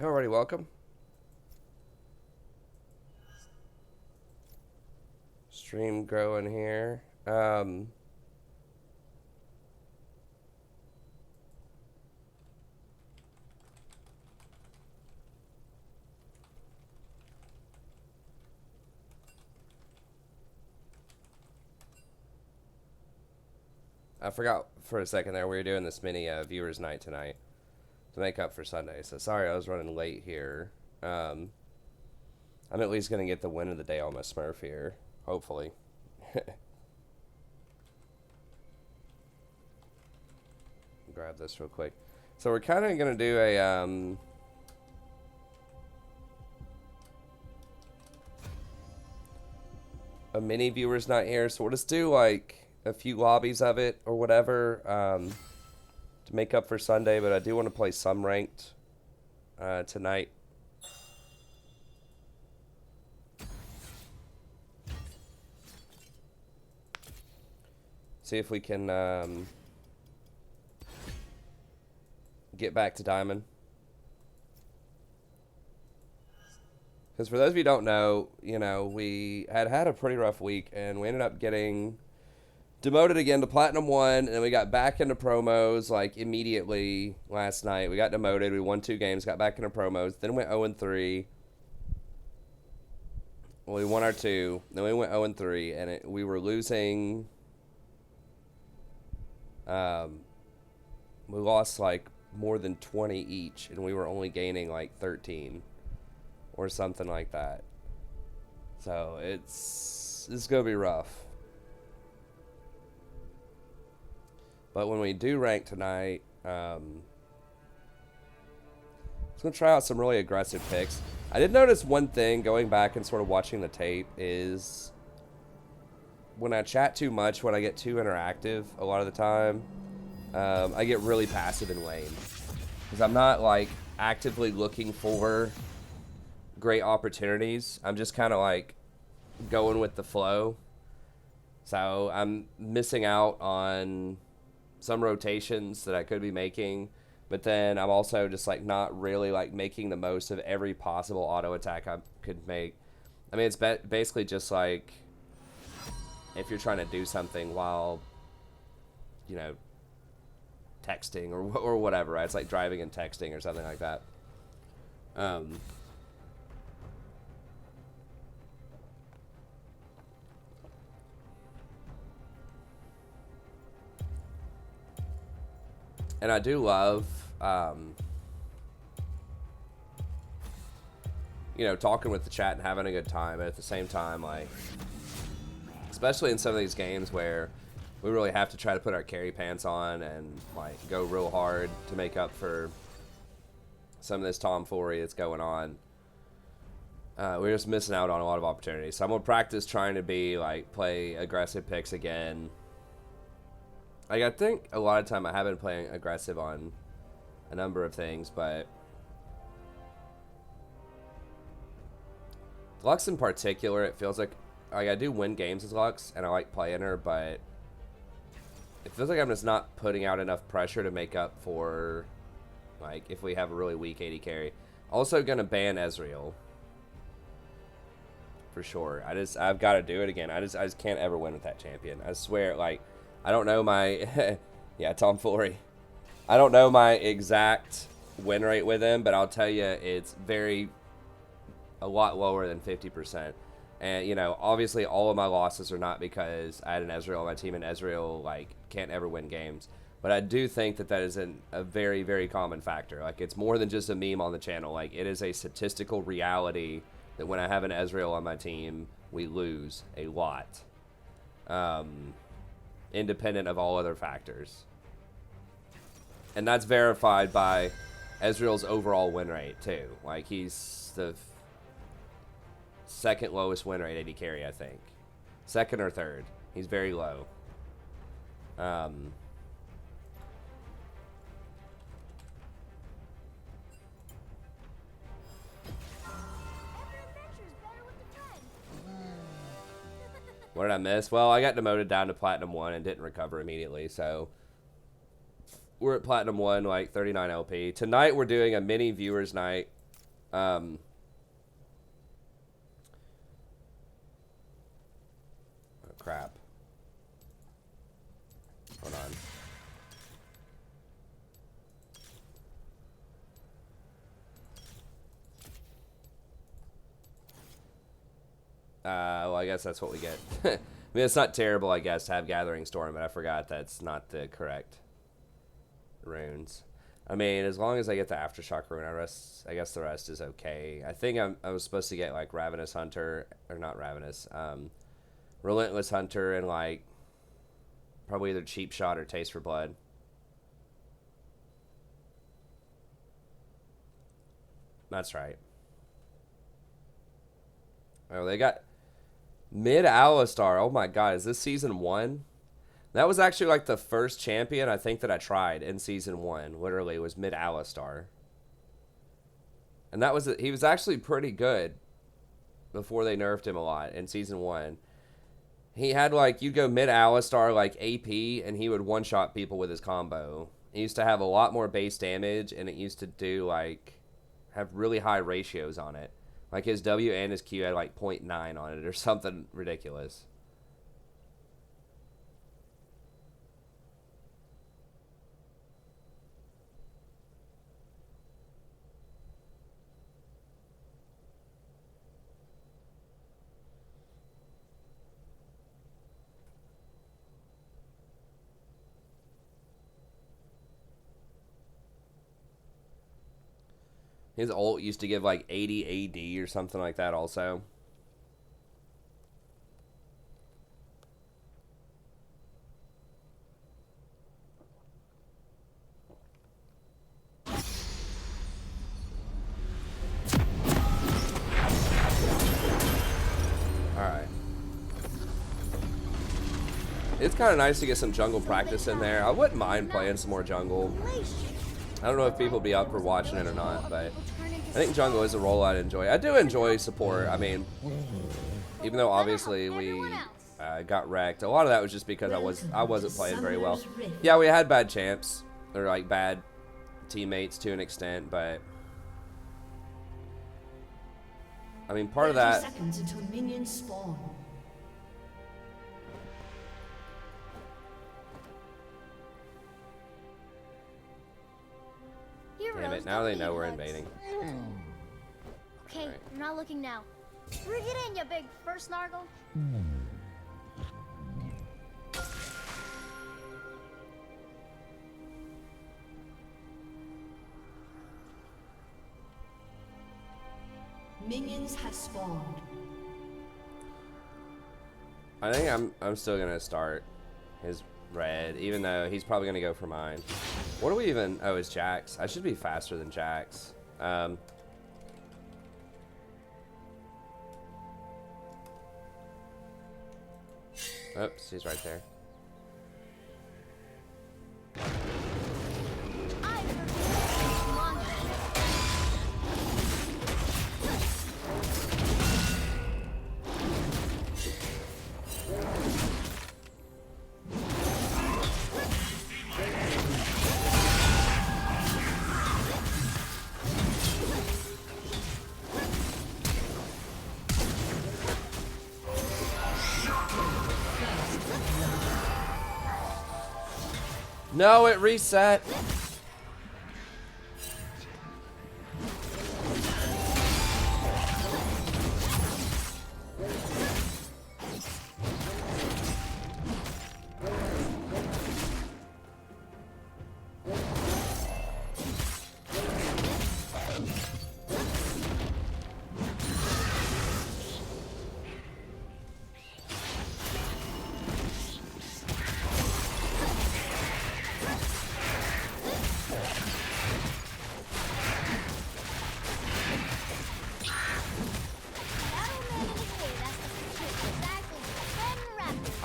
Alrighty, welcome. Stream growing here. I forgot for a second there we were doing this mini viewers night tonight to make up for Sunday. So sorry I was running late here. I'm at least gonna get the win of the day on my Smurf here, hopefully. Grab this real quick. So we're kind of gonna do a mini viewers night here. So we'll just do like a few lobbies of it or whatever to make up for Sunday. But I do want to play some ranked tonight. See if we can get back to Diamond. Because for those of you who don't know, you know, we had a pretty rough week, and we ended up getting demoted again to Platinum 1, and then we got back into promos, like, immediately last night. We got demoted, we won 2 games, got back into promos, then went 0-3. Well, we won our 2, then we went 0-3, and we were losing... we lost, like, more than 20 each, and we were only gaining, like, 13. Or something like that. So it's gonna be rough. But when we do rank tonight, I'm gonna try out some really aggressive picks. I did notice one thing going back and sort of watching the tape is when I chat too much, when I get too interactive a lot of the time, I get really passive in lane. Because I'm not like actively looking for great opportunities. I'm just kind of like going with the flow. So I'm missing out on some rotations that I could be making, but then I'm also just like not really like making the most of every possible auto attack I could make. I mean, it's basically just like if you're trying to do something while, you know, texting or whatever, right? It's like driving and texting or something like that. And I do love, you know, talking with the chat and having a good time. But at the same time, like, especially in some of these games where we really have to try to put our carry pants on and, like, go real hard to make up for some of this tomfoolery that's going on, we're just missing out on a lot of opportunities. So I'm going to practice trying to be, like, play aggressive picks again. Like, I think a lot of time I have been playing aggressive on a number of things, but Lux in particular, it feels like I do win games as Lux, and I like playing her, but it feels like I'm just not putting out enough pressure to make up for, like, if we have a really weak AD carry. Also gonna ban Ezreal. For sure. I've got to do it again. I just can't ever win with that champion. I swear, like, I don't know my, yeah, tomfoolery. I don't know my exact win rate with him, but I'll tell you it's a lot lower than 50%. And, you know, obviously all of my losses are not because I had an Ezreal on my team and Ezreal, like, can't ever win games. But I do think that is a very, very common factor. Like, it's more than just a meme on the channel. Like, it is a statistical reality that when I have an Ezreal on my team, we lose a lot. Independent of all other factors. And that's verified by Ezreal's overall win rate, too. Like, he's the second lowest win rate AD carry, I think. Second or third. He's very low. What did I miss? Well, I got demoted down to Platinum 1 and didn't recover immediately, so we're at Platinum 1, like 39 LP. Tonight we're doing a mini viewers night Oh, crap. Hold on. Well, I guess that's what we get. I mean, it's not terrible, I guess, to have Gathering Storm, but I forgot that's not the correct runes. I mean, as long as I get the Aftershock rune, I guess the rest is okay. I think I was supposed to get, like, Ravenous Hunter, or not Ravenous, Relentless Hunter, and, like, probably either Cheap Shot or Taste for Blood. That's right. Oh, they got Mid Alistar. Oh my god, is this season 1? That was actually like the first champion I think that I tried in season 1. Literally, was Mid Alistar. And that was he was actually pretty good before they nerfed him a lot in season 1. He had like, you'd go Mid Alistar like AP and he would one-shot people with his combo. He used to have a lot more base damage and it used to do like have really high ratios on it. Like his W and his Q had like 0.9 on it or something ridiculous. His ult used to give like 80 AD or something like that also. Alright. It's kind of nice to get some jungle practice in there. I wouldn't mind playing some more jungle. I don't know if people be up for watching it or not, but I think jungle is a role I'd enjoy. I do enjoy support. I mean, even though obviously we got wrecked, a lot of that was just because I wasn't playing very well. Yeah, we had bad champs or like bad teammates to an extent, but I mean, part of that. Seconds until minions spawn. Damn it, now they know we're invading. Okay, right. You're not looking now. Bring it in, you big first snargle. Minions have spawned. I think I'm still gonna start his red, even though he's probably gonna go for mine. What do we even? Oh, it's Jax. I should be faster than Jax. Oops, he's right there. No, it reset.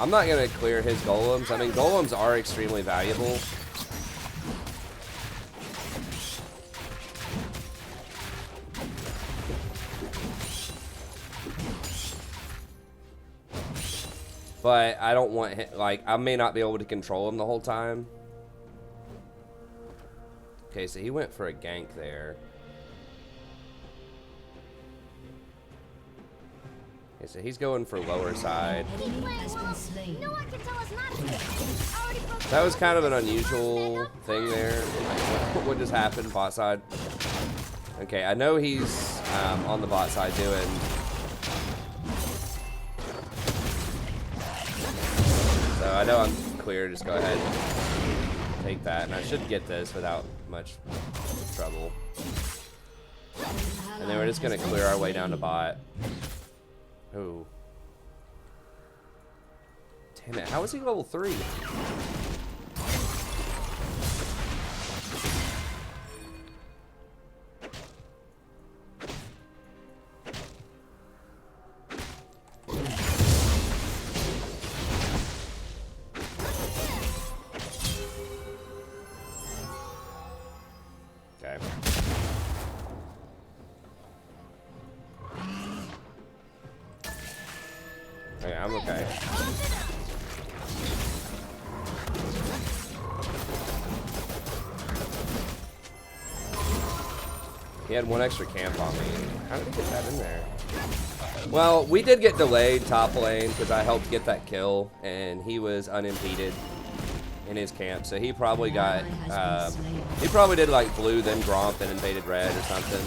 I'm not going to clear his golems. I mean, golems are extremely valuable. But I don't want him, like, I may not be able to control him the whole time. Okay, so he went for a gank there. Okay, so he's going for lower side. Keep playing, Willow. No one can tell us not to. Already broke That was kind of an unusual thing there. What just happened, bot side? Okay, I know he's on the bot side doing. So I know I'm clear. Just go ahead and take that, and I should get this without much trouble. And then we're just gonna clear our way down to bot. Oh. Damn it, how is he level 3? Okay. Okay, I'm okay. He had one extra camp on me. How did he get that in there? Well, we did get delayed top lane because I helped get that kill, and he was unimpeded in his camp. So he probably got, he probably did like blue, then gromp, then invaded red or something.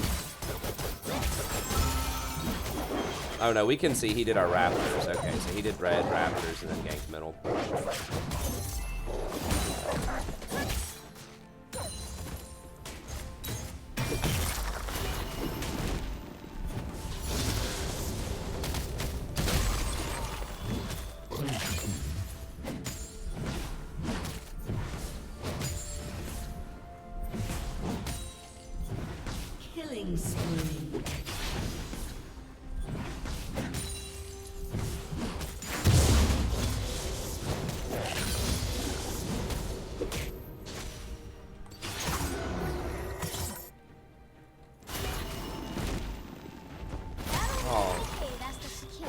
Oh no, we can see he did our raptors. Okay, so he did red, raptors, and then ganked middle. Killing spree.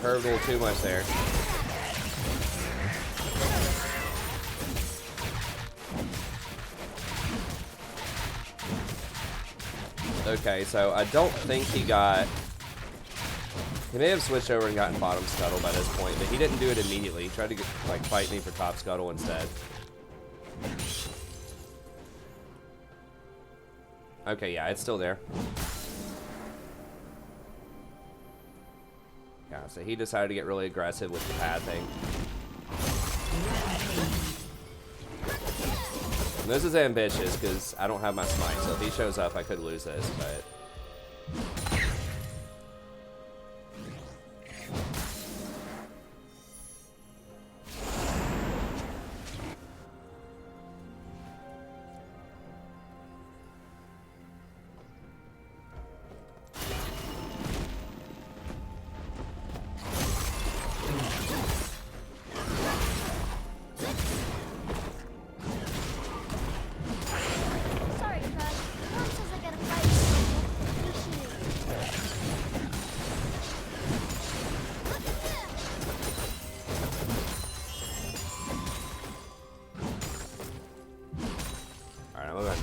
Curved a little too much there. Okay, so I don't think he got... He may have switched over and gotten bottom scuttle by this point, but he didn't do it immediately. He tried to like fight me for top scuttle instead. Okay, yeah, it's still there. Yeah, so he decided to get really aggressive with the pathing. And this is ambitious because I don't have my smite, so if he shows up, I could lose this, but...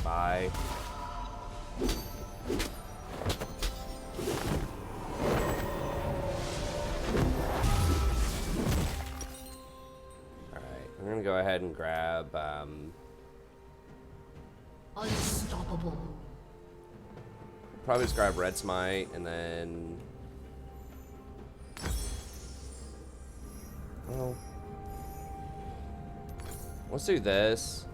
Bye. Alright, we're gonna go ahead and grab Unstoppable. probably just grab red smite and then well, let's do this.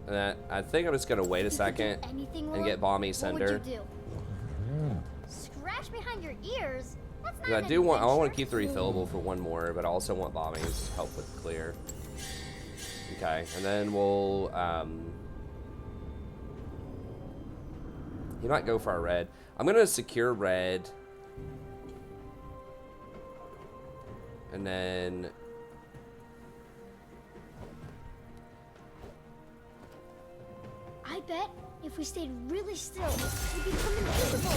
And then I think I'm just gonna wait a second and get Bomby Cinder. Scratch behind your ears? That's Because not I want to keep the refillable for one more, but I also want Bombies to help with clear. Okay, and then we'll he might go for our red. I'm gonna secure red. And then I bet if we stayed really still, we'd become invisible.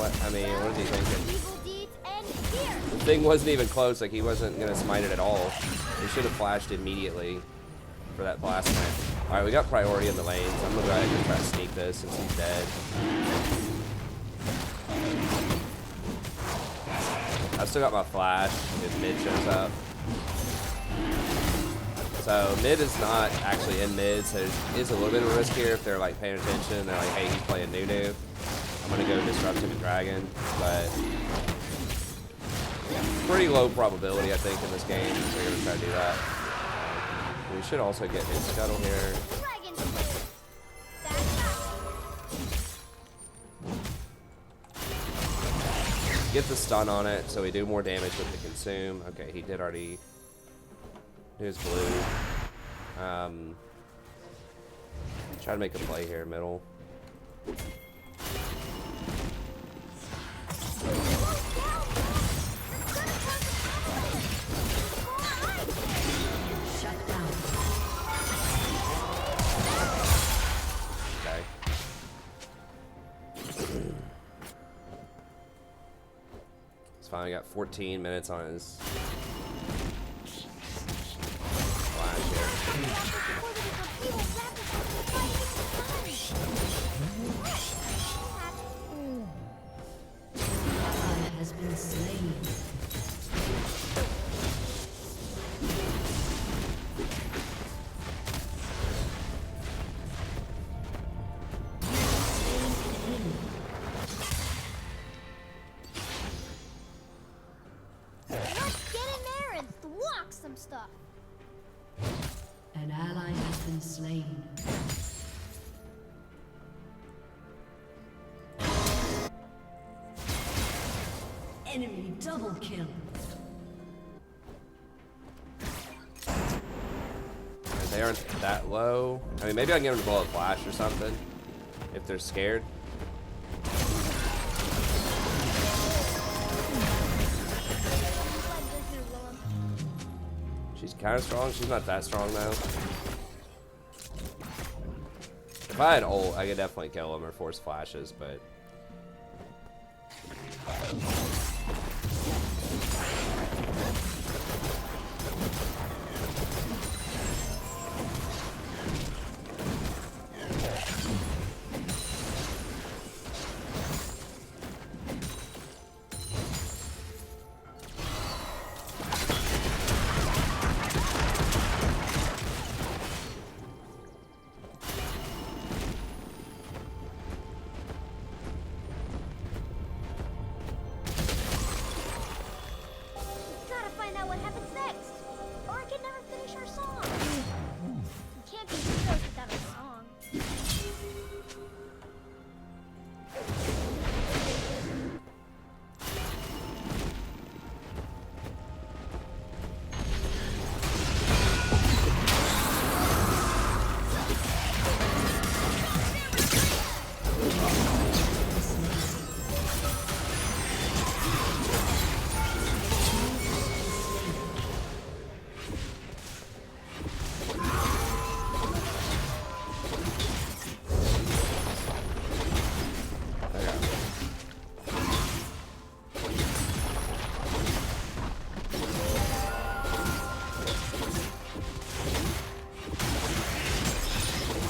what? I mean, what is he thinking? Evil deeds end here. The thing wasn't even close. Like he wasn't gonna smite it at all. We should have flashed immediately for that blast plant. Alright, we got priority in the lanes. I'm gonna go ahead and try to sneak this since he's dead. I've still got my flash if mid shows up. So mid is not actually in mid, so it is a little bit of a risk here if they're like paying attention. They're like, hey, he's playing Nunu. I'm gonna go disrupt him and dragon, but pretty low probability I think in this game. We're gonna try to do that. We should also get his scuttle here. Get the stun on it so we do more damage with the consume. Okay, he did already do his blue. Try to make a play here, middle. Finally got 14 minutes on his flash here. Has been slain. Stuff. An ally has been slain. Enemy double kill. They aren't that low. I mean, maybe I can get them to blow a flash or something if they're scared. She's kind of strong. She's not that strong though. If I had ult, I could definitely kill him or force flashes, but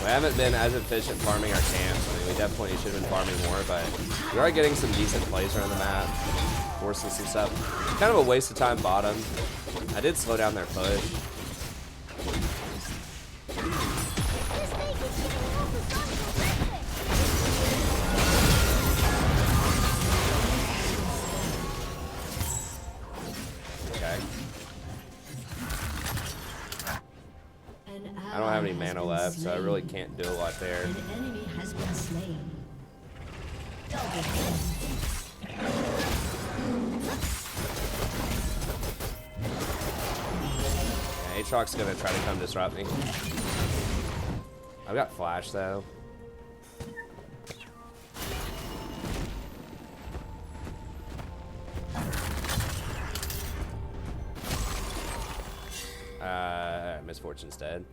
we haven't been as efficient farming our camps. I mean, we definitely should have been farming more, but we are getting some decent plays around the map, forcing some stuff. Kind of a waste of time bottom. I did slow down their push. Okay. I don't have any mana left, so I really can't do a lot there. An enemy has been slain. Double kill. Yeah, Aatrox's gonna try to come disrupt me. I've got flash though. Misfortune's dead.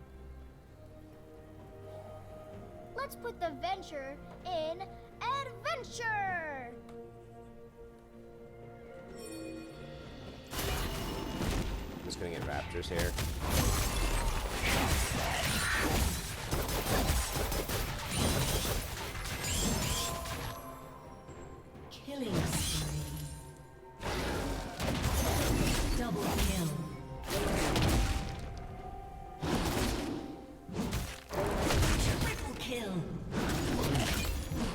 Let's put the venture in adventure. just gonna get raptors here. Killing spree. Double kill. Triple kill.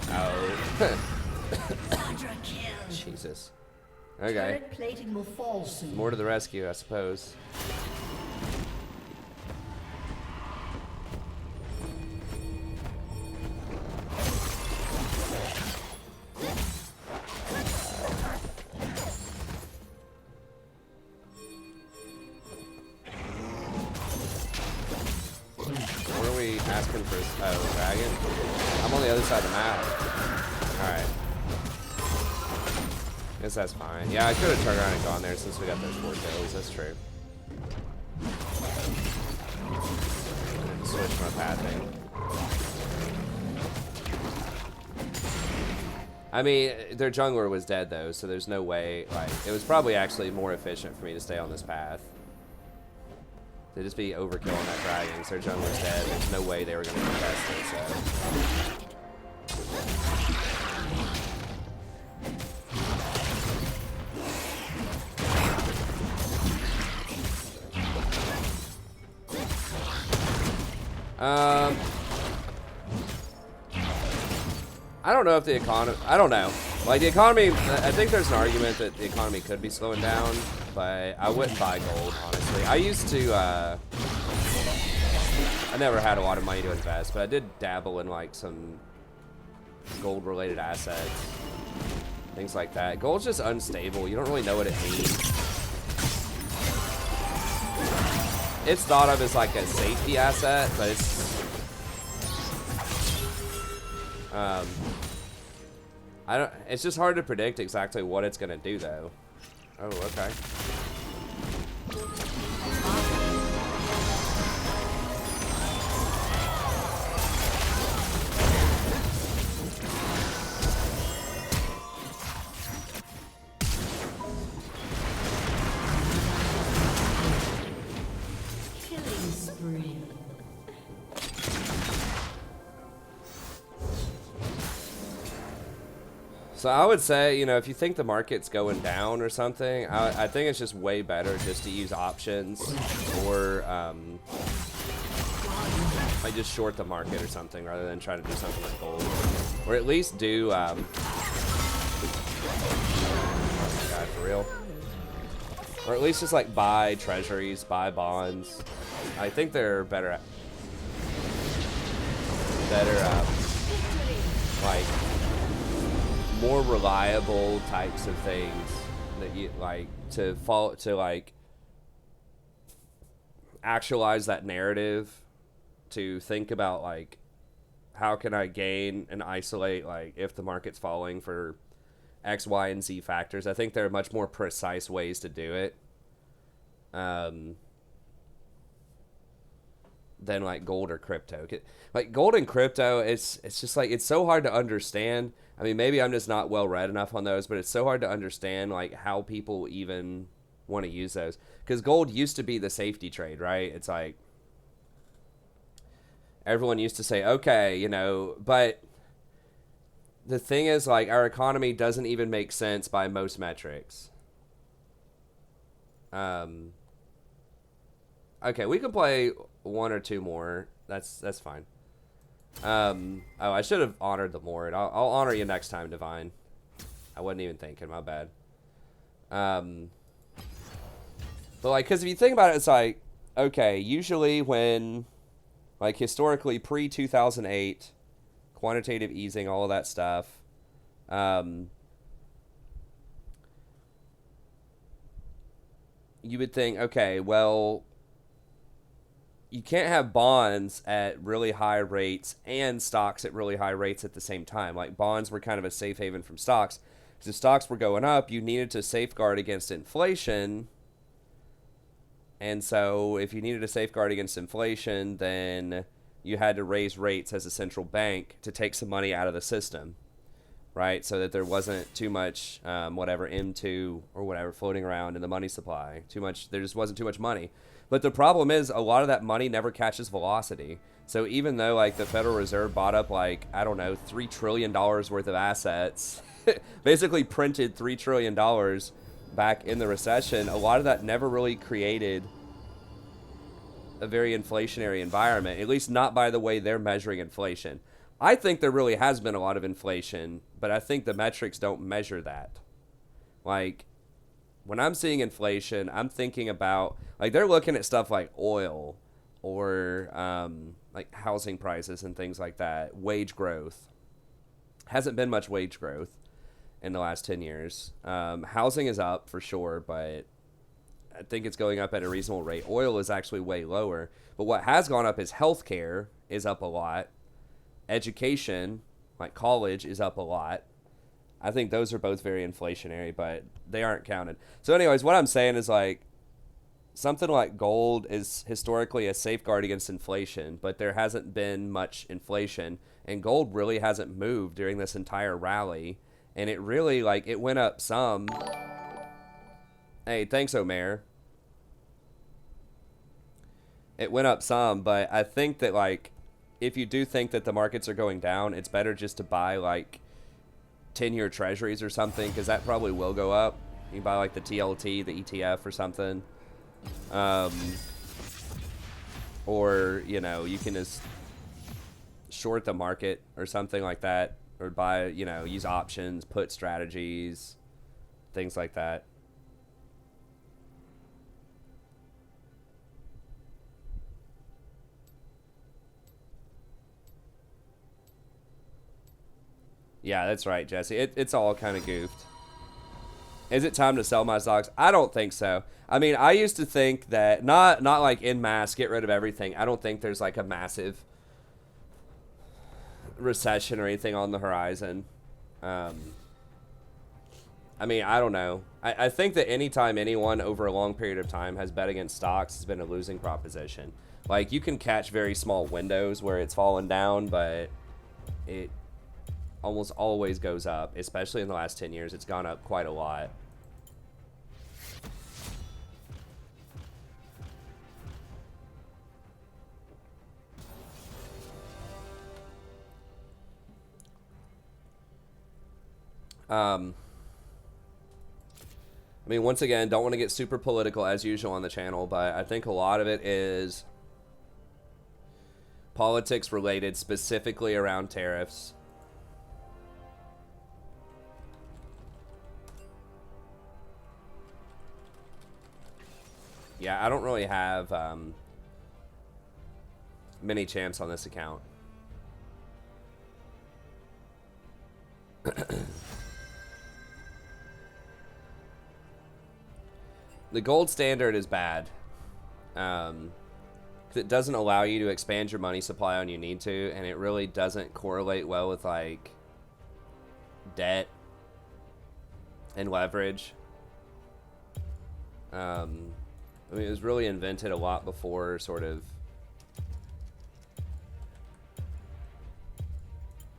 Oh. Quadra kill. Jesus. Okay. Turret plating will fall soon. More to the rescue, I suppose. What are we asking for? Oh, dragon? I'm on the other side of the map. Alright. Guess that's fine. Yeah, I could have turned around and gone there since we got those 4 kills. That's true. Switch my pathing. I mean, their jungler was dead though, so there's no way. Like, it was probably actually more efficient for me to stay on this path. They'd just be overkilling that dragon because their jungler's dead. There's no way they were going to contest it, so. I don't know if the economy, I don't know. Like the economy, I think there's an argument that the economy could be slowing down, but I wouldn't buy gold, honestly. I used to, I never had a lot of money to invest, but I did dabble in like some gold related assets, things like that. Gold's just unstable. You don't really know what it means. It's thought of as like a safety asset, but it's I don't. It's just hard to predict exactly what it's gonna do, though. Oh, okay. Killing spree. So I would say, you know, if you think the market's going down or something, I think it's just way better just to use options or like just short the market or something rather than trying to do something like gold, or at least do oh my God, for real, or at least just like buy treasuries, buy bonds. I think they're better like more reliable types of things that you like to follow, to like actualize that narrative, to think about like how can I gain and isolate like if the market's falling for X, Y, and Z factors. I think there are much more precise ways to do it than like gold or crypto. Like gold and crypto, it's just like it's so hard to understand. I mean, maybe I'm just not well read enough on those, but it's so hard to understand like how people even want to use those. Because gold used to be the safety trade, right? It's like everyone used to say, okay, you know, but the thing is, like, our economy doesn't even make sense by most metrics. Okay, we can play 1 or 2 more. That's fine. Oh, I should have honored the Mord. I'll honor you next time, Divine. I wasn't even thinking, my bad. But like, because if you think about it, it's like, okay, usually when, like, historically pre-2008, quantitative easing, all of that stuff, you would think, okay, well, you can't have bonds at really high rates and stocks at really high rates at the same time. Like, bonds were kind of a safe haven from stocks. Because if stocks were going up, you needed to safeguard against inflation. And so if you needed to safeguard against inflation, then you had to raise rates as a central bank to take some money out of the system, right? So that there wasn't too much whatever M2 or whatever floating around in the money supply. There just wasn't too much money. But the problem is a lot of that money never catches velocity. So even though like the Federal Reserve bought up like, I don't know, $3 trillion worth of assets, basically printed $3 trillion back in the recession, a lot of that never really created a very inflationary environment, at least not by the way they're measuring inflation. I think there really has been a lot of inflation, but I think the metrics don't measure that. Like, when I'm seeing inflation, I'm thinking about, like, they're looking at stuff like oil or like housing prices and things like that. Wage growth. Hasn't been much wage growth in the last 10 years. Housing is up for sure, but I think it's going up at a reasonable rate. Oil is actually way lower. But what has gone up is healthcare is up a lot. Education, like college, is up a lot. I think those are both very inflationary, but they aren't counted. So anyways, what I'm saying is like something like gold is historically a safeguard against inflation, but there hasn't been much inflation, and gold really hasn't moved during this entire rally. And it really, like, it went up some. Hey, thanks, Omer. It went up some, but I think that, like, if you do think that the markets are going down, it's better just to buy, like, 10-year treasuries or something, because that probably will go up. You can buy, like, the TLT, the ETF or something. Or, you know, you can just short the market or something like that. Or buy, you know, use options, put strategies, things like that. Yeah, that's right, Jesse. It's all kind of goofed. Is it time to sell my stocks? I don't think so. I mean, I used to think that, not like en masse, get rid of everything. I don't think there's like a massive recession or anything on the horizon. I mean, I don't know. I think that anytime anyone over a long period of time has bet against stocks has been a losing proposition. Like, you can catch very small windows where it's fallen down, but it almost always goes up, especially in the last 10 years. It's gone up quite a lot. I mean, once again, don't want to get super political as usual on the channel, but I think a lot of it is politics related, specifically around tariffs. Yeah, I don't really have many champs on this account. The gold standard is bad. 'Cause it doesn't allow you to expand your money supply when you need to, and it really doesn't correlate well with, like, debt and leverage. I mean, it was really invented a lot before, sort of.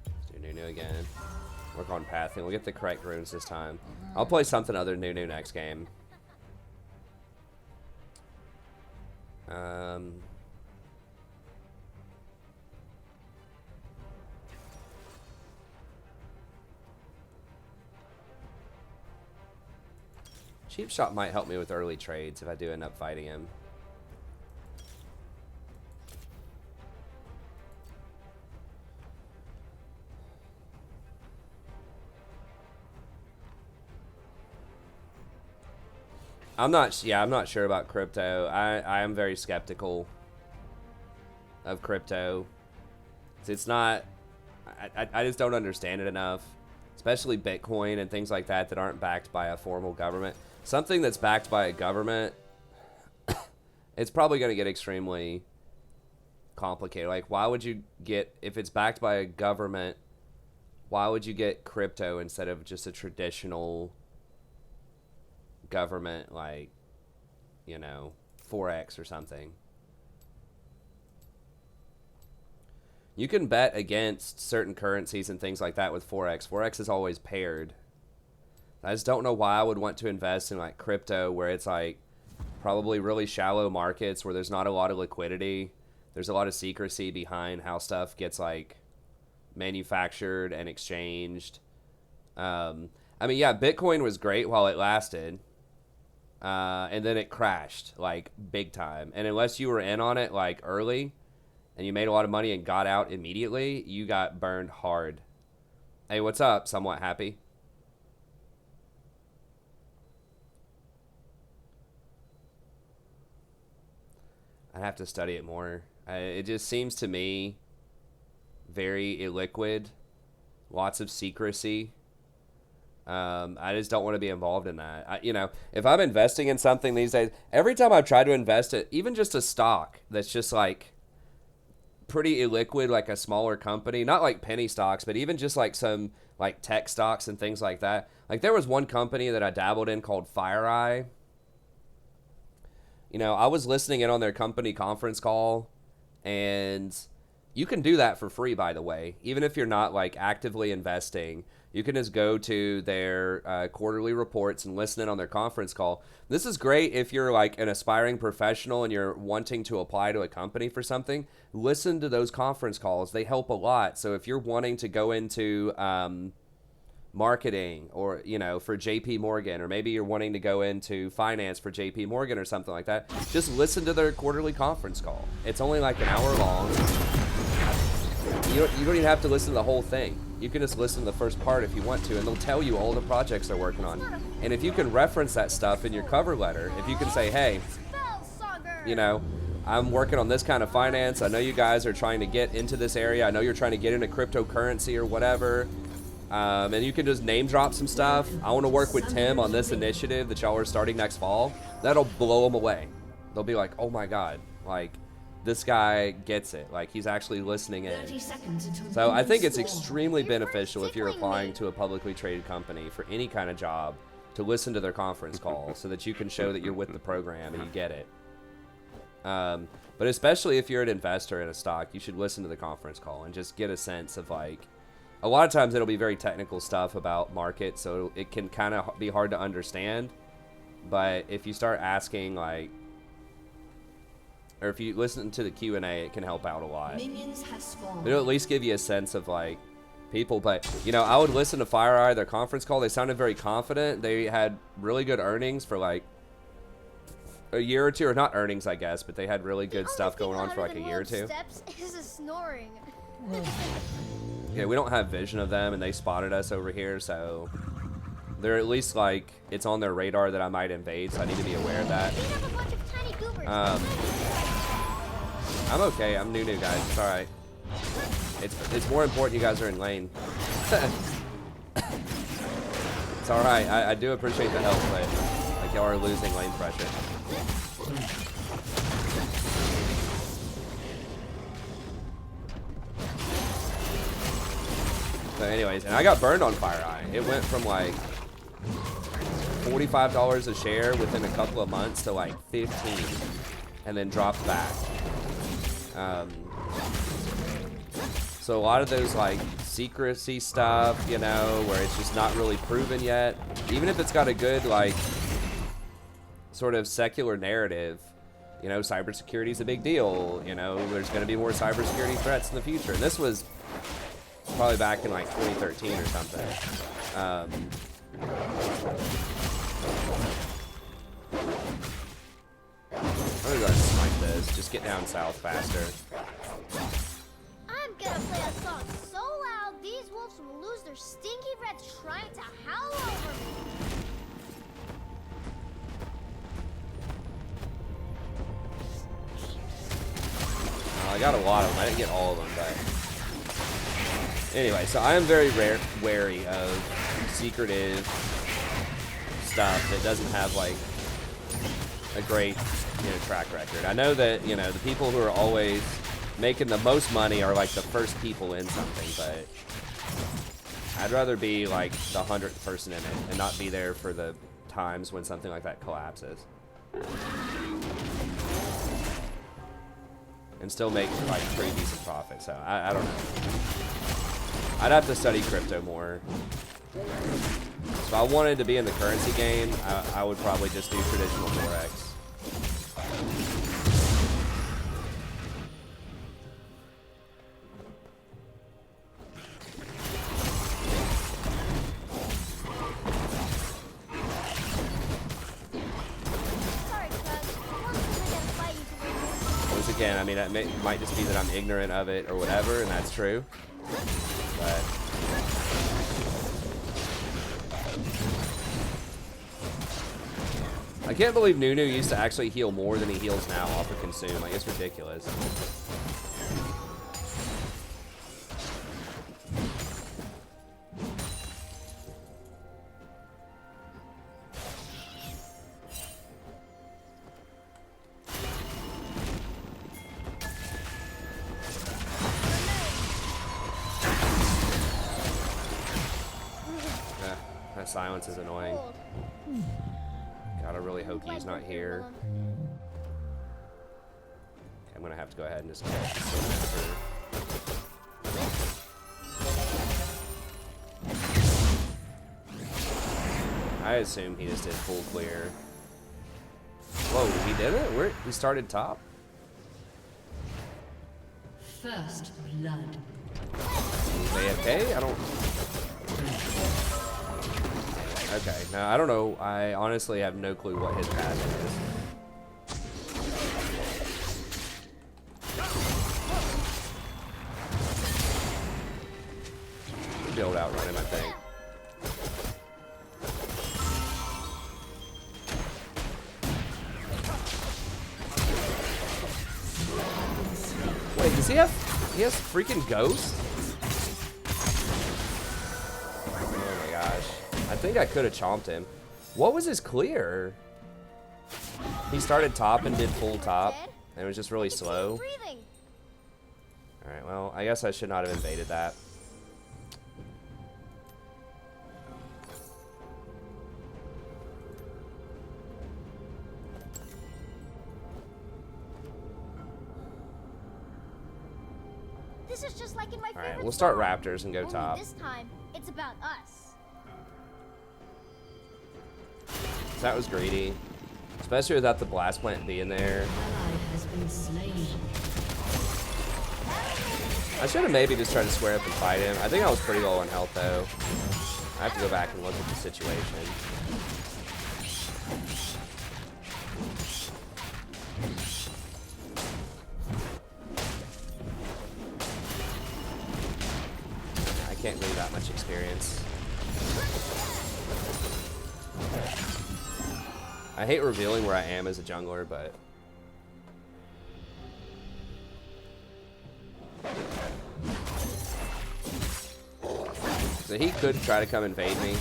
Let's do Nunu again. Work on pathing. We'll get the correct runes this time. I'll play something other than Nunu next game. Cheap Shot might help me with early trades if I do end up fighting him. I'm not sure about crypto. I am very skeptical of crypto. It's not, I just don't understand it enough, especially Bitcoin and things like that that aren't backed by a formal government. Something that's backed by a government, it's probably going to get extremely complicated. Like, why would you get, if it's backed by a government, why would you get crypto instead of just a traditional government, like, you know, Forex or something? You can bet against certain currencies and things like that with Forex. Forex is always paired. I just don't know why I would want to invest in like crypto where it's like probably really shallow markets where there's not a lot of liquidity. There's a lot of secrecy behind how stuff gets like manufactured and exchanged. I mean, yeah, Bitcoin was great while it lasted. And then it crashed like big time. And unless you were in on it like early and you made a lot of money and got out immediately, you got burned hard. Hey, what's up? Somewhat happy. I have to study it more. It just seems to me very illiquid, lots of secrecy. I just don't want to be involved in that. You know, if I'm investing in something these days, every time I've tried to invest it, even just a stock that's just like pretty illiquid, like a smaller company, not like penny stocks, but even just like some like tech stocks and things like that. Like there was one company that I dabbled in called FireEye. You know, I was listening in on their company conference call, and you can do that for free, by the way. Even if you're not like actively investing, you can just go to their quarterly reports and listen in on their conference call. This is great if you're like an aspiring professional and you're wanting to apply to a company for something. Listen to those conference calls. They help a lot. So if you're wanting to go into marketing or, you know, for JP Morgan, or maybe you're wanting to go into finance for JP Morgan or something like that, just listen to their quarterly conference call. It's only like an hour long. You don't even have to listen to the whole thing. You can just listen to the first part if you want to, and they'll tell you all the projects they're working on. And if you can reference that stuff in your cover letter, if you can say, hey, you know, I'm working on this kind of finance. I know you guys are trying to get into this area. I know you're trying to get into cryptocurrency or whatever. And you can just name drop some stuff. I want to work with Tim on this initiative that y'all are starting next fall. That'll blow them away. They'll be like, oh my God, like, this guy gets it. Like, he's actually listening in. So I think it's extremely beneficial if you're applying to a publicly traded company for any kind of job to listen to their conference call so that you can show that you're with the program and you get it. But especially if you're an investor in a stock, you should listen to the conference call and just get a sense of, like, a lot of times it'll be very technical stuff about markets, so it can kind of be hard to understand. But if you start asking, like, or if you listen to the Q&A, it can help out a lot. It'll at least give you a sense of, like, people. But, you know, I would listen to FireEye, their conference call. They sounded very confident. They had really good earnings for, like, a year or two. Or not earnings, I guess, but they had really good stuff going on for, like, a year or two. Steps is a snoring. Yeah, we don't have vision of them, and they spotted us over here, so they're at least, like, it's on their radar that I might invade, so I need to be aware of that. I'm okay. I'm Nunu, guys. It's all right. It's more important you guys are in lane. It's all right. I do appreciate the help, but like y'all are losing lane pressure. So anyways, and I got burned on FireEye. It went from like $45 a share within a couple of months to like 15, and then dropped back. So a lot of those like secrecy stuff, you know, where it's just not really proven yet, even if it's got a good like sort of secular narrative, you know, cybersecurity is a big deal, you know, there's going to be more cybersecurity threats in the future. And this was probably back in like 2013 or something. I'm gonna go and snipe this. Just get down south faster. I'm gonna play a song so loud these wolves will lose their stinky breath trying to howl over me. I got a lot of them. I didn't get all of them, but anyway. So I am very wary of secretive stuff that doesn't have like a great, you know, track record. I know that, you know, the people who are always making the most money are like the first people in something, but I'd rather be like the 100th person in it and not be there for the times when something like that collapses. and still make like pretty decent profit. So I don't know. I'd have to study crypto more. If I wanted to be in the currency game, I would probably just do traditional forex. Again, I mean, it might just be that I'm ignorant of it or whatever, and that's true. But I can't believe Nunu used to actually heal more than he heals now off of consume. Like, it's ridiculous. Silence is annoying. God, I really hope he's not here. Okay, I'm gonna have to go ahead and just catch this. I assume he just did full clear. Whoa, he did it? He started top? First blood. AFK? I don't... Okay, now I don't know. I honestly have no clue what his pattern is. Build out run him, I think. Wait, does he have freaking ghost? Oh my gosh. I think I could have chomped him. What was his clear? He started top and did full top, and it was just really slow. Alright, well, I guess I should not have invaded that. This is just like in my favorite. Alright, we'll start Raptors and go top. This time, it's about us. That was greedy. Especially without the blast plant being there. Has been slain. I should have maybe just tried to square up and fight him. I think I was pretty low on health though. I have to go back and look at the situation. I can't really that much experience. I hate revealing where I am as a jungler, but so he could try to come invade me.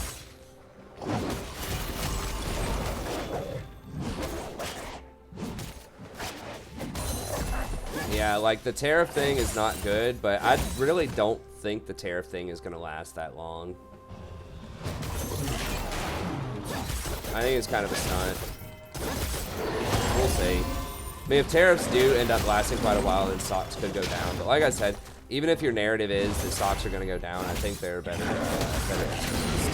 Yeah, like the tariff thing is not good, but I really don't think the tariff thing is gonna last that long. I think it's kind of a stunt. We'll see. I mean, if tariffs do end up lasting quite a while, then stocks could go down. But like I said, even if your narrative is that stocks are going to go down, I think they're better experts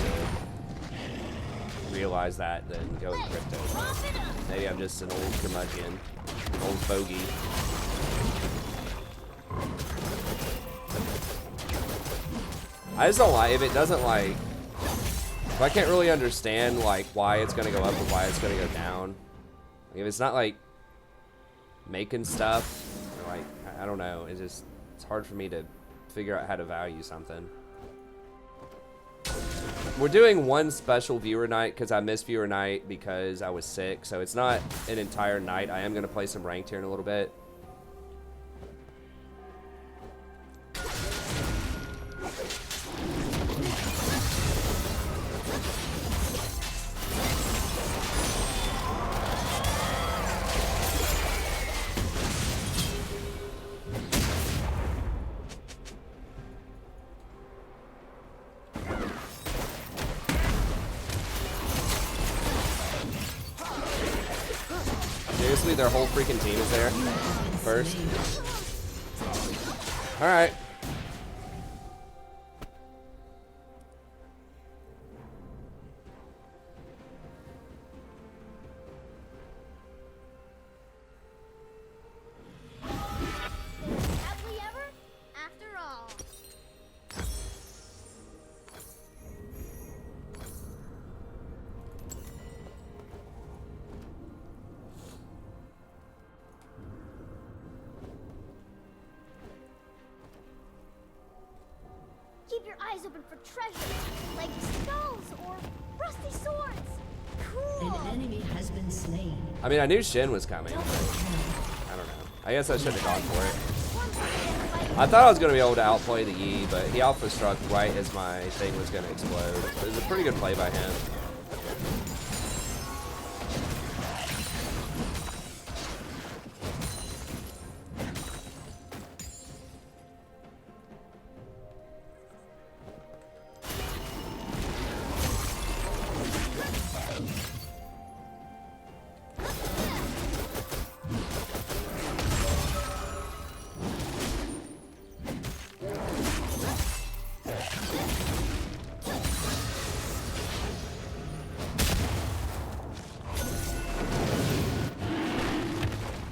to realize that than going crypto. Maybe I'm just an old curmudgeon, old fogey. I just don't like, if it doesn't like, if I can't really understand like why it's gonna go up or why it's gonna go down. Like, if it's not like making stuff, or like I don't know, it's hard for me to figure out how to value something. We're doing one special viewer night because I missed viewer night because I was sick, so it's not an entire night. I am gonna play some ranked here in a little bit. Seriously, their whole freaking team is there first. All right. Happily ever after all. Keep your eyes open for treasure, like skulls or rusty swords. Cool. An enemy has been slain. I mean, I knew Shin was coming. Double But kill. I don't know. I guess I should have gone for it. Once again, I thought I was going to be able to outplay the Yi, but he alpha struck right as my thing was going to explode. It was a pretty good play by him.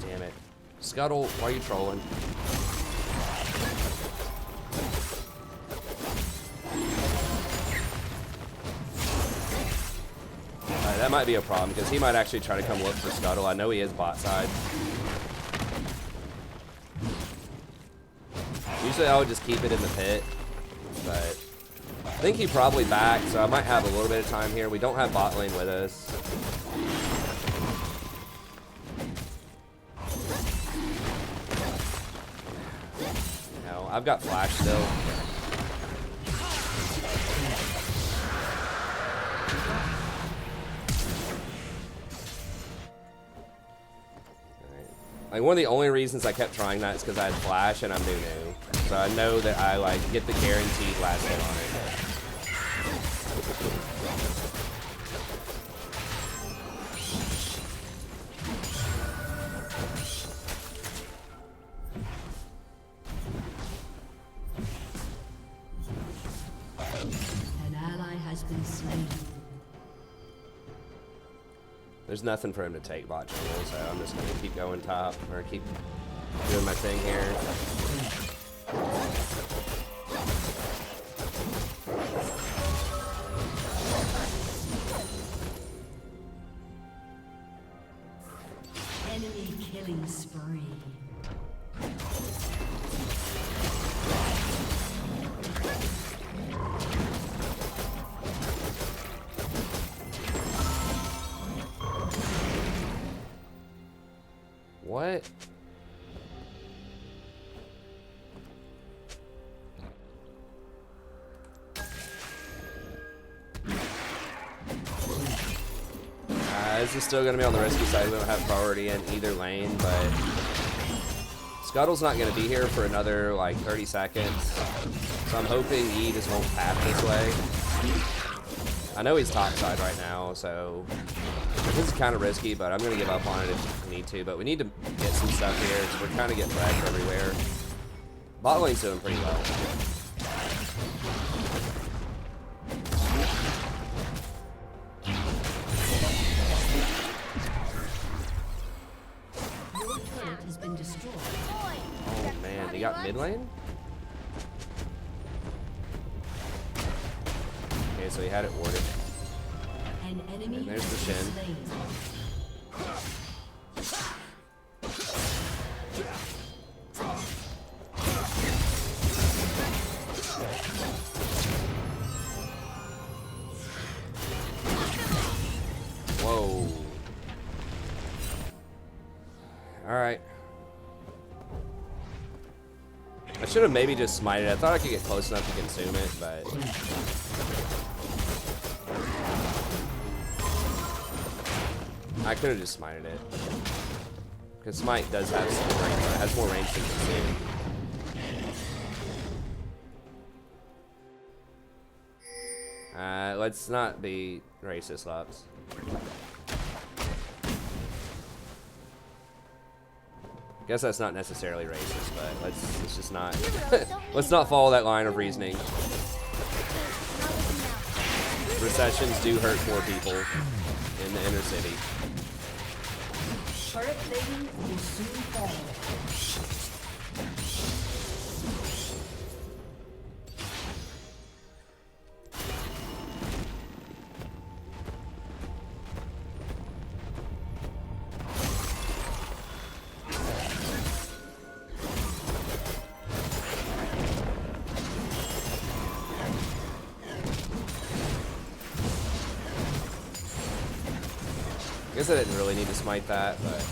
Damn it. Scuttle, why are you trolling? That might be a problem, because he might actually try to come look for Scuttle. I know he is bot side. Usually I would just keep it in the pit, but I think he probably back, so I might have a little bit of time here. We don't have bot lane with us. No, I've got flash still. Like, one of the only reasons I kept trying that is because I had flash and I'm Nunu. So I know that I, like, get the guaranteed last hit on it. An ally has been slain. There's nothing for him to take bot jungle, so I'm just going to keep going top, or keep doing my thing here. Enemy killing spree. What? This is still going to be on the risky side. We don't have priority in either lane, but Scuttle's not going to be here for another, like, 30 seconds. So I'm hoping Yi just won't path this way. I know he's top side right now, so this is kind of risky, but I'm going to give up on it if we need to. But we need to get some stuff here, because we're kind of getting wrecked everywhere. Bot lane's doing pretty well. Your turret has been destroyed. Oh man, they got mid lane? Okay, so he had it warded. An enemy And there's has the been Shin. slain. Whoa. Alright. I should have maybe just smited it. I thought I could get close enough to consume it, but I could have just smited it. Because smite does have some range, but it has more range to consume. Let's not be racist, Lops. Guess that's not necessarily racist, but let's just not Heroes don't let's need not guns. follow that line of reasoning. Okay, not looking now. Recessions do hurt poor people in the inner city. Turret plating will soon fall. I guess I didn't really need to smite that, but...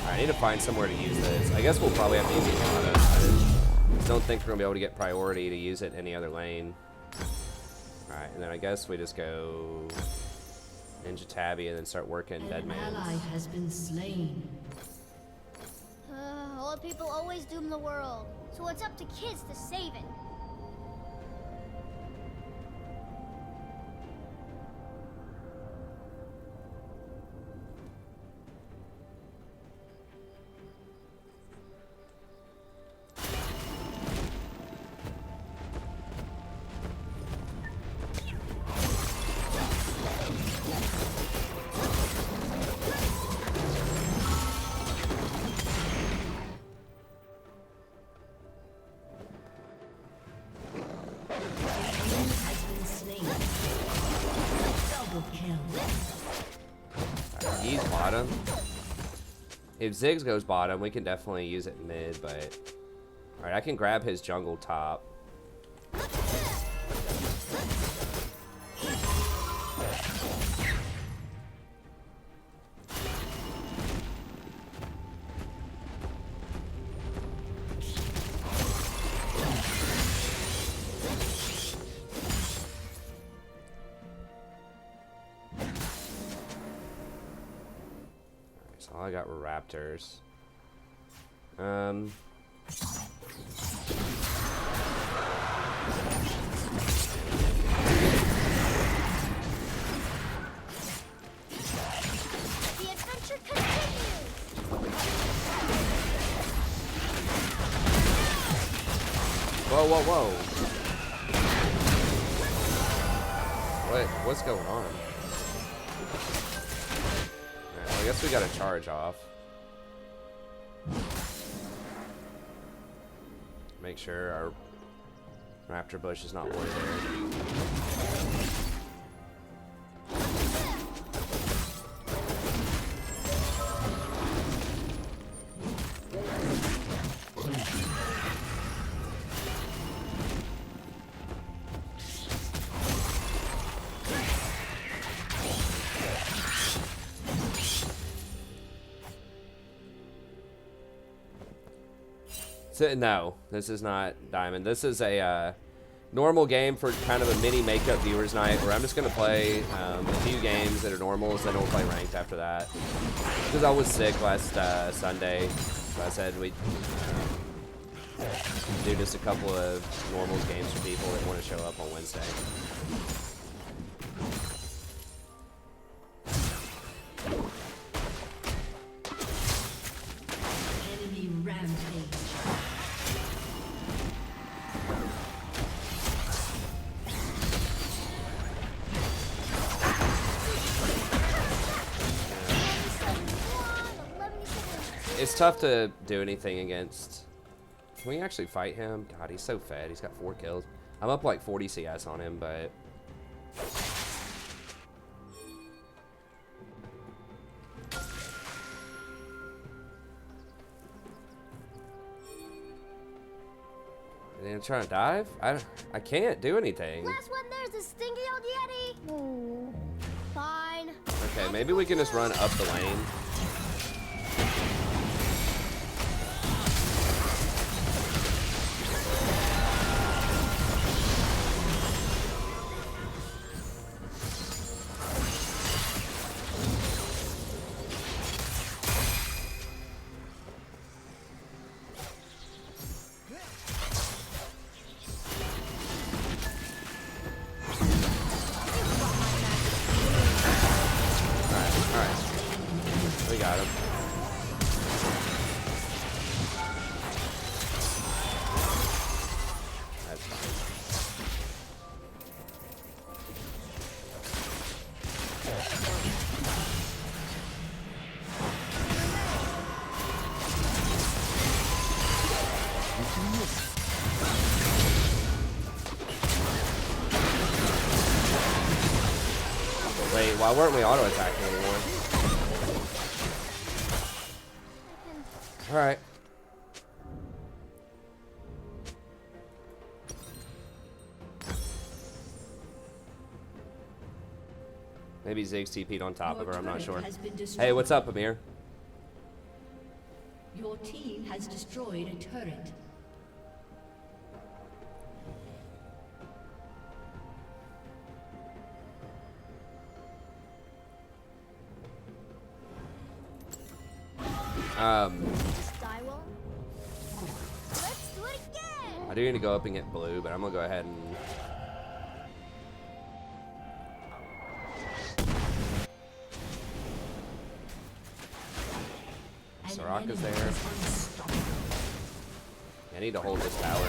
I need to find somewhere to use this. I guess we'll probably have to use it on us. I just don't think we're going to be able to get priority to use it in any other lane. Alright, and then I guess we just go... Ninja Tabby and then start working Dead An Man. ally has been slain. Old people always doom the world, so it's up to kids to save it. Has been slain. Double kill. Alright, he's bottom. If Ziggs goes bottom, we can definitely use it mid, but... Alright, I can grab his jungle top. So all I got were raptors. The adventure continues. Whoa, whoa, whoa. What's going on? Alright, well, I guess we gotta charge off. Make sure our raptor bush is not way there. So, no, this is not Diamond. This is a normal game for kind of a mini makeup viewers night where I'm just going to play a few games that are normals, then we'll play ranked after that. Because I was sick last Sunday, so I said we'd do just a couple of normals games for people that want to show up on Wednesday. Enemy rampage. It's tough to do anything against. Can we actually fight him? God, he's so fed. He's got 4 kills. I'm up like 40 CS on him, but... And trying to dive? I can't do anything. Last one there's a stinky old yeti. Ooh. Fine. Okay, maybe we can just run up the lane. Alright, Wait, why weren't we auto attacking anymore? All right. Maybe Ziggs TP'd on top of her, I'm not sure. Hey, what's up, Amir? Your team has destroyed a turret. Just die well. Let's do it again. I do need to go up and get blue, but I'm gonna go ahead and... Soraka's there. I need to hold this tower.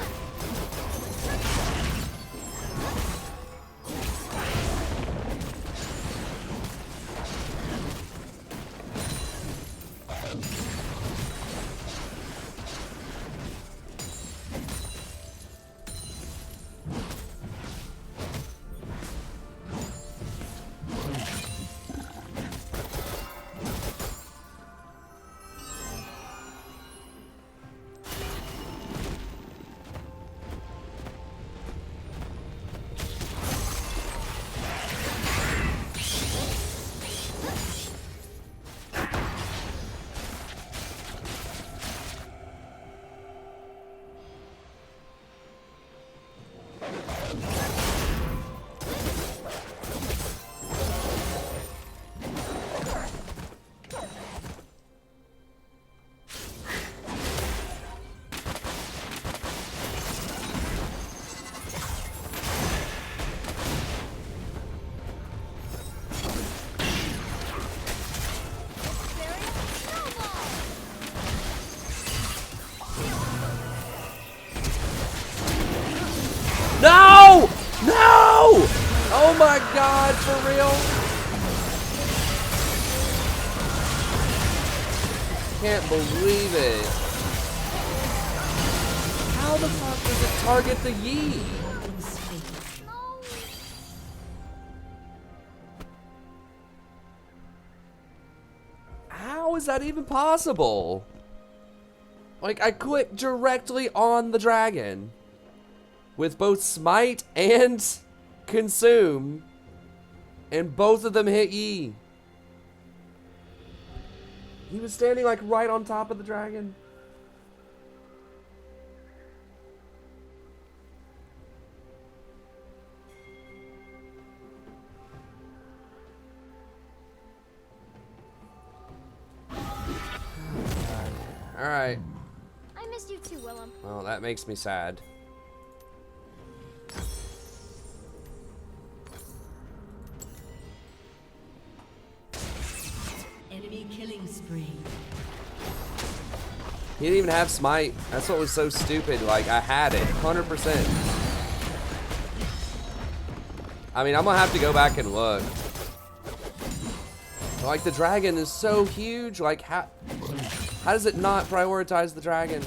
No! No! Oh my god, for real? Can't believe it. How the fuck does it target the Yi? How is that even possible? Like, I clicked directly on the dragon with both smite and consume, and both of them hit Yi. He was standing like right on top of the dragon. All right. I missed you too, Willem. Well, that makes me sad. Enemy killing spree. He didn't even have smite. That's what was so stupid. Like, I had it, 100%. I mean, I'm gonna have to go back and look. Like, the dragon is so huge. Like, how does it not prioritize the dragon?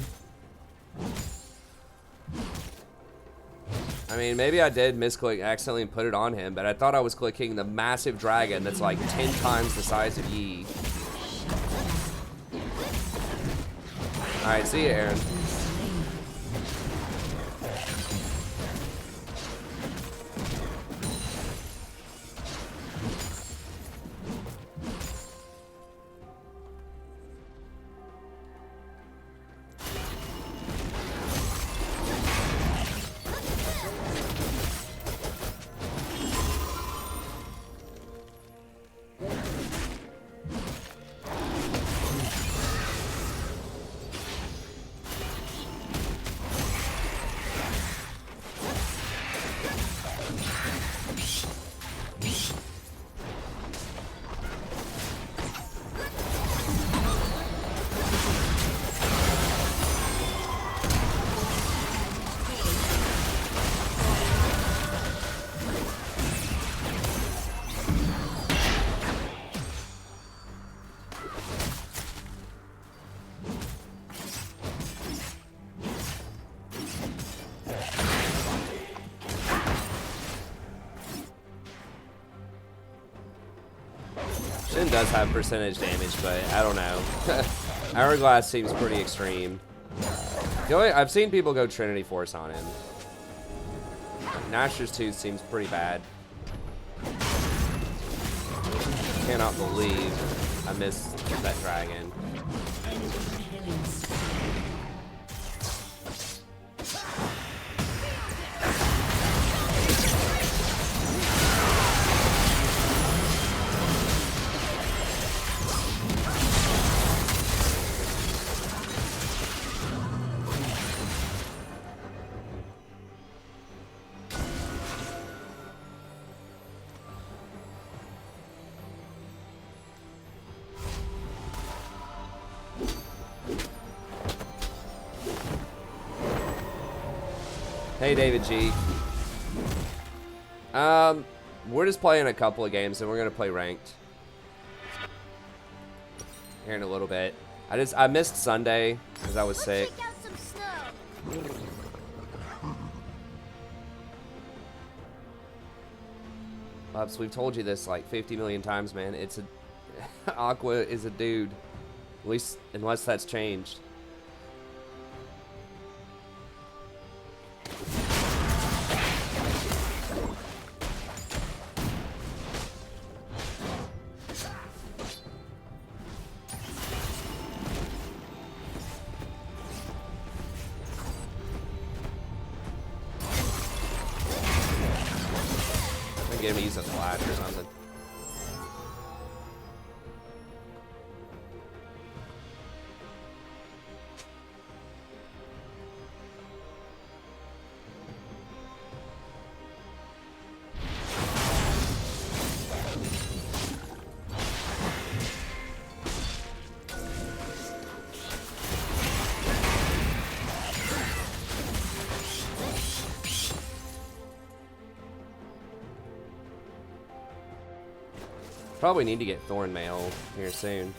I mean, maybe I did misclick accidentally and put it on him, but I thought I was clicking the massive dragon that's like 10 times the size of Yi. Alright, see you, Aaron. Sin does have percentage damage, but I don't know. Hourglass seems pretty extreme. I've seen people go Trinity Force on him. Nashor's Tooth seems pretty bad. Cannot believe I missed that dragon. Hey, David G. We're just playing a couple of games, and we're gonna play ranked here in a little bit. I missed Sunday because I was sick. Check out some snow. Ups, we've told you this like 50 million times, man. It's a Aqua is a dude, at least unless that's changed. Get him to use a flash or something. Probably need to get Thorn Mail here soon.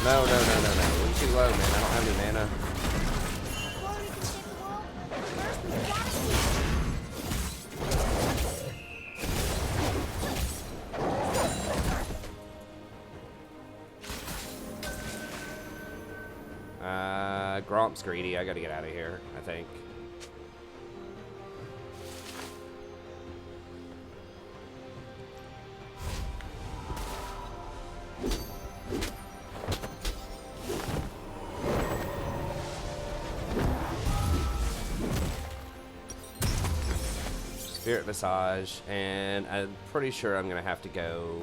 No. We're too low, man. I don't have any mana. Before we can save the world, first we gotta Gromp's greedy. I gotta get out of here, I think. Spirit Visage, and I'm pretty sure I'm gonna have to go.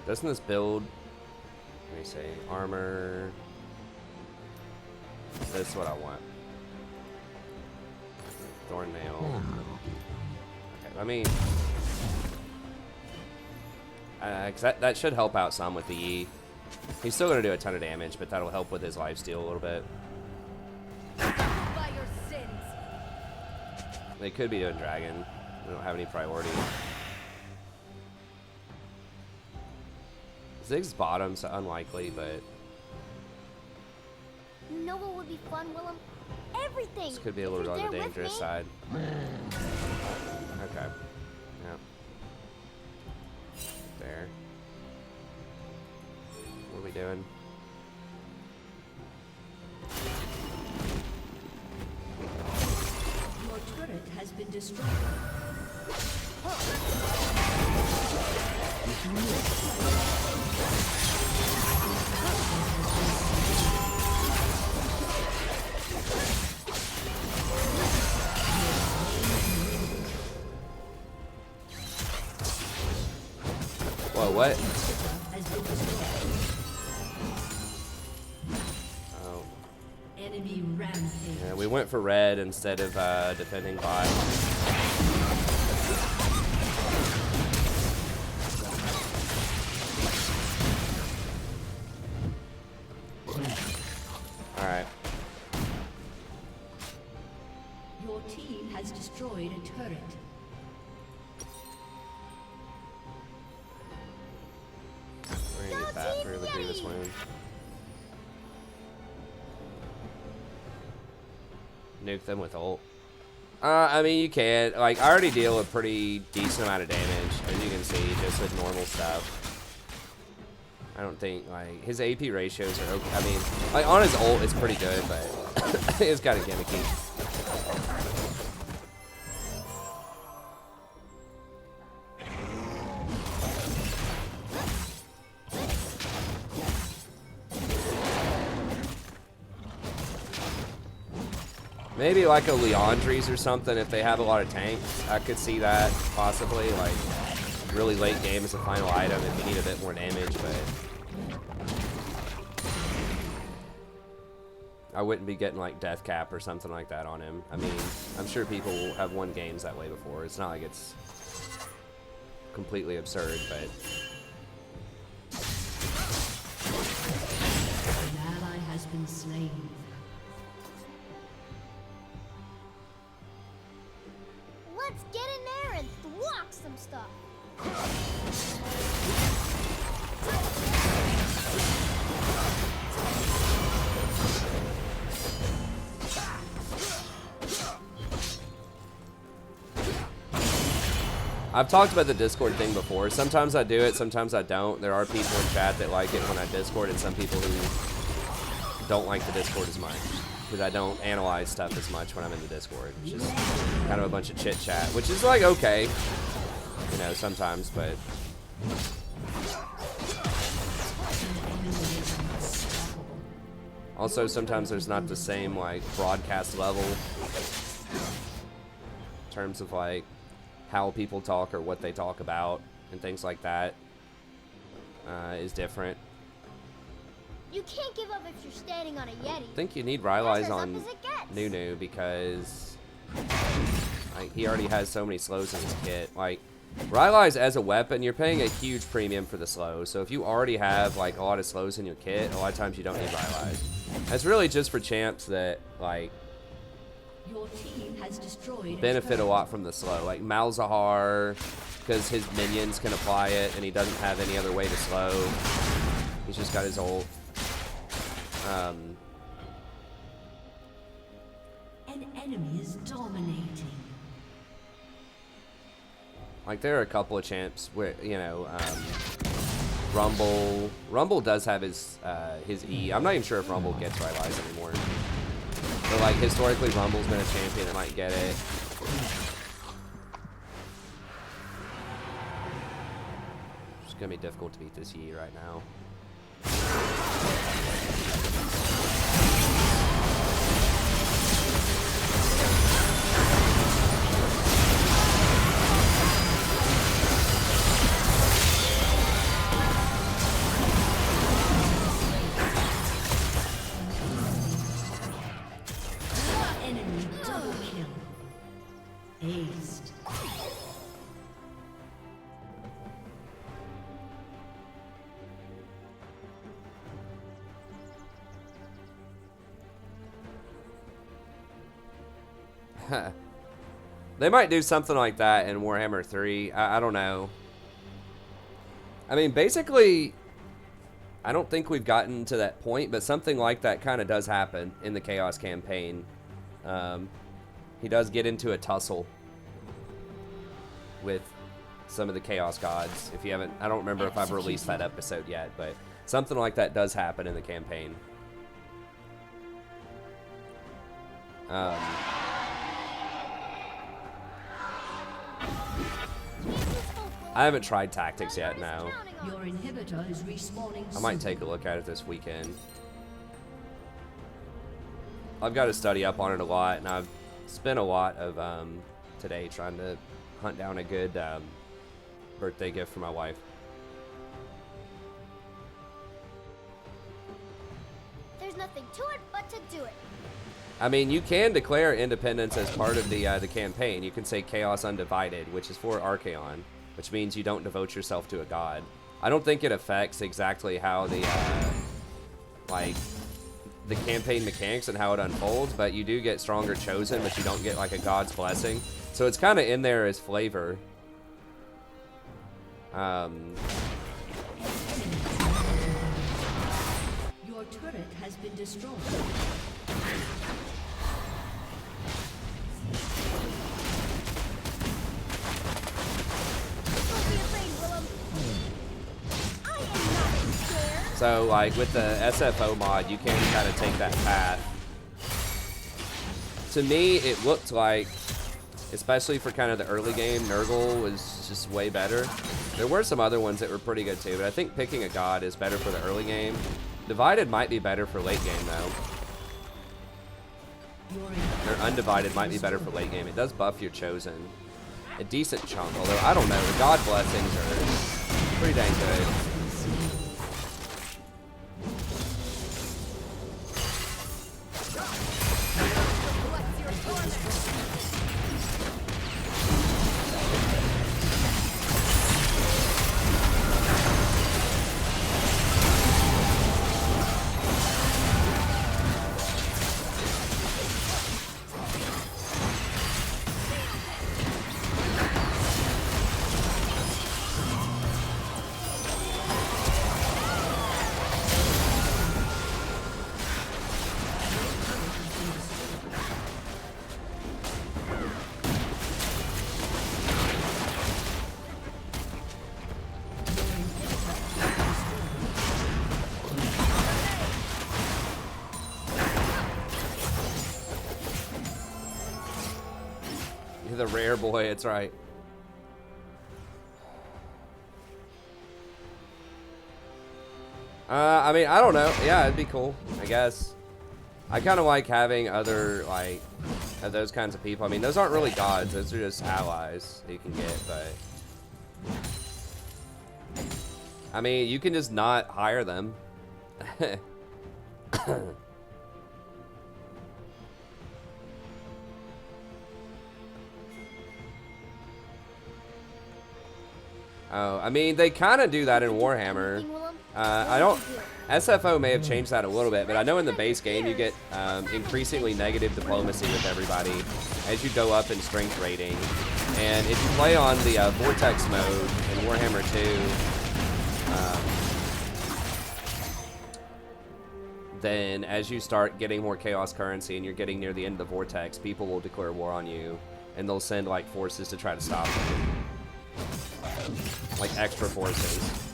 Doesn't this build? Let me see. Armor. That's what I want. Thorn Mail. Okay, let me. Cause that should help out some with the E. He's still gonna do a ton of damage, but that'll help with his lifesteal a little bit. by your sins. They could be doing dragon. We don't have any priority. Zig's bottom, so unlikely, but You know what would be fun, Willem? Everything. this could be a If little you're on the there with dangerous me. side. Okay. Yeah. There. What are we doing? destroyed. Whoa, what? Oh. Enemy rampage. Yeah, we went for red instead of defending bot. Alright. Your team has destroyed a turret. We're gonna get that for the previous wound. Nuke them with ult. I mean, you can. Like, I already deal a pretty decent amount of damage, as you can see, just with normal stuff. I don't think, like, his AP ratios are okay. I mean, like, on his ult, it's pretty good, but it's kind of gimmicky. Maybe like a Leandry's or something if they have a lot of tanks. I could see that possibly, like really late game as a final item if you need a bit more damage, but I wouldn't be getting like death cap or something like that on him. I mean, I'm sure people have won games that way before. It's not like it's completely absurd, but An ally has been slain. Let's get in there and thwack some stuff. I've talked about the Discord thing before. Sometimes I do it, sometimes I don't. There are people in chat that like it when I Discord, and some people who don't like the Discord as much. Because I don't analyze stuff as much when I'm in the Discord. It's just kind of a bunch of chit chat, which is like okay, you know, sometimes, but also sometimes there's not the same like broadcast level in terms of like how people talk or what they talk about and things like that is different. You can't give up if you're standing on a Yeti. I think you need Rylai's That's as on up as it gets. Nunu because like, he already has so many slows in his kit. Like, Rylai's as a weapon, you're paying a huge premium for the slows. So if you already have like a lot of slows in your kit, a lot of times you don't need Rylai's. That's really just for champs that like Your team has destroyed benefit a lot from the slow. Like Malzahar, because his minions can apply it and he doesn't have any other way to slow. He's just got his ult. An enemy is dominating. Like there are a couple of champs where, you know, Rumble does have his E. I'm not even sure if Rumble gets Rylai's anymore. But like historically Rumble's been a champion that might get it. It's gonna be difficult to beat this E right now. Enemy double kill. Aced. They might do something like that in Warhammer 3. I don't know. I mean, basically, I don't think we've gotten to that point, but something like that kind of does happen in the Chaos campaign. He does get into a tussle with some of the Chaos gods. If you haven't, I don't remember if I've released that episode yet, but something like that does happen in the campaign. I haven't tried tactics yet, no. Your inhibitor is respawning. I might take a look at it this weekend. I've got to study up on it a lot, and I've spent a lot of today trying to hunt down a good birthday gift for my wife. There's nothing to it but to do it. I mean, you can declare independence as part of the campaign. You can say Chaos Undivided, which is for Archaon, which means you don't devote yourself to a god. I don't think it affects exactly how the like the campaign mechanics and how it unfolds, but you do get stronger chosen, but you don't get like a god's blessing. So it's kind of in there as flavor. Your turret has been destroyed. So, like, with the SFO mod, you can kind of take that path. To me, it looked like, especially for kind of the early game, Nurgle was just way better. There were some other ones that were pretty good too, but I think picking a god is better for the early game. Divided might be better for late game, though. Or Undivided might be better for late game. It does buff your chosen a decent chunk, although I don't know. The god blessings are pretty dang good. The rare boy, it's right. I mean, I don't know. Yeah, it'd be cool, I guess. I kind of like having other, like, those kinds of people. I mean, those aren't really gods. Those are just allies that you can get, but... I mean, you can just not hire them. Oh, I mean, they kind of do that in Warhammer. I don't... SFO may have changed that a little bit, but I know in the base game you get increasingly negative diplomacy with everybody as you go up in strength rating. And if you play on the Vortex mode in Warhammer 2, then as you start getting more chaos currency and you're getting near the end of the Vortex, people will declare war on you, and they'll send like forces to try to stop you. Like extra forces.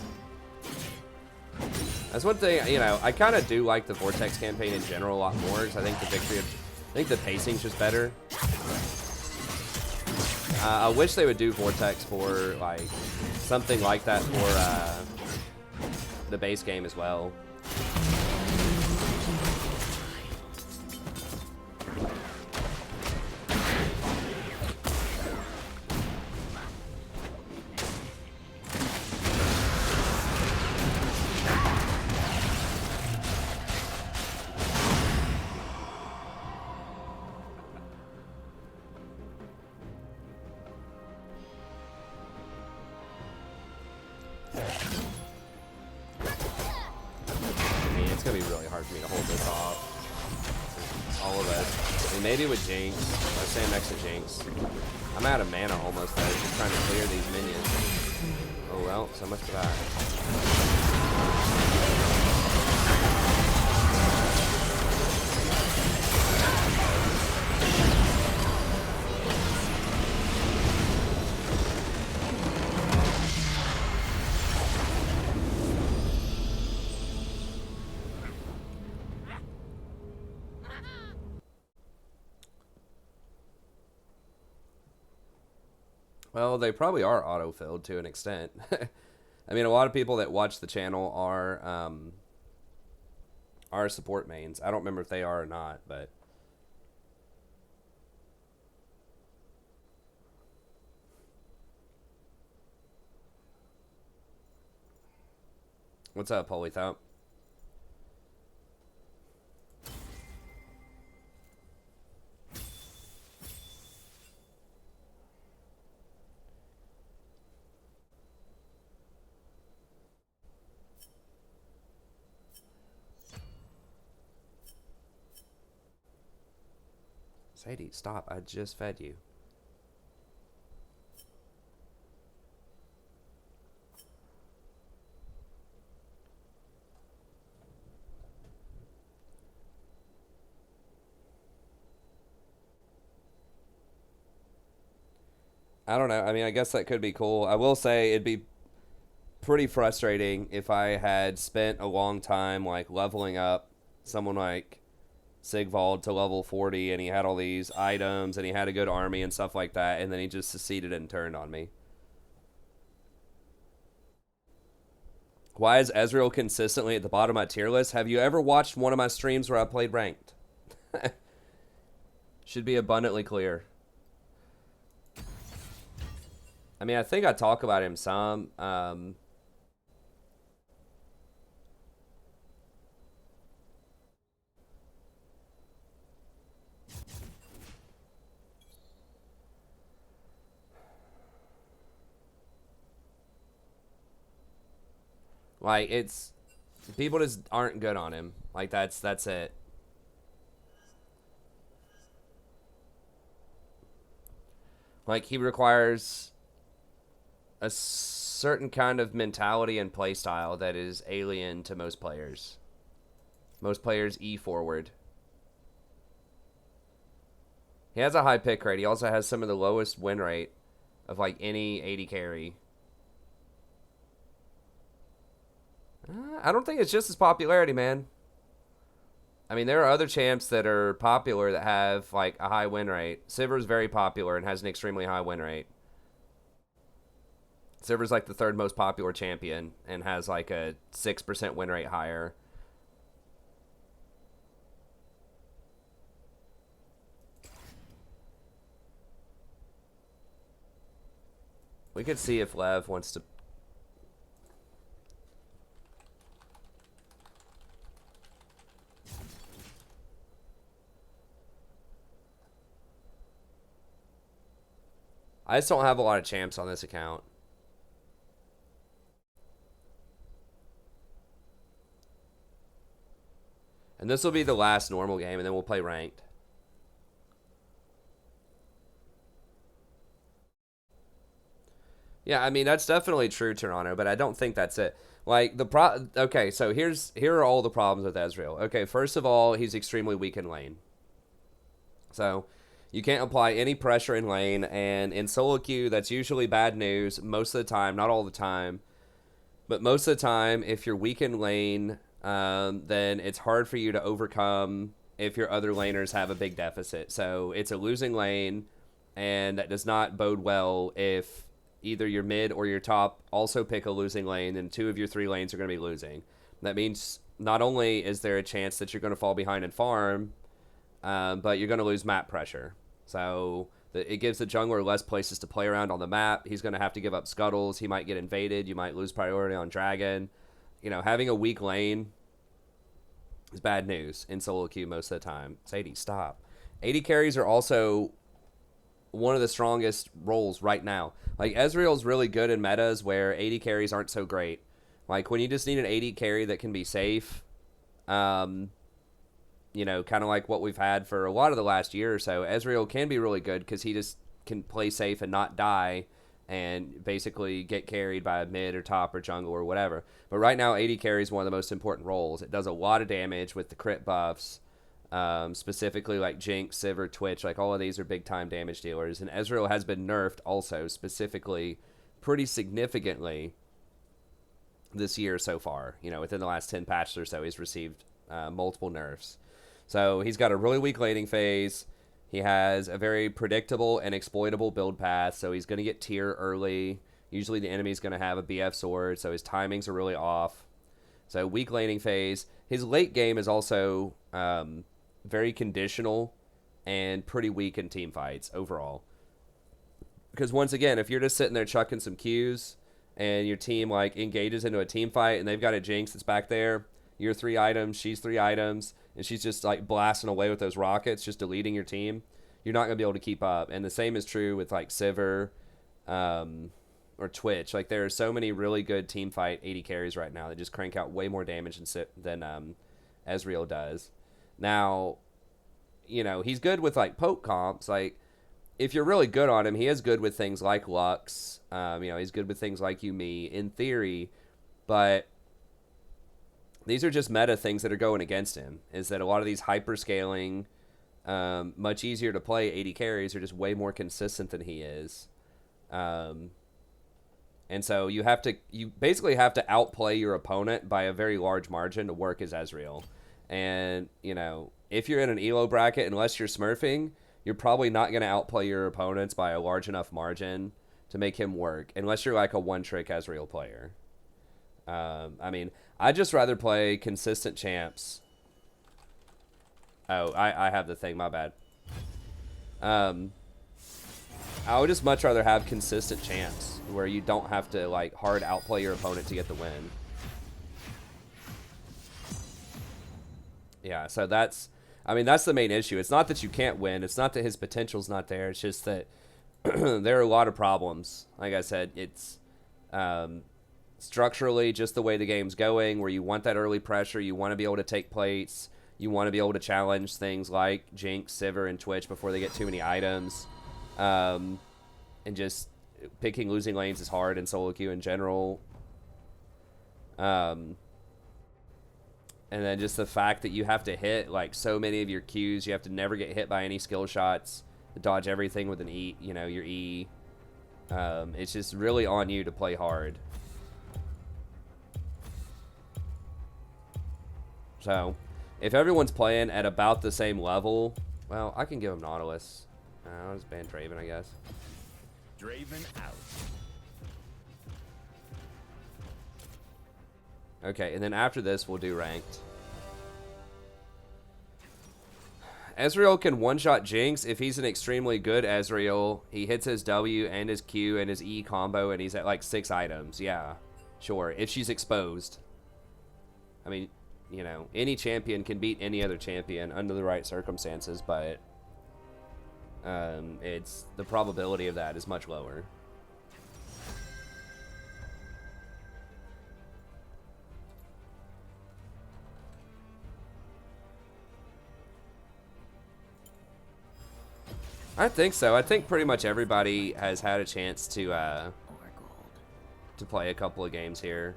That's one thing, you know, I kind of do like the Vortex campaign in general a lot more, because I think the pacing's just better. I wish they would do Vortex for, like, something like that for the base game as well. Maybe with Jinx. I stand next to Jinx. I'm out of mana almost though, just trying to clear these minions. Oh well, so much for that. Well, they probably are auto-filled to an extent. I mean, a lot of people that watch the channel are support mains. I don't remember if they are or not, but... What's up, Holy Thump? Sadie, stop. I just fed you. I don't know. I mean, I guess that could be cool. I will say it'd be pretty frustrating if I had spent a long time like leveling up someone like Sigvald to level 40 and he had all these items and he had a good army and stuff like that, and then he just seceded and turned on me. Why is Ezreal consistently at the bottom of my tier list? Have you ever watched one of my streams where I played ranked? Should be abundantly clear. I mean, I think I talk about him some. Like, it's... People just aren't good on him. Like, that's it. Like, he requires a certain kind of mentality and playstyle that is alien to most players. Most players E forward. He has a high pick rate. He also has some of the lowest win rate of, like, any AD carry. I don't think it's just his popularity, man. I mean, there are other champs that are popular that have, like, a high win rate. Sivir is very popular and has an extremely high win rate. Sivir's, like, the third most popular champion and has, like, a 6% win rate higher. We could see if Lev wants to... I just don't have a lot of champs on this account. And this will be the last normal game, and then we'll play ranked. Yeah, I mean, that's definitely true, Toronto, but I don't think that's it. Like, okay, so here are all the problems with Ezreal. Okay, first of all, he's extremely weak in lane. So... You can't apply any pressure in lane, and in solo queue, that's usually bad news most of the time, not all the time. But most of the time, if you're weak in lane, then it's hard for you to overcome if your other laners have a big deficit. So it's a losing lane, and that does not bode well if either your mid or your top also pick a losing lane, and 2 of your 3 lanes are going to be losing. That means not only is there a chance that you're going to fall behind in farm, but you're going to lose map pressure. So it gives the jungler less places to play around on the map. He's going to have to give up scuttles. He might get invaded. You might lose priority on dragon. You know, having a weak lane is bad news in solo queue most of the time. Sadie, stop. AD carries are also one of the strongest roles right now. Like, Ezreal's really good in metas where AD carries aren't so great. Like, when you just need an AD carry that can be safe, you know, kind of like what we've had for a lot of the last year or so, Ezreal can be really good because he just can play safe and not die and basically get carried by a mid or top or jungle or whatever. But right now, AD carry is one of the most important roles. It does a lot of damage with the crit buffs, specifically like Jinx, Sivir, Twitch. Like, all of these are big-time damage dealers. And Ezreal has been nerfed also, specifically, pretty significantly this year so far. You know, within the last 10 patches or so, he's received multiple nerfs. So he's got a really weak laning phase. He has a very predictable and exploitable build path, so he's going to get tier early. Usually the enemy's going to have a BF sword, so his timings are really off. So weak laning phase. His late game is also very conditional and pretty weak in team fights overall. Because once again, if you're just sitting there chucking some Qs and your team like engages into a team fight and they've got a Jinx that's back there, you're 3 items, she's 3 items, and she's just like blasting away with those rockets, just deleting your team, you're not going to be able to keep up. And the same is true with like Sivir or Twitch. Like there are so many really good team fight 80 carries right now that just crank out way more damage than Ezreal does. Now, you know, he's good with like poke comps. Like if you're really good on him, he is good with things like Lux. You know, he's good with things like Yumi in theory, but these are just meta things that are going against him. Is that a lot of these hyper scaling, much easier to play 80 carries are just way more consistent than he is. And so you basically have to outplay your opponent by a very large margin to work as Ezreal. And, you know, if you're in an ELO bracket, unless you're smurfing, you're probably not going to outplay your opponents by a large enough margin to make him work, unless you're like a one-trick Ezreal player. I mean, I'd just rather play consistent champs. Oh, I have the thing, my bad. I would just much rather have consistent champs where you don't have to like hard outplay your opponent to get the win. Yeah, so that's the main issue. It's not that you can't win. It's not that his potential's not there. It's just that there are a lot of problems. Like I said, it's structurally just the way the game's going, where you want that early pressure. You want to be able to take plates. You want to be able to challenge things like Jinx, Sivir, and Twitch before they get too many items. And just picking losing lanes is hard in solo queue in general. And then just the fact that you have to hit like so many of your Qs, you have to never get hit by any skill shots, dodge everything with an E, you know, your E. It's just really on you to play hard. So, if everyone's playing at about the same level, well, I can give him Nautilus. I'll just ban Draven, I guess. Draven out. Okay, and then after this, we'll do ranked. Ezreal can one-shot Jinx if he's an extremely good Ezreal. He hits his W and his Q and his E combo, and he's at like 6 items. Yeah, sure. If she's exposed. I mean, you know, any champion can beat any other champion under the right circumstances, but it's the probability of that is much lower. I think so. I think pretty much everybody has had a chance to play a couple of games here.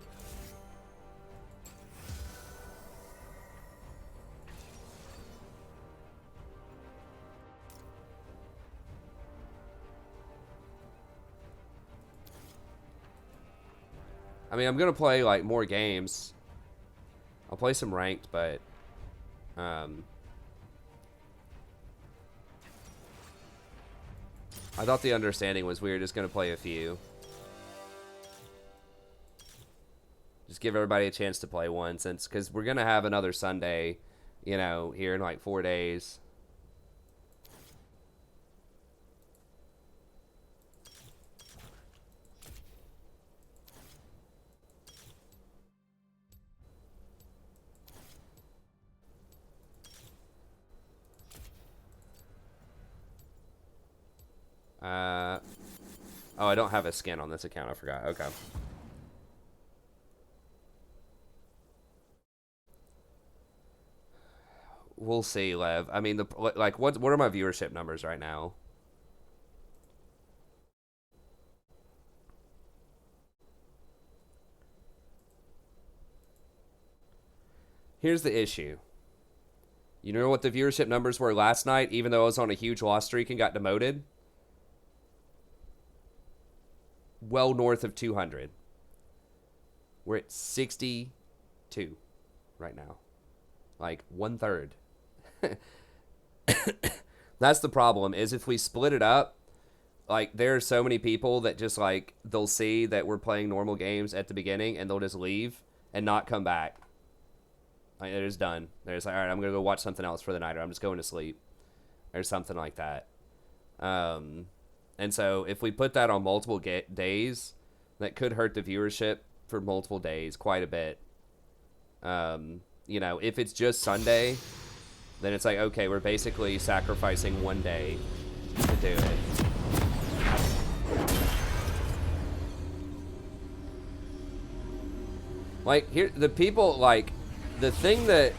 I mean, I'm gonna play like more games. I'll play some ranked, but I thought the understanding was we were just going to play a few. Just give everybody a chance to play one, because we're going to have another Sunday, you know, here in like 4 days. Oh, I don't have a skin on this account. I forgot. Okay. We'll see, Lev. I mean, what are my viewership numbers right now? Here's the issue. You know what the viewership numbers were last night, even though I was on a huge loss streak and got demoted? Well north of 200. We're at 62 right now. Like 1/3. That's the problem, is if we split it up, like, there are so many people that just, like, they'll see that we're playing normal games at the beginning, and they'll just leave and not come back. Like, they're just done. They're just like, all right, I'm going to go watch something else for the night, or I'm just going to sleep, or something like that. And so if we put that on multiple days, that could hurt the viewership for multiple days quite a bit. You know, if it's just Sunday, then it's like, okay, we're basically sacrificing one day to do it. Like, here, the people, like, the thing that,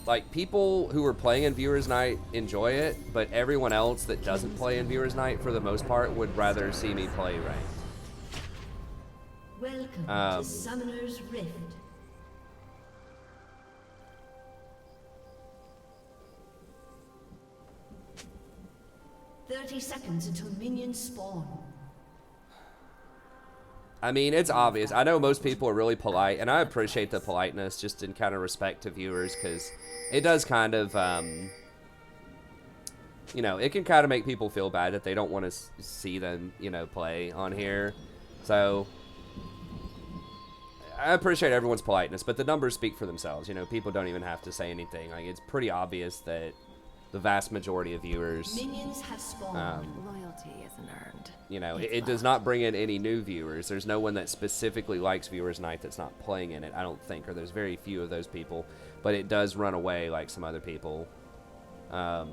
like, people who are playing in Viewers Night enjoy it, but everyone else that doesn't play in Viewers Night, for the most part, would rather see me play ranked. Welcome to Summoner's Rift. "30 seconds until minions spawn." I mean, it's obvious. I know most people are really polite, and I appreciate the politeness just in kind of respect to viewers, because it does kind of, you know, it can kind of make people feel bad that they don't want to see them, you know, play on here. So, I appreciate everyone's politeness, but the numbers speak for themselves. You know, people don't even have to say anything. Like, it's pretty obvious that the vast majority of viewers, Minions have spawned. Loyalty isn't earned. you know, it does not bring in any new viewers. There's no one that specifically likes Viewers Night that's not playing in it, I don't think, or there's very few of those people, but it does run away like some other people. I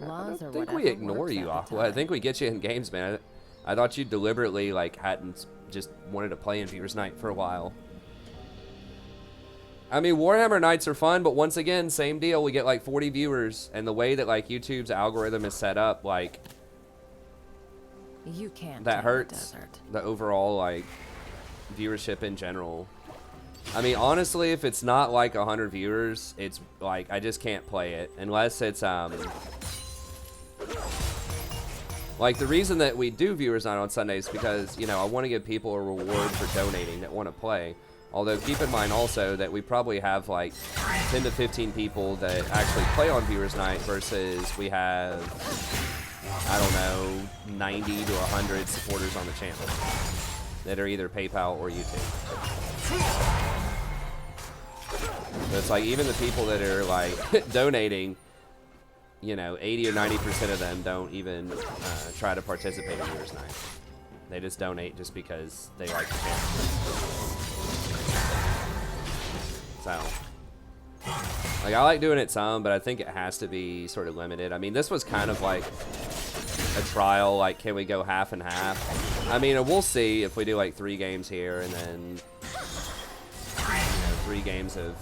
don't think we ignore you, Aqua. I think we get you in games, man. I thought you deliberately, like, hadn't just wanted to play in Viewers Night for a while. I mean, Warhammer Nights are fun, but once again, same deal. We get, like, 40 viewers, and the way that, like, YouTube's algorithm is set up, like, you can't that hurts the overall, like, viewership in general. I mean, honestly, if it's not, like, 100 viewers, it's, like, I just can't play it. Unless it's, like, the reason that we do Viewers Night on Sundays is because, you know, I want to give people a reward for donating that want to play. Although, keep in mind also that we probably have, like, 10 to 15 people that actually play on Viewers Night versus we have, I don't know, 90 to 100 supporters on the channel that are either PayPal or YouTube. So it's like, even the people that are, like, donating, you know, 80 or 90% of them don't even try to participate in Viewers Night. They just donate just because they like the channel. So, like, I like doing it some, but I think it has to be sort of limited. I mean, this was kind of like a trial, like, can we go half and half? I mean, we'll see if we do, like, 3 games here and then, you know, 3 games of...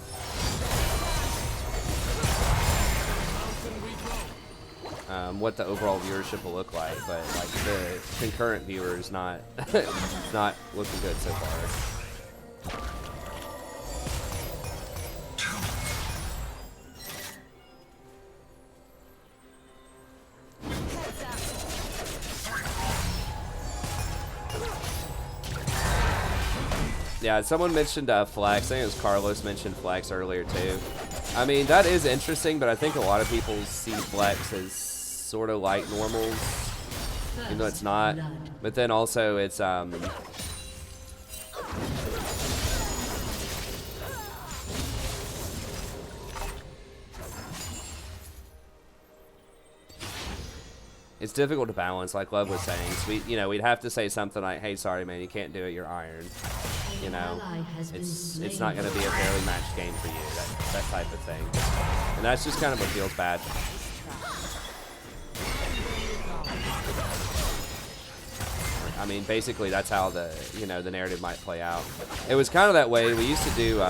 what the overall viewership will look like, but, like, the concurrent viewers not not looking good so far. Yeah, someone mentioned Flex. I think it was Carlos mentioned Flex earlier too. I mean, that is interesting, but I think a lot of people see Flex as sort of like normals, even though it's not. But then also it's it's difficult to balance, like Love was saying. So we, you know, we'd have to say something like, "Hey, sorry, man, you can't do it. You're iron." You know, it's not going to be a fairly matched game for you. That type of thing, and that's just kind of what feels bad. I mean, basically, that's how the, you know, the narrative might play out. It was kind of that way. We used to do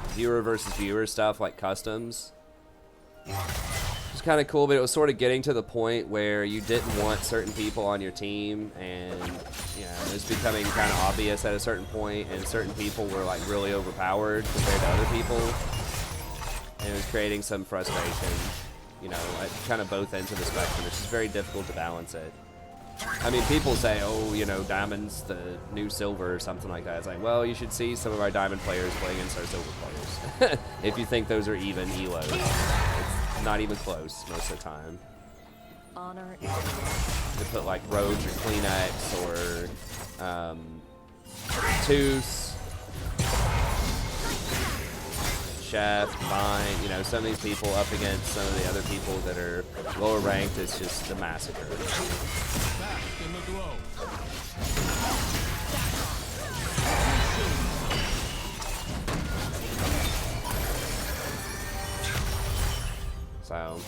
viewer versus viewer stuff, like customs. It's kind of cool, but it was sort of getting to the point where you didn't want certain people on your team, and, you know, it was becoming kind of obvious at a certain point, and certain people were, like, really overpowered compared to other people, and it was creating some frustration, you know, at kind of both ends of the spectrum. It's just very difficult to balance it. I mean, people say, oh, you know, diamond's the new silver or something like that. It's like, well, you should see some of our diamond players playing against our silver players. If you think those are even elos. It's not even close most of the time. Honor. They put like Roach or Kleenex or Toos, Chef, Vine, you know, some of these people up against some of the other people that are lower ranked. It's just a massacre. Back in the glow. So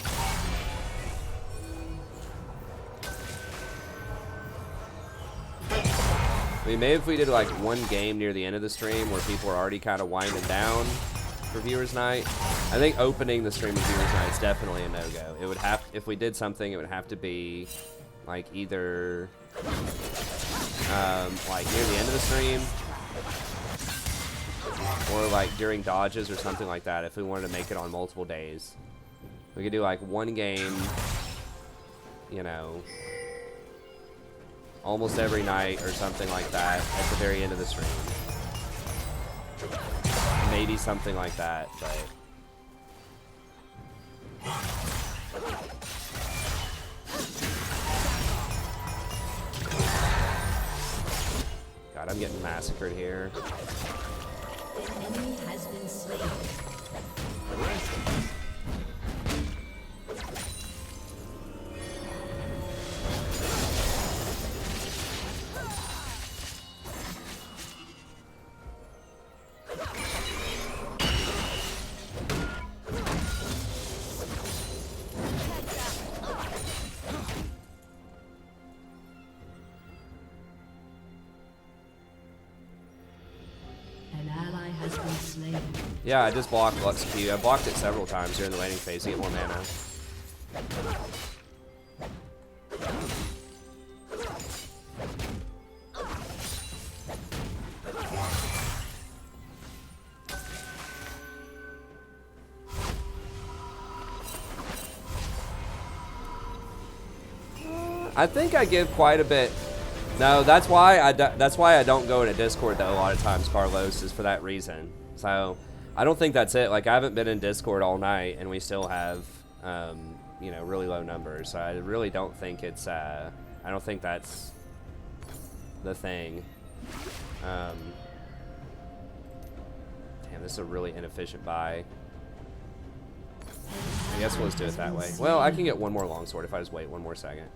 I mean, maybe if we did like one game near the end of the stream where people are already kind of winding down for viewers night. I think opening the stream with viewers night is definitely a no-go. It would have, if we did something, it would have to be like either like near the end of the stream or like during dodges or something like that if we wanted to make it on multiple days. We could do like one game, you know, almost every night or something like that at the very end of the stream. Maybe something like that, but God, I'm getting massacred here. An enemy has been slain. An ally has been slain. Yeah, I just blocked Lux Q. I blocked it several times during the laning phase to get more mana. I think I give quite a bit. No, that's why I don't go into Discord though a lot of times, Carlos, is for that reason. So I don't think that's it. Like, I haven't been in Discord all night and we still have you know, really low numbers. So I really don't think it's I don't think that's the thing. Damn, this is a really inefficient buy. I guess we'll just do it that way. Well, I can get one more longsword if I just wait one more second.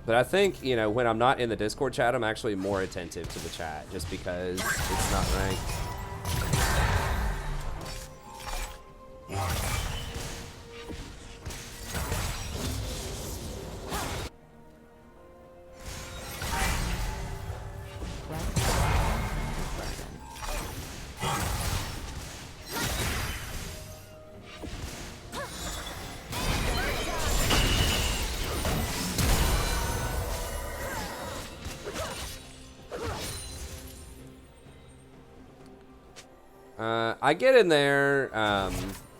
But I think, you know, when I'm not in the Discord chat, I'm actually more attentive to the chat just because it's not ranked. I get in there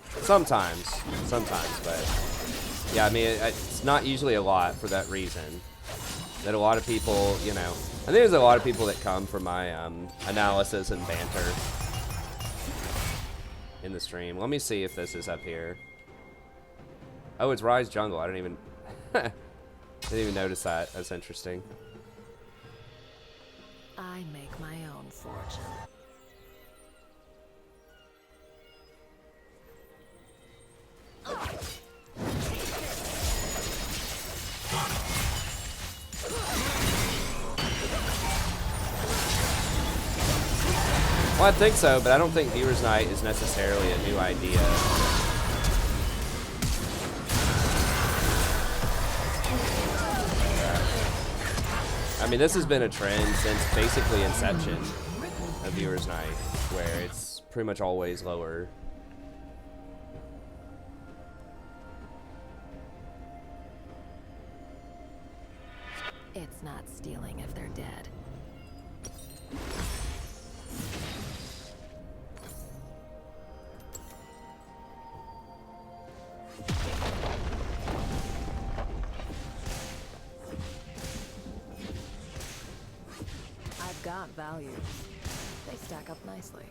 sometimes, but yeah, I mean, it's not usually a lot for that reason. That a lot of people, you know, I think there's a lot of people that come for my analysis and banter in the stream. Let me see if this is up here. Oh, it's Rise Jungle. I didn't even notice that. That's interesting. I make my own fortune. Well, I think so, but I don't think Viewers Night is necessarily a new idea. I mean, this has been a trend since basically inception of Viewers Night, where it's pretty much always lower. It's not stealing if they're dead. got value. They stack up nicely.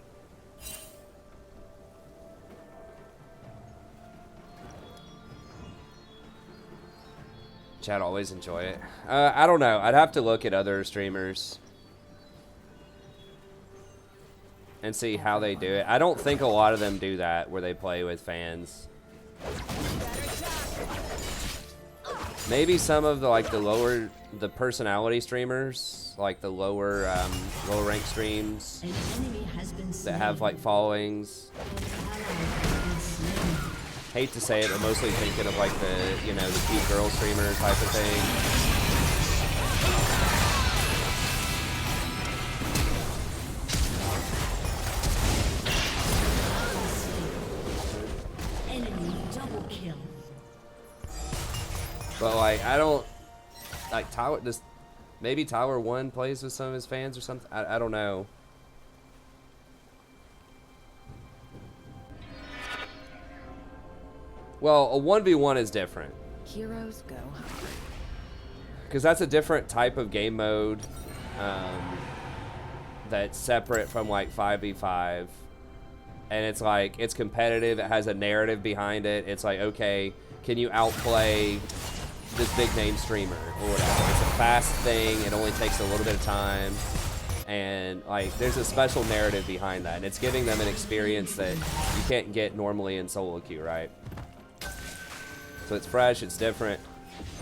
Chat always enjoy it. I don't know. I'd have to look at other streamers and see how they do it. I don't think a lot of them do that where they play with fans. Maybe some of the the personality streamers, like the lower rank streams that have like followings. Hate to say it, but mostly thinking of like the the cute girl streamer type of thing. But like, I don't like Tyler. Maybe Tyler 1 plays with some of his fans or something. I don't know. Well, a 1v1 is different. Heroes go hungry. Because that's a different type of game mode that's separate from like 5v5. And it's like, it's competitive. It has a narrative behind it. It's like, okay, can you outplay this big name streamer or whatever? It's a fast thing. It only takes a little bit of time. And like, there's a special narrative behind that. And it's giving them an experience that you can't get normally in solo queue, right? So it's fresh, it's different.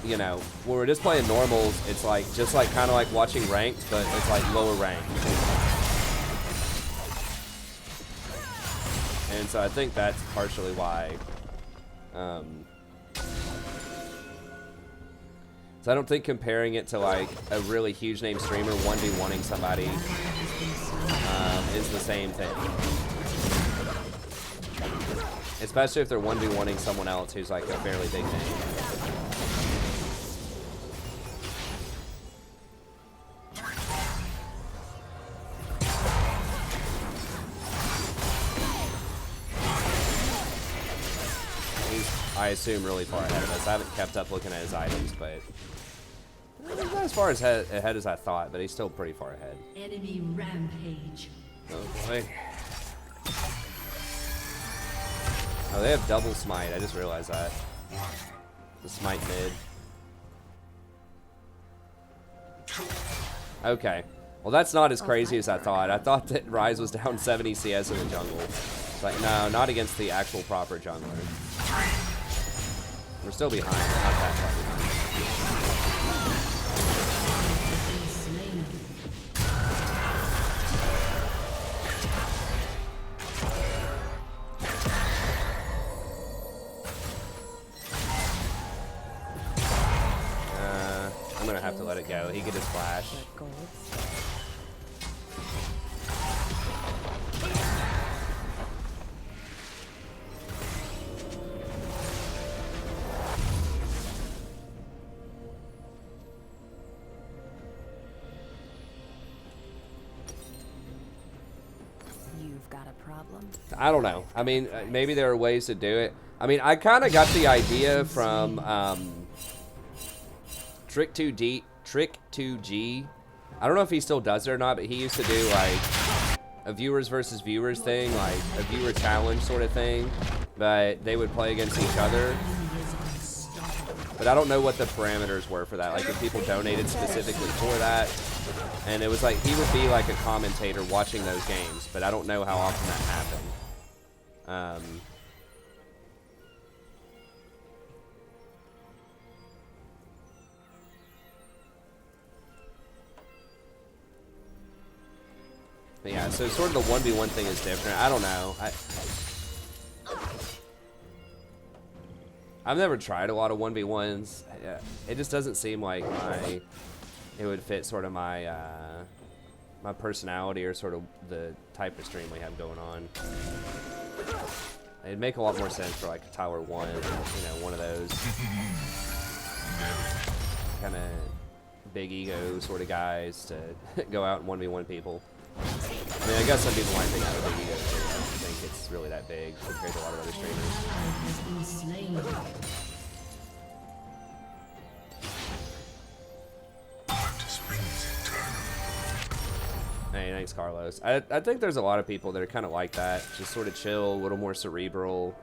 You know, when we're just playing normals, it's like just like kind of like watching ranked, but it's like lower ranked. And so I think that's partially why. So I don't think comparing it to like a really huge name streamer 1v1ing somebody is the same thing. Especially if they're 1v1ing someone else who's like a fairly big name. He's, I assume, really far ahead of us. I haven't kept up looking at his items, but he's not as far ahead as I thought, but he's still pretty far ahead. Enemy rampage. Oh boy. Oh, they have double smite. I just realized that. The smite mid. Okay. Well, that's not as crazy as I thought. I thought that Ryze was down 70 CS in the jungle. But no, not against the actual proper jungler. We're still behind. Not that far behind. I'm gonna have to let it go. He could just flash. You've got a problem? I don't know. I mean, maybe there are ways to do it. I mean, I kind of got the idea from Trick2G. I don't know if he still does it or not, but he used to do like a viewers versus viewers thing, like a viewer challenge sort of thing, but they would play against each other. But I don't know what the parameters were for that, like if people donated specifically for that. And it was like, he would be like a commentator watching those games, but I don't know how often that happened. But yeah, so sort of the 1v1 thing is different. I don't know. I've never tried a lot of 1v1s. It just doesn't seem like it would fit sort of my my personality or sort of the type of stream we have going on. It'd make a lot more sense for like a Tower 1, you know, one of those kind of big ego sort of guys to go out and 1v1 people. I mean, I guess some people might think it's a big ego too. I don't think it's really that big compared to a lot of other streamers. Hey, thanks, Carlos. I think there's a lot of people that are kind of like that. Just sort of chill, a little more cerebral.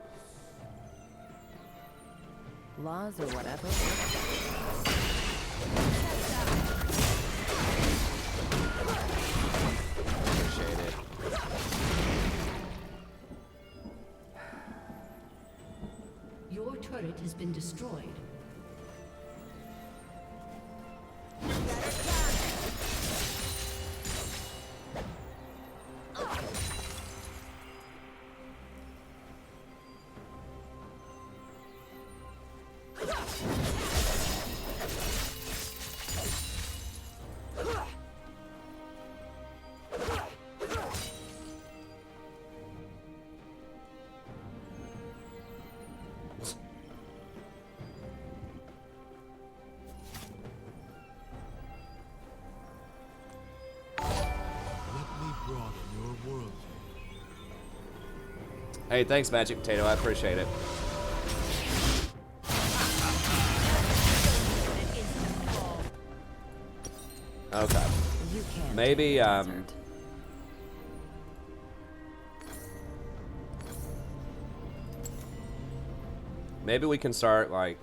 Laws or whatever. Appreciate it. Your turret has been destroyed. Hey, thanks, Magic Potato. I appreciate it. Okay. You can't Maybe, take the desert. maybe we can start, like,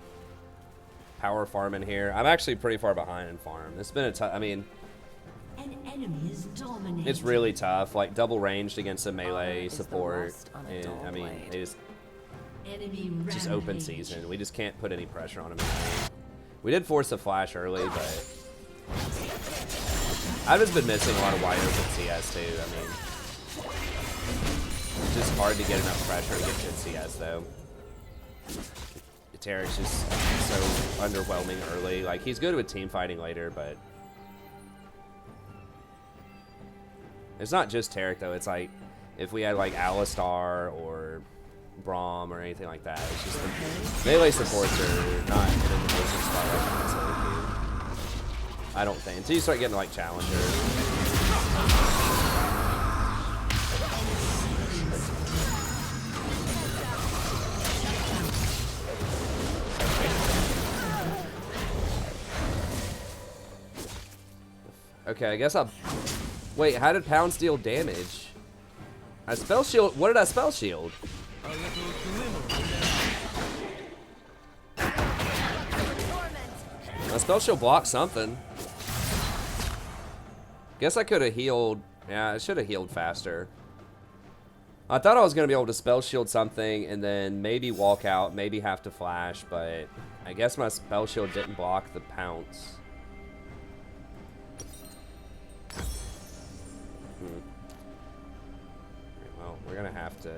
power farming here. I'm actually pretty far behind in farm. It's been a tough, I mean, An enemy is dominating. it's really tough. Like, double ranged against a melee Honor is the support. rust on a And, dull I mean, blade. it's Enemy just open rampage. season. We just can't put any pressure on him. We did force a flash early, but I've just been missing a lot of wide open CS too. I mean, it's just hard to get enough pressure to get good CS though. Tarek's just so underwhelming early. Like, he's good with team fighting later, but it's not just Tarek though. It's like if we had like Alistar or Braum or anything like that, it's just the melee supports are not in the most spot right now, so I don't think until you start getting like Challenger. Okay, I guess I'll... Wait, how did Pounds deal damage? I spell shield... What did I spell shield? A little glimmer. My spell shield blocked something. Guess I could have healed... Yeah, I should have healed faster. I thought I was going to be able to spell shield something and then maybe walk out, maybe have to flash, but I guess my spell shield didn't block the pounce. Well, we're gonna have to.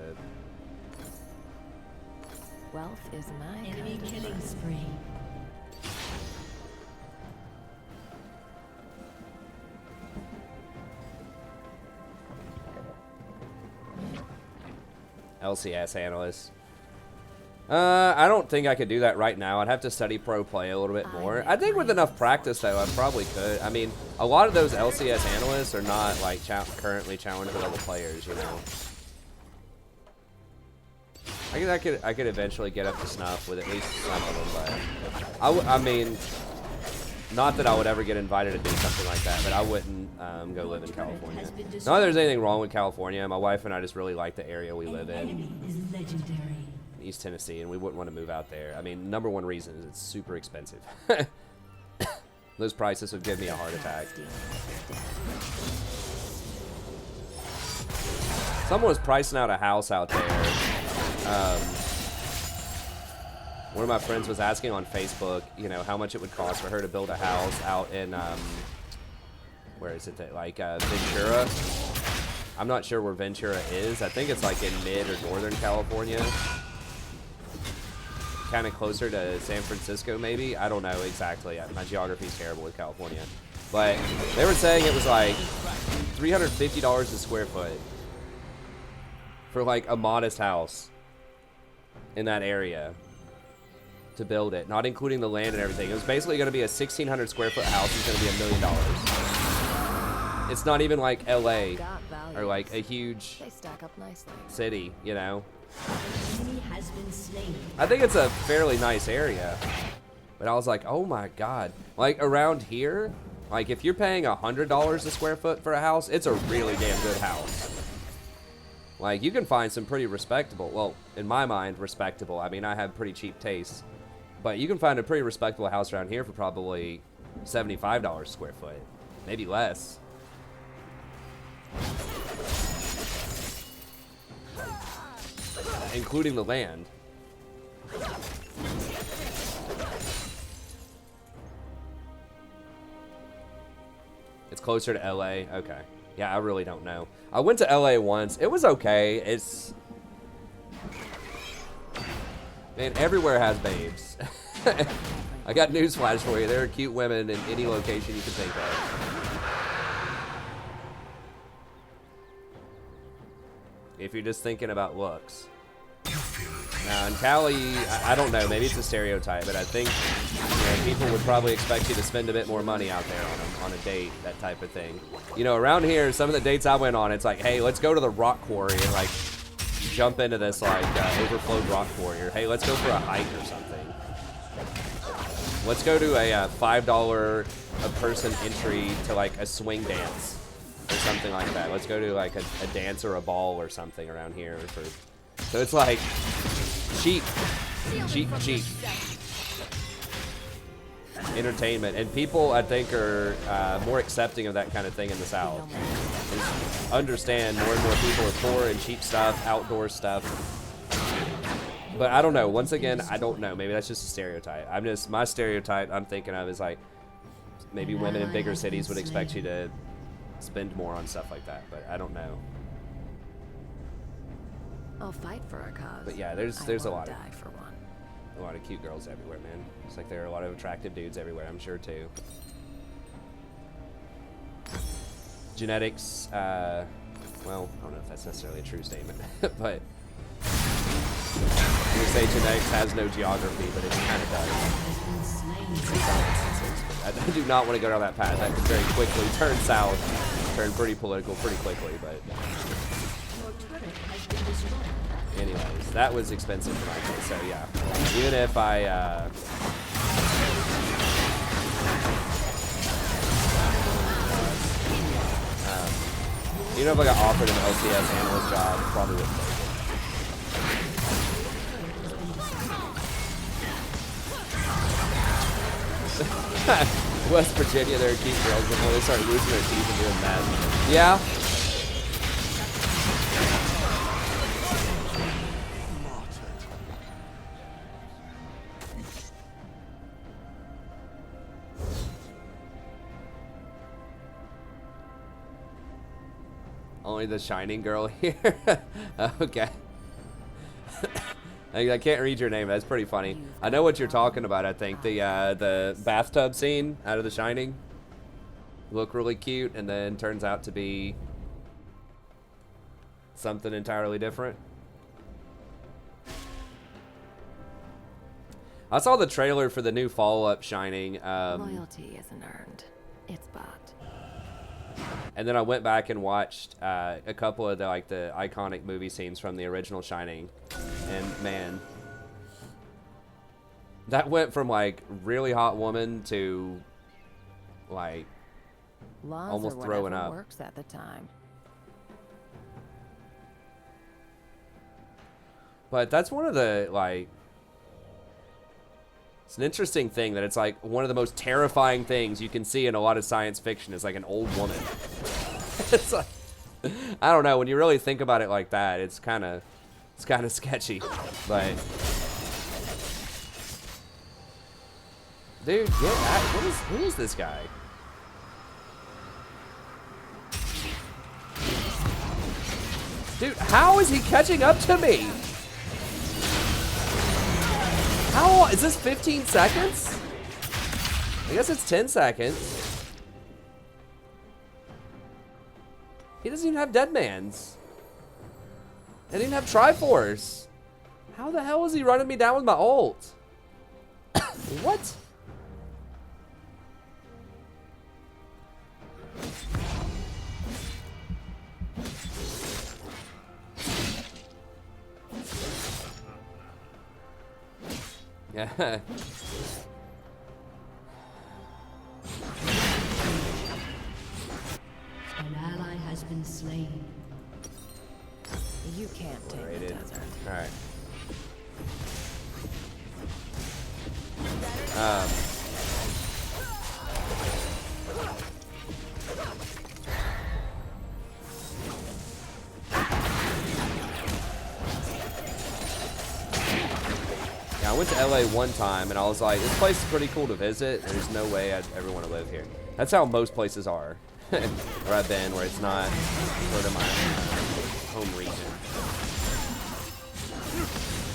Wealth is my Enemy kind of killing money. spree. LCS analyst. I don't think I could do that right now. I'd have to study pro play a little bit more. I think with enough practice, though, I probably could. I mean, a lot of those LCS analysts are not like currently challenger level players, you know. I could eventually get up to snuff with at least some of them, but I mean, not that I would ever get invited to do something like that, but I wouldn't go live in California. Not that there's anything wrong with California. My wife and I just really like the area we live in. Enemy is legendary. East Tennessee, and we wouldn't want to move out there. I mean, number one reason is it's super expensive. Those prices would give me a heart attack. Someone was pricing out a house out there. One of my friends was asking on Facebook, you know, how much it would cost for her to build a house out in, where is it? Like Ventura. I'm not sure where Ventura is. I think it's like in mid or northern California. Kind of closer to San Francisco, maybe. I don't know exactly. My geography is terrible with California. But they were saying it was like $350 a square foot for like a modest house in that area to build it, not including the land and everything. It was basically going to be a 1,600 square foot house. It's going to be $1 million. It's not even like LA or like a huge They stack up nicely. city, you know. Enemy has been slain. I think it's a fairly nice area, but I was like, oh my god, like around here, Like, if you're paying $100 a square foot for a house, it's a really damn good house. Like, you can find some pretty respectable, well, in my mind, respectable. I mean, I have pretty cheap tastes. But you can find a pretty respectable house around here for probably $75 a square foot. Maybe less. Including the land. It's closer to LA. Okay. Yeah, I really don't know. I went to LA once. It was okay. It's... Man, everywhere has babes. I got newsflash for you. There are cute women in any location you can think of. If you're just thinking about looks. Now, in Cali, I don't know. Maybe it's a stereotype, but I think people would probably expect you to spend a bit more money out there on a date, that type of thing. You know, around here, some of the dates I went on, it's like, hey, let's go to the rock quarry and, like, jump into this, like, overflowed rock quarry. Or, hey, let's go for a hike or something. Let's go to a $5 a person entry to, like, a swing dance or something like that. Let's go to, like, a dance or a ball or something around here. So it's like cheap entertainment, and people I think are more accepting of that kind of thing in the South. Just understand more and more people are poor and cheap stuff, outdoor stuff. But I don't know. Once again, I don't know. Maybe that's just a stereotype. My stereotype I'm thinking of is like maybe women in bigger cities would expect you to spend more on stuff like that, but I don't know. I'll fight for a cause. But yeah, there's a lot die for one. A lot of cute girls everywhere, man. It's like there are a lot of attractive dudes everywhere, I'm sure too. Genetics, well, I don't know if that's necessarily a true statement, but you would say genetics has no geography, but it kind of does. I do not want to go down that path. That could very quickly turn south, turn pretty political pretty quickly, but... Anyways, that was expensive for my case, so yeah. Even if I, even if I got offered an LCS analyst job, probably wouldn't take it. West Virginia, there are cute girls before they start losing their teeth and doing that. Yeah. Only the shining girl here. Okay. I can't read your name. That's pretty funny. I know what you're talking about. I think the bathtub scene out of The Shining look really cute, and then turns out to be something entirely different. I saw the trailer for the new follow-up Shining. Loyalty isn't earned; it's bought. And then I went back and watched a couple of the iconic movie scenes from the original Shining, and man, that went from like really hot woman to like Laws almost or throwing whatever up. Works at the time. But that's one of the like. It's an interesting thing that it's like one of the most terrifying things you can see in a lot of science fiction is like an old woman. It's like, I don't know, when you really think about it like that, it's kind of sketchy. But dude, get out. Who is this guy? Dude, how is he catching up to me? How long? Is this 15 seconds? I guess it's 10 seconds. He doesn't even have Deadmans. He didn't have Triforce. How the hell is he running me down with my ult? What? Yeah. slain. You can't take the Rated. desert. All right. Yeah, I went to LA one time and I was like, this place is pretty cool to visit. And there's no way I'd ever want to live here. That's how most places are where I've been, where it's not sort of my home region.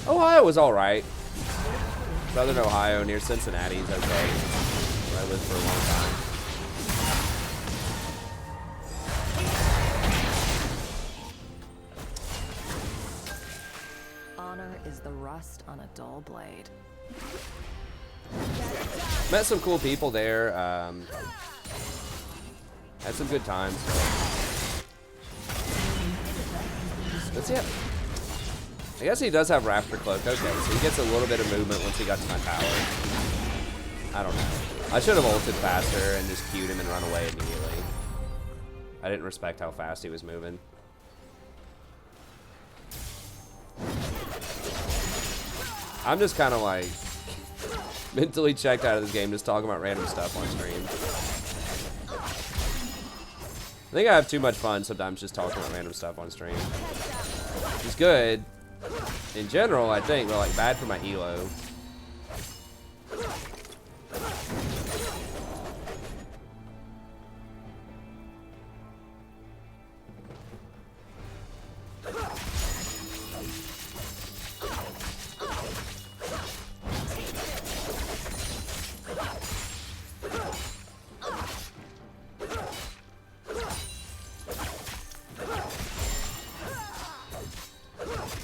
Ohio was all right. Southern Ohio near Cincinnati is okay. Where I lived for a long time. Honor is the rust on a dull blade. Met some cool people there. Had some good times. That's it. I guess he does have Raptor Cloak. Okay, so he gets a little bit of movement once he got to my tower. I don't know. I should have ulted faster and just queued him and run away immediately. I didn't respect how fast he was moving. I'm just kind of like mentally checked out of this game just talking about random stuff on stream. I think I have too much fun sometimes just talking about random stuff on stream. It's good in general, I think, but like bad for my elo.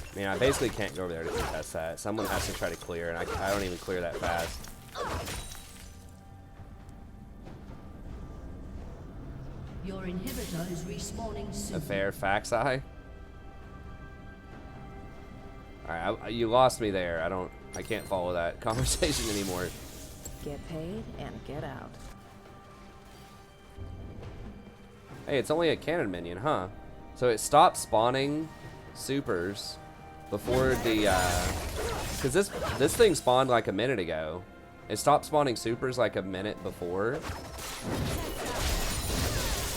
I mean, I basically can't go over there to contest that. Someone has to try to clear, and I don't even clear that fast. Your inhibitor is respawning soon. A fair faxi. Alright, you lost me there. I can't follow that conversation anymore. Get paid and get out. Hey, it's only a cannon minion, huh? So it stopped spawning supers before the, cause this thing spawned like a minute ago. It stopped spawning supers like a minute before.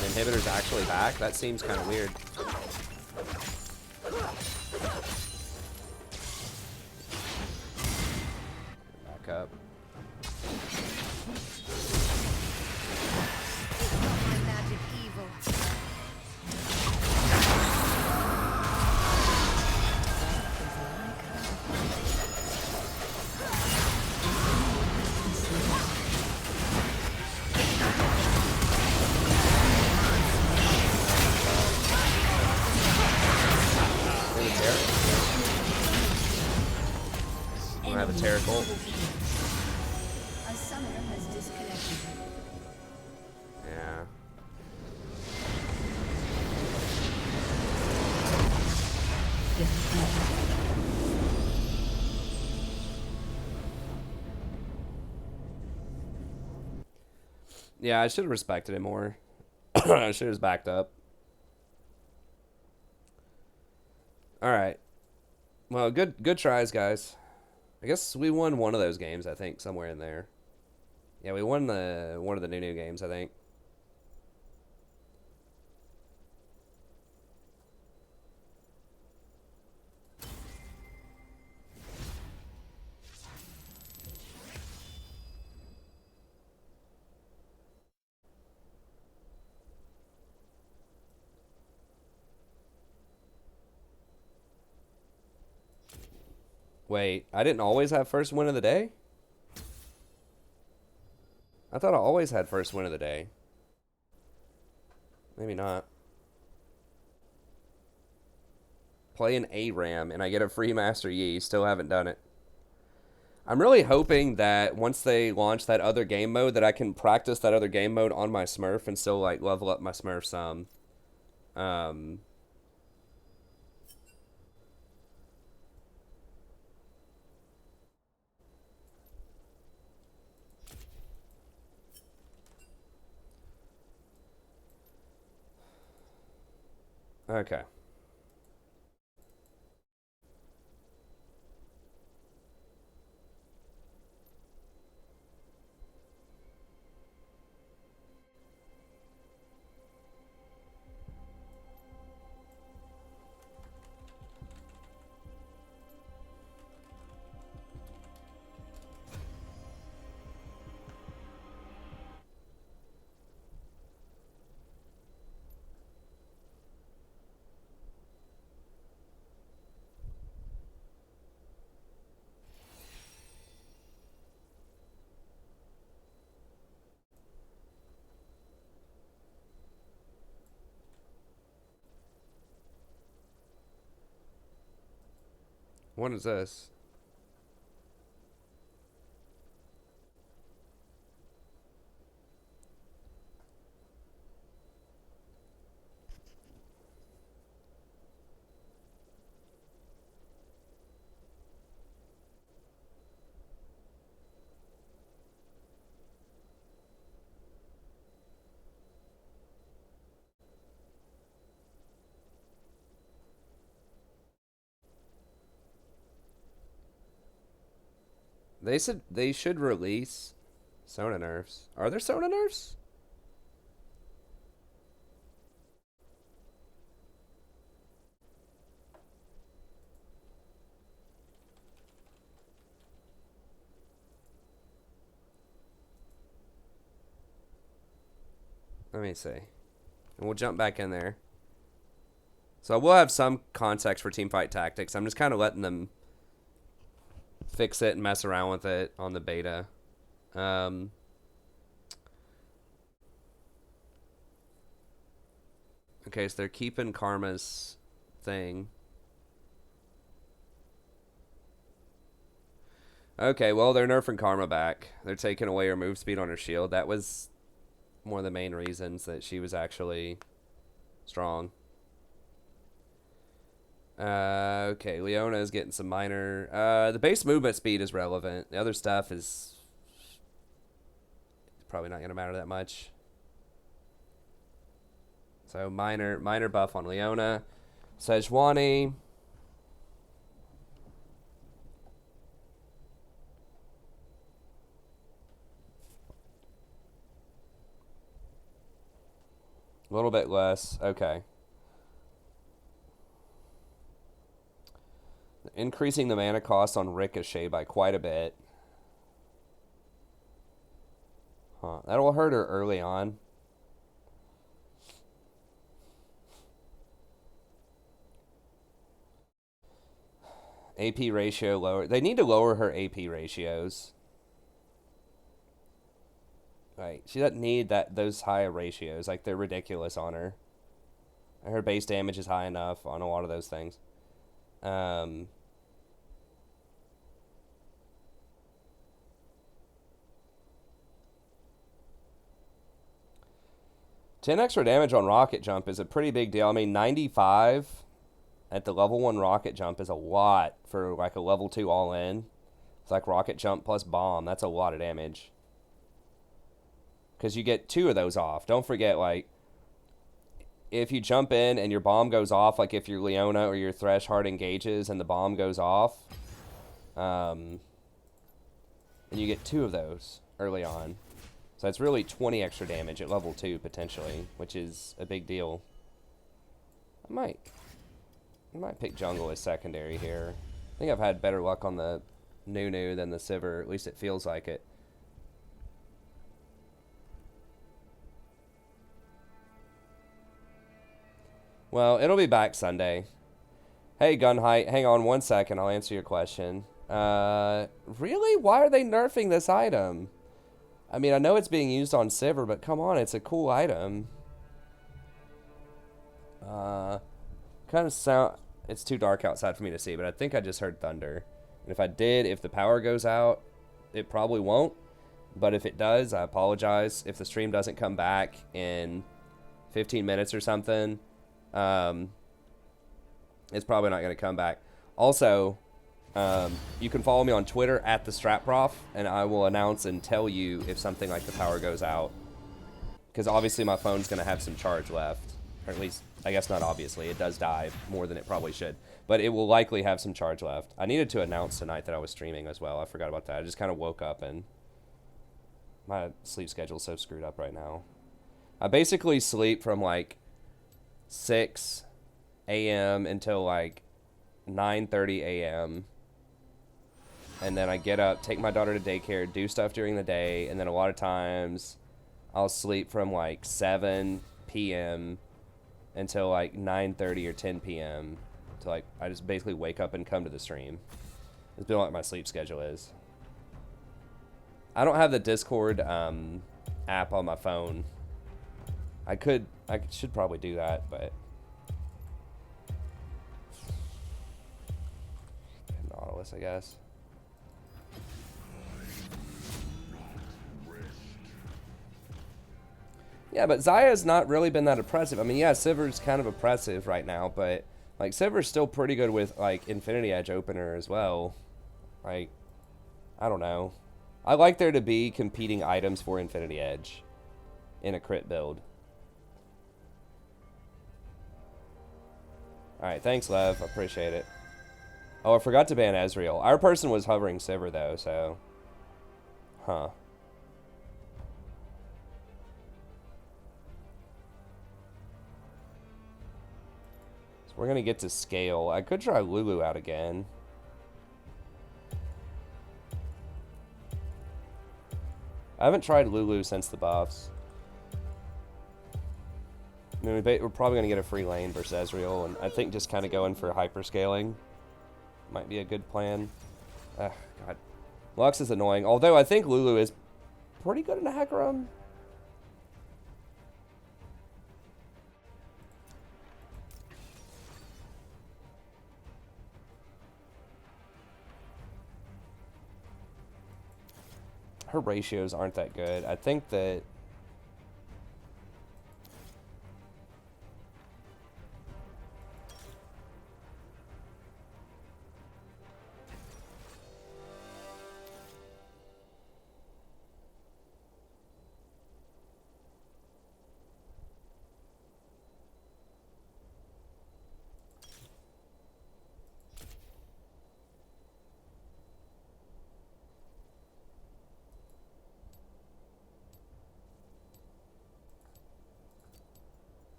The inhibitor's actually back? That seems kind of weird. Back up. Magic evil. I don't have a Terra Cult. A summoner has disconnected. Yeah. Yeah, I should have respected him more. I should have backed up. Alright. Well, good tries, guys. I guess we won one of those games, I think, somewhere in there. Yeah, we won one of the Nunu games, I think. Wait, I didn't always have first win of the day? I thought I always had first win of the day. Maybe not. Play an ARAM and I get a free Master Yi. Still haven't done it. I'm really hoping that once they launch that other game mode that I can practice that other game mode on my Smurf and still like level up my Smurf some. Okay. What is this? They said they should release Sona nerfs. Are there Sona nerfs? Let me see. And we'll jump back in there. So I will have some context for teamfight tactics. I'm just kind of letting them fix it and mess around with it on the beta. Okay, so they're keeping Karma's thing. Okay, well, they're nerfing Karma back. They're taking away her move speed on her shield. That was one of the main reasons that she was actually strong. Okay, Leona is getting some minor. The base movement speed is relevant. The other stuff is probably not going to matter that much. So minor buff on Leona. Sejuani. A little bit less. Okay. Increasing the mana cost on Ricochet by quite a bit. Huh. That'll hurt her early on. AP ratio lower. They need to lower her AP ratios. Right. She doesn't need those high ratios. Like, they're ridiculous on her. Her base damage is high enough on a lot of those things. 10 extra damage on rocket jump is a pretty big deal. I mean, 95 at the level 1 rocket jump is a lot for like a level 2 all in. It's like rocket jump plus bomb. That's a lot of damage. Because you get 2 of those off. Don't forget, like, if you jump in and your bomb goes off, like if your Leona or your Thresh hard engages and the bomb goes off, and you get 2 of those early on. So it's really 20 extra damage at level 2 potentially, which is a big deal. I might pick jungle as secondary here. I think I've had better luck on the Nunu than the Sivir. At least it feels like it. Well, it'll be back Sunday. Hey, Gunheight, hang on 1 second. I'll answer your question. Really? Why are they nerfing this item? I mean, I know it's being used on Sivir, but come on, it's a cool item. Kind of sound... It's too dark outside for me to see, but I think I just heard thunder. And if the power goes out, it probably won't. But if it does, I apologize. If the stream doesn't come back in 15 minutes or something, it's probably not going to come back. Also, you can follow me on Twitter at @TheStrapProf, and I will announce and tell you if something like the power goes out. Because obviously my phone's going to have some charge left. Or at least, I guess not obviously. It does die more than it probably should. But it will likely have some charge left. I needed to announce tonight that I was streaming as well. I forgot about that. I just kind of woke up and my sleep schedule's so screwed up right now. I basically sleep from like 6 a.m. until like 9:30 a.m. And then I get up, take my daughter to daycare, do stuff during the day, and then a lot of times I'll sleep from like 7 p.m. until like 9:30 or 10 p.m. to like I just basically wake up and come to the stream. It's been like my sleep schedule is. I don't have the Discord app on my phone. I should probably do that, but Nautilus, I guess. Yeah, but Zyra's not really been that oppressive. I mean, yeah, Sivir's kind of oppressive right now, but like Sivir's still pretty good with like Infinity Edge opener as well. Like, I don't know. I like there to be competing items for Infinity Edge in a crit build. Alright, thanks, Lev. I appreciate it. Oh, I forgot to ban Ezreal. Our person was hovering Sivir, though, so... Huh. So we're gonna get to scale. I could try Lulu out again. I haven't tried Lulu since the buffs. I mean, we're probably going to get a free lane versus Ezreal, and I think just kind of going for hyperscaling might be a good plan. Ugh, God. Lux is annoying, although I think Lulu is pretty good in a hack run. Her ratios aren't that good. I think that...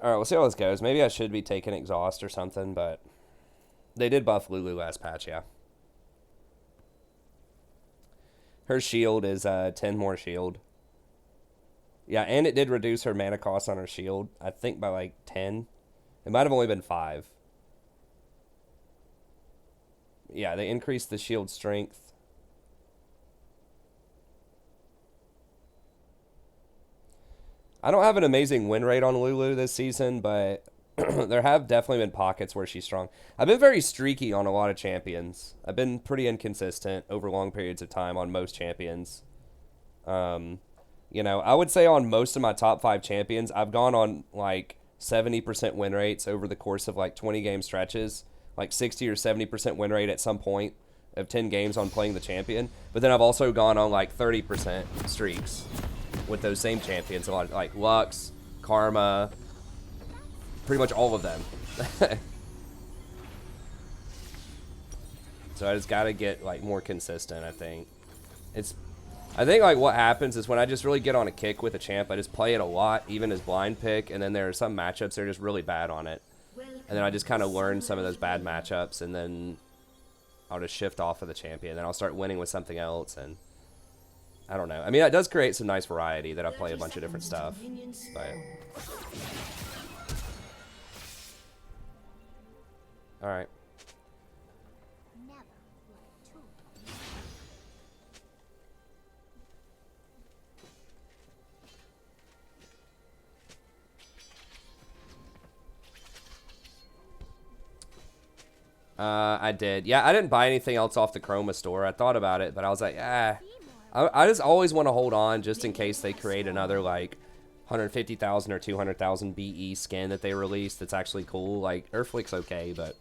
Alright, we'll see how this goes. Maybe I should be taking Exhaust or something, but... They did buff Lulu last patch, yeah. Her shield is 10 more shield. Yeah, and it did reduce her mana cost on her shield, I think by like 10. It might have only been 5. Yeah, they increased the shield strength. I don't have an amazing win rate on Lulu this season, but there have definitely been pockets where she's strong. I've been very streaky on a lot of champions. I've been pretty inconsistent over long periods of time on most champions. You know, I would say on most of my top 5 champions, I've gone on like 70% win rates over the course of like 20 game stretches, like 60 or 70% win rate at some point of 10 games on playing the champion. But then I've also gone on like 30% streaks with those same champions, a lot like Lux, Karma, pretty much all of them. So I just gotta get like more consistent, I think. I think like what happens is when I just really get on a kick with a champ, I just play it a lot, even as blind pick, and then there are some matchups that are just really bad on it. And then I just kind of learn some of those bad matchups, and then I'll just shift off of the champion, then I'll start winning with something else, and I don't know. I mean, it does create some nice variety that I play a bunch of different stuff. But... Alright. I did. Yeah, I didn't buy anything else off the Chroma store. I thought about it, but I was like, I just always want to hold on just in case they create another, like, 150,000 or 200,000 BE skin that they release that's actually cool. Like, Earthflick's okay, but...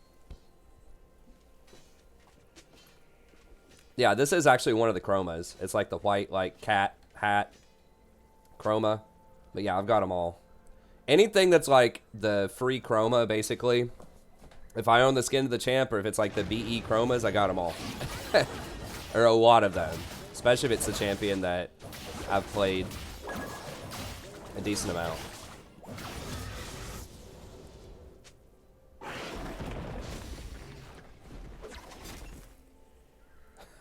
Yeah, this is actually one of the Chromas. It's like the white, like, cat hat Chroma. But yeah, I've got them all. Anything that's like the free Chroma, basically. If I own the skin of the champ, or if it's like the BE Chromas, I got them all. Or a lot of them. Especially if it's a champion that I've played a decent amount.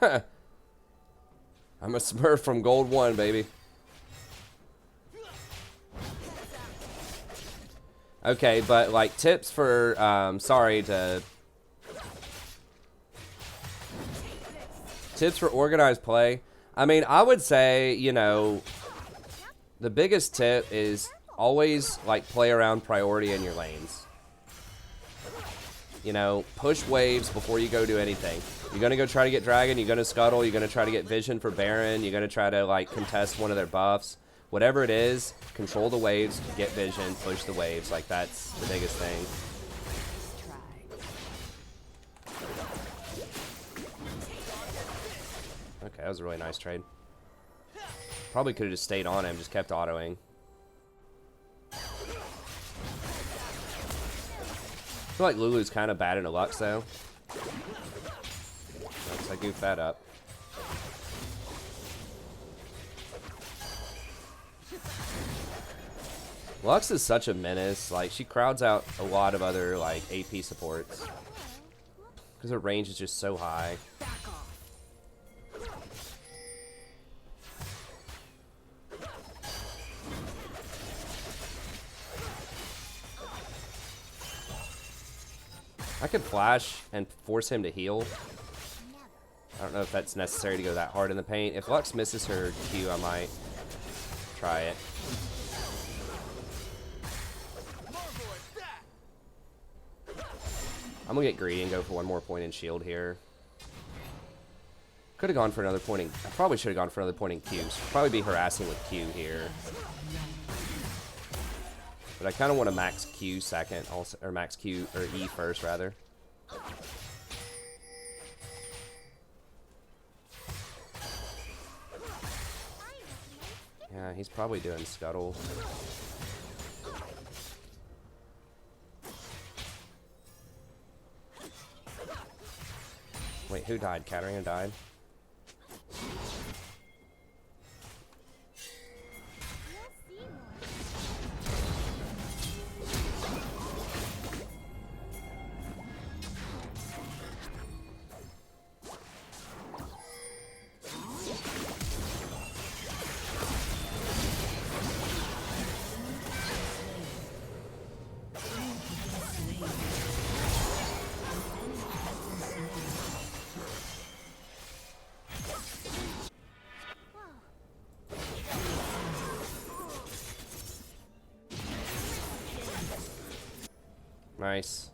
I'm a Smurf from Gold 1, baby. Okay, but like tips for, tips for organized play. I mean, I would say, you know, the biggest tip is always like play around priority in your lanes. You know, push waves before you go do anything. You're going to go try to get Dragon, you're going to scuttle, you're going to try to get Vision for Baron, you're going to try to like contest one of their buffs. Whatever it is, control the waves, get Vision, push the waves. Like, that's the biggest thing. Okay, that was a really nice trade. Probably could have just stayed on him, just kept autoing. I feel like Lulu's kind of bad in a Lux, though. Looks like I goofed that up. Lux is such a menace. Like, she crowds out a lot of other, like, AP supports. Because her range is just so high. I could flash and force him to heal. I don't know if that's necessary to go that hard in the paint. If Lux misses her Q, I might try it. I'm gonna get greedy and go for one more point in shield here. Could have gone for another point in... I probably should have gone for another point in Q. Should probably be harassing with Q here. But I kind of want to max Q second, also, or max Q, or E first, rather. Yeah, he's probably doing scuttle. Wait, who died? Katarina died? Nice.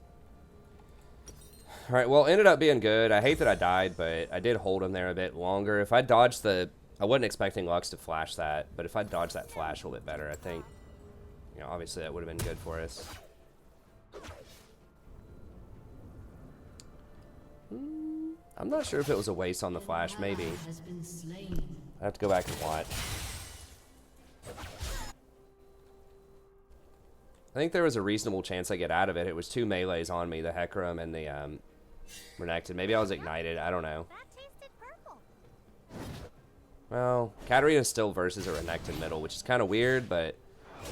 Alright, well, ended up being good. I hate that I died, but I did hold him there a bit longer. If I dodged the... I wasn't expecting Lux to flash that, but if I dodged that flash a little bit better, I think... You know, obviously that would have been good for us. I'm not sure if it was a waste on the flash, maybe. I have to go back and watch. I think there was a reasonable chance I get out of it. It was 2 melees on me, the Hecarim and the Renekton. Maybe I was ignited. I don't know. Well, Katarina still versus a Renekton middle, which is kind of weird, but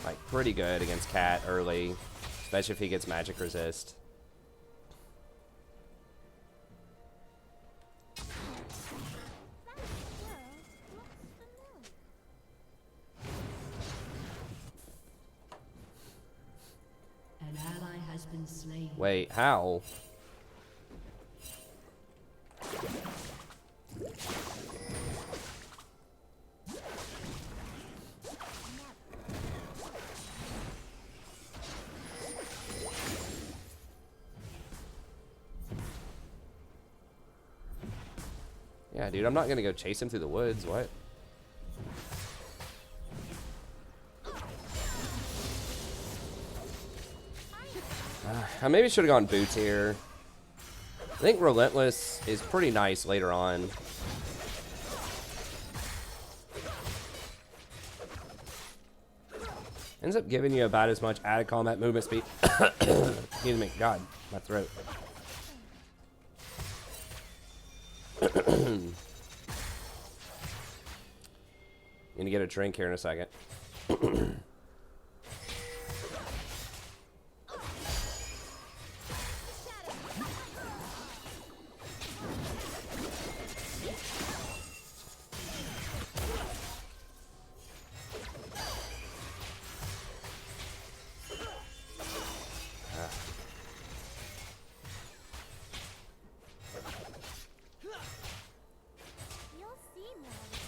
like pretty good against Cat early, especially if he gets magic resist. Wait, how? Yeah, dude, I'm not gonna go chase him through the woods. What? I maybe should have gone boots here. I think Relentless is pretty nice later on. Ends up giving you about as much added combat movement speed. Excuse me. God, my throat. Need to get a drink here in a second.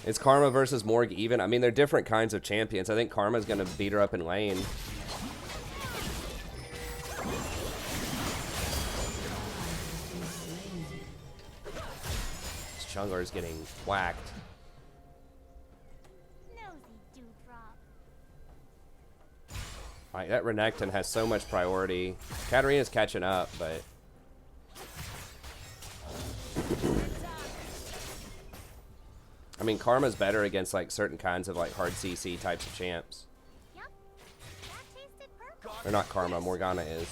Is Karma versus Morg even? I mean, they're different kinds of champions. I think Karma's going to beat her up in lane. This jungler's getting whacked. Like, that Renekton has so much priority. Katarina's catching up, but... I mean, Karma's better against, like, certain kinds of, like, hard CC types of champs. Yep. That tasted perfect. Or not Karma, Morgana is.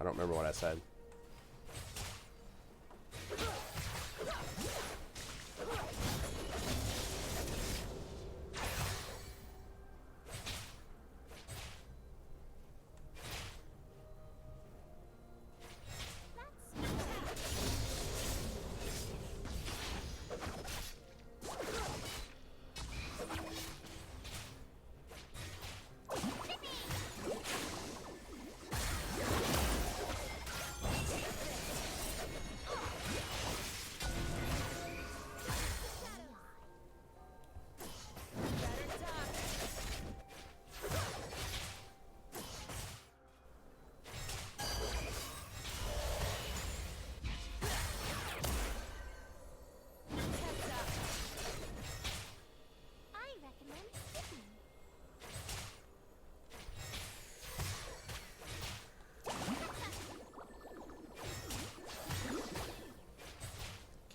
I don't remember what I said.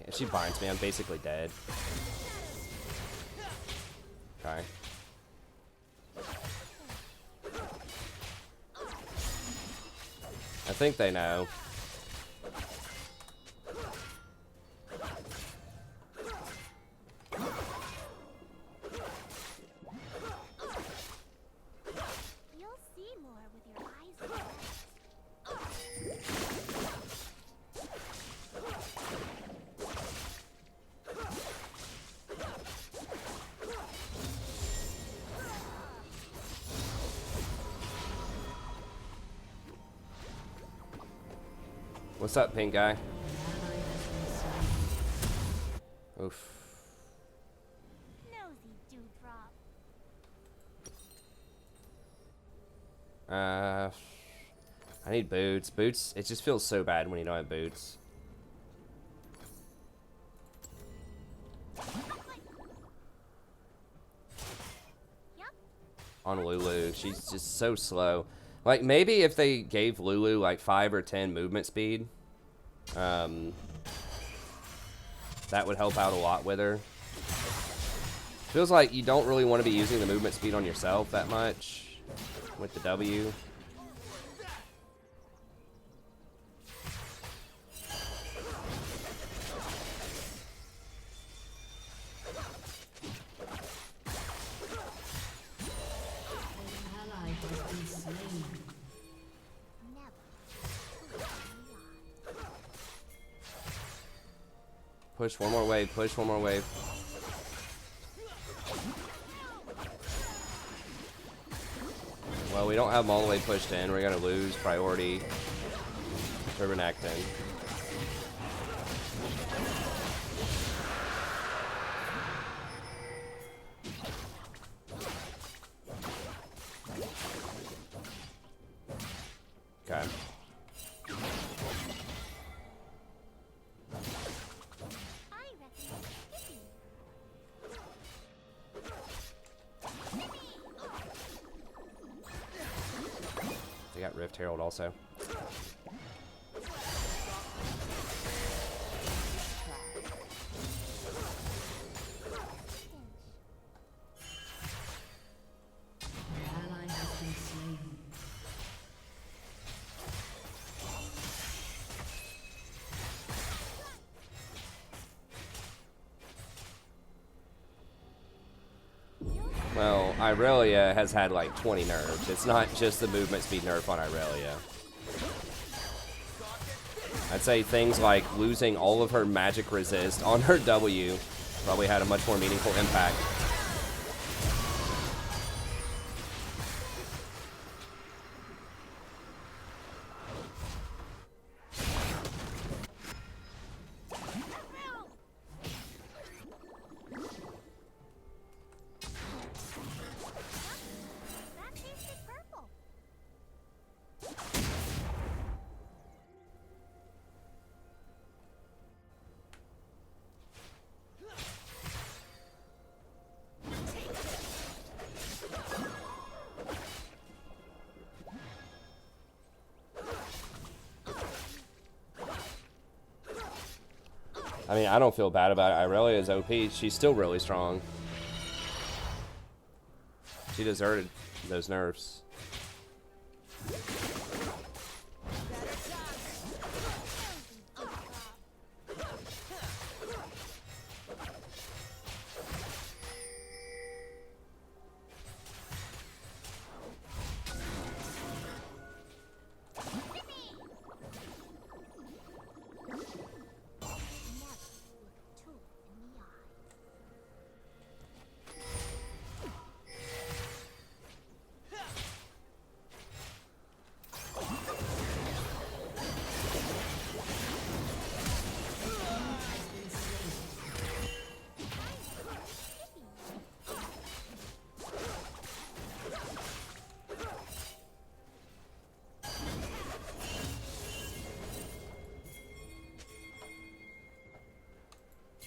If she binds me, I'm basically dead. Okay. I think they know. You'll see more with your eyes closed. What's up, pink guy? Oof. Nosy dewdrop. I need boots. Boots, it just feels so bad when you don't have boots. Yep. On Lulu, she's just so slow. Like, maybe if they gave Lulu like 5 or 10 movement speed, that would help out a lot with her. Feels like you don't really want to be using the movement speed on yourself that much with the W. Ally has been slain. Push one more wave, push one more wave. Well, we don't have them all the way pushed in. We're going to lose priority for Renekton. Okay. They got Rift Herald also. Ally has been slain. Well, Irelia has had like 20 nerfs. It's not just the movement speed nerf on Irelia. I'd say things like losing all of her magic resist on her W probably had a much more meaningful impact. That tasted purple. I mean, I don't feel bad about it. Irelia is OP. She's still really strong. She deserted those nerfs.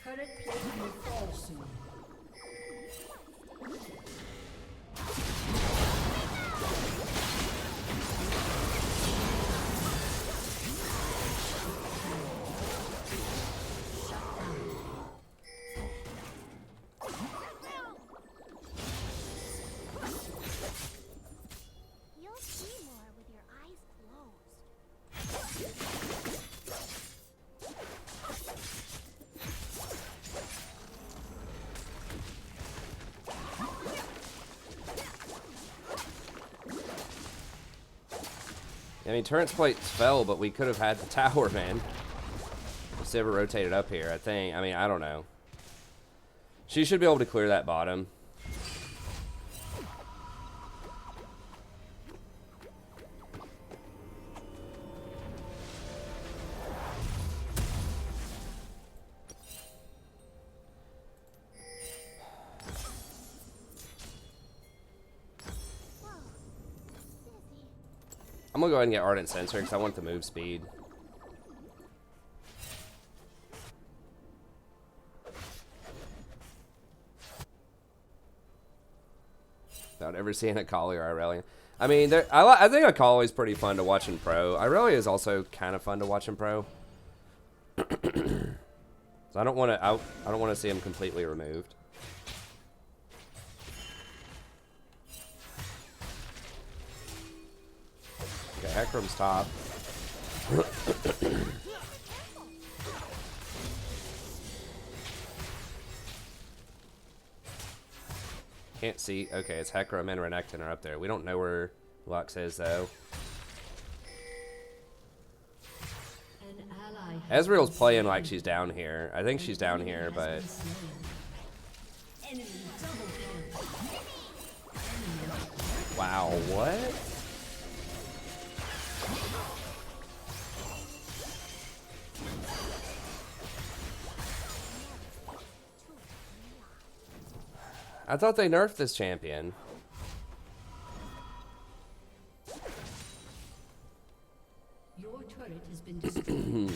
Turret plating will fall soon. You'll see more with your eyes closed. I mean, turret's plates fell, but we could have had the tower, man. If Sivir rotated up here, I think. I mean, I don't know. She should be able to clear that bottom. I'm gonna go ahead and get Ardent Sensor because I want the move speed. Without ever seeing a Kali or Irelia. I mean, I think a Kali is pretty fun to watch in pro. Irelia is also kind of fun to watch in pro. So I don't want to see him completely removed. Okay, Hecarim's top. Can't see. Okay, it's Hecarim and Renekton are up there. We don't know where Lux is, though. An ally has Ezreal's been playing slain. like she's down here. I think she's down here, Has but... been slain. Enemy double kill. Wow, what? I thought they nerfed this champion. Your turret has been destroyed.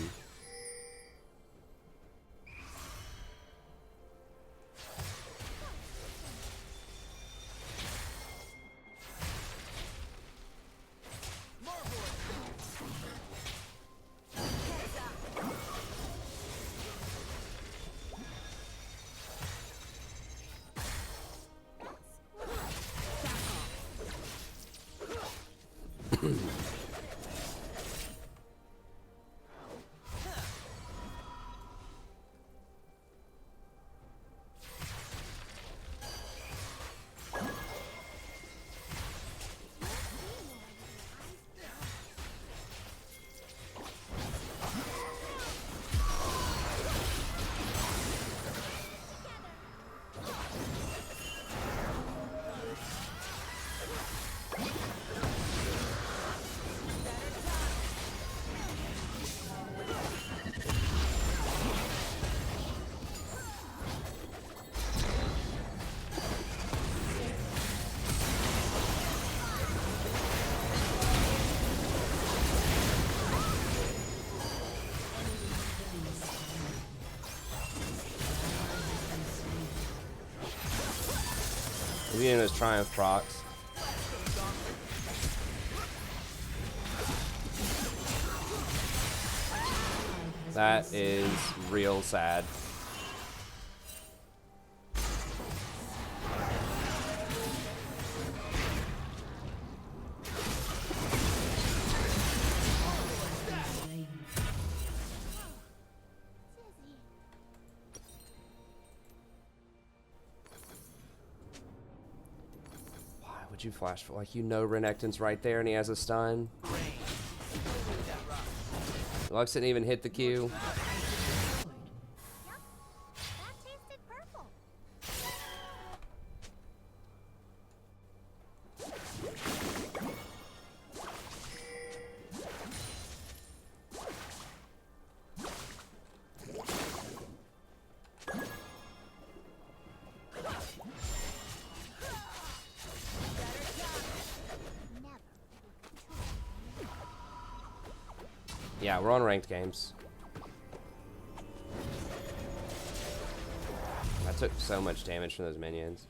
He's getting those Triumph procs. That is real sad. Why would you flash for, like, you know Renekton's right there and he has a stun? Lux didn't even hit the Q. Yep, that tasted purple. Yeah, we're on ranked games. I took so much damage from those minions.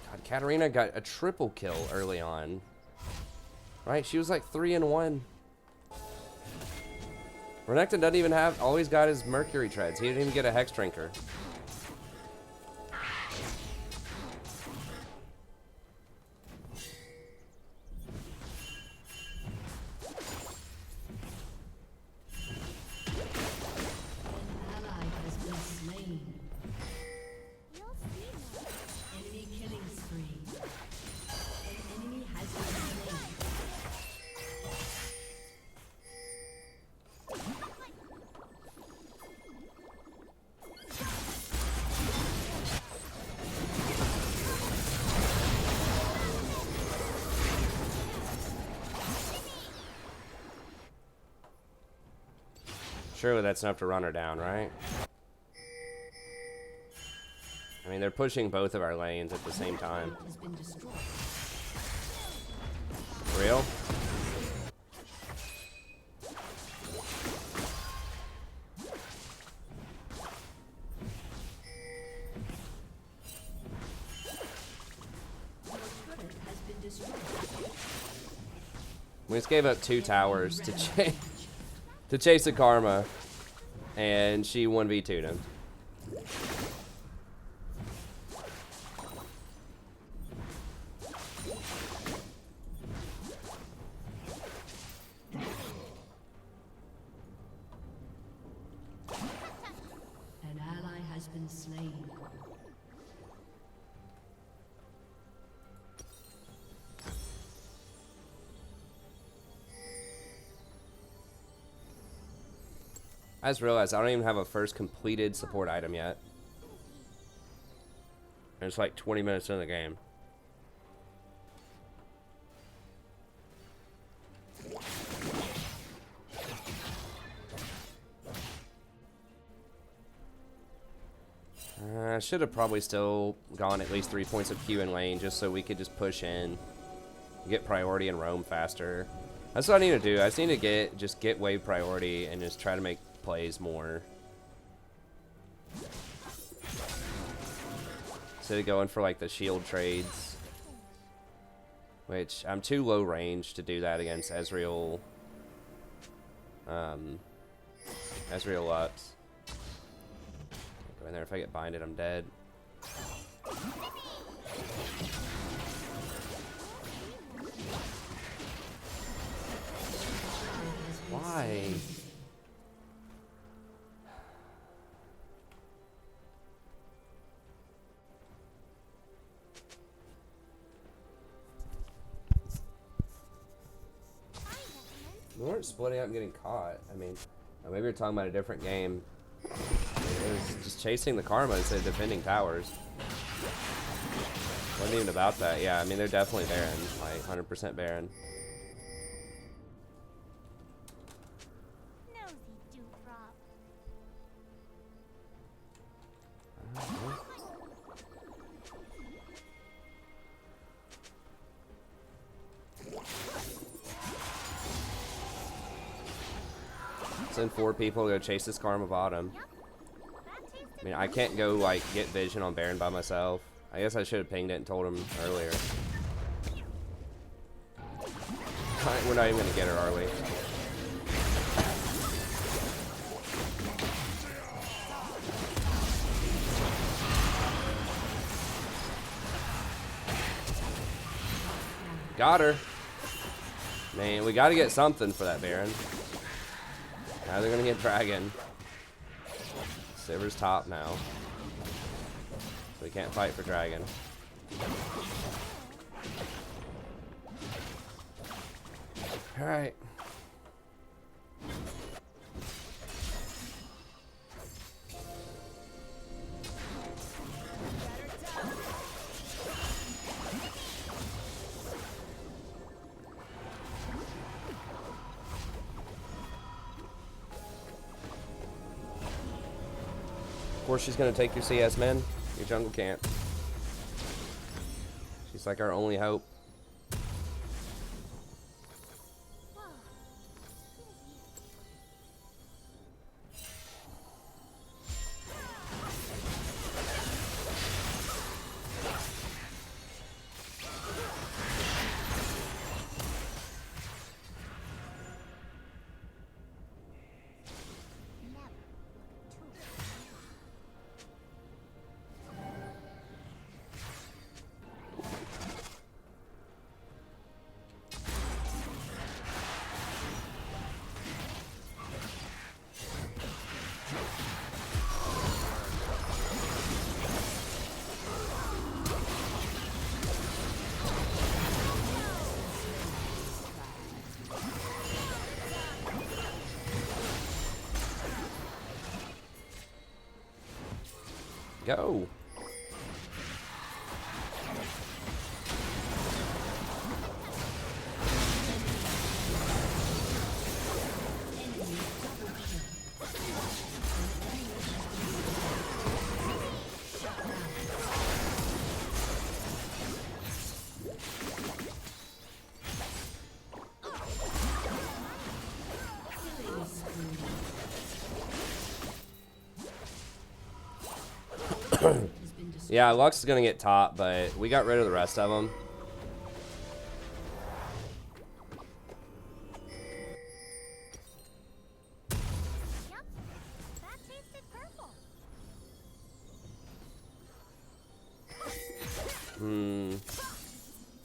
God, Katarina got a triple kill early on. Right? She was like 3-1. Renekton doesn't even have, all he's got is Mercury Treads. He didn't even get a Hex Drinker. Ally has been slain. You'll see more. Enemy killing spree. An enemy has been slain. Surely that's enough to run her down, right? I mean, they're pushing both of our lanes at the same time. Has been destroyed. Real? Turret has been destroyed. We just gave up 2 towers to chase a Karma, and she 1v2'd him. An ally has been slain. I just realized I don't even have a first completed support item yet. And it's like 20 minutes into the game. I should have probably still gone at least 3 points of Q in lane just so we could just push in, get priority and roam faster. That's what I need to do. I just need to get wave priority and just try to make plays more. Instead of going for like the shield trades, which I'm too low range to do that against Ezreal. Ezreal Lux. Go in there. If I get binded, I'm dead. Why? We weren't splitting up and getting caught. I mean, maybe we're talking about a different game. It was just chasing the Karma instead of defending towers. Wasn't even about that. Yeah, I mean, they're definitely Baron. Like, 100% Baron. Nosy dewdrop. Send 4 people to go chase this Karma bottom. I mean, I can't go, like, get vision on Baron by myself. I guess I should have pinged it and told him earlier. We're not even going to get her, are we? Got her. Man, we got to get something for that Baron. Now they're going to get Dragon. Sivir's top now. So we can't fight for Dragon. Alright. Of course she's gonna take your CS, man. Your jungle can't. She's like our only hope. Go. Yeah, Lux is gonna get top, but we got rid of the rest of them. Yep, that tasted purple.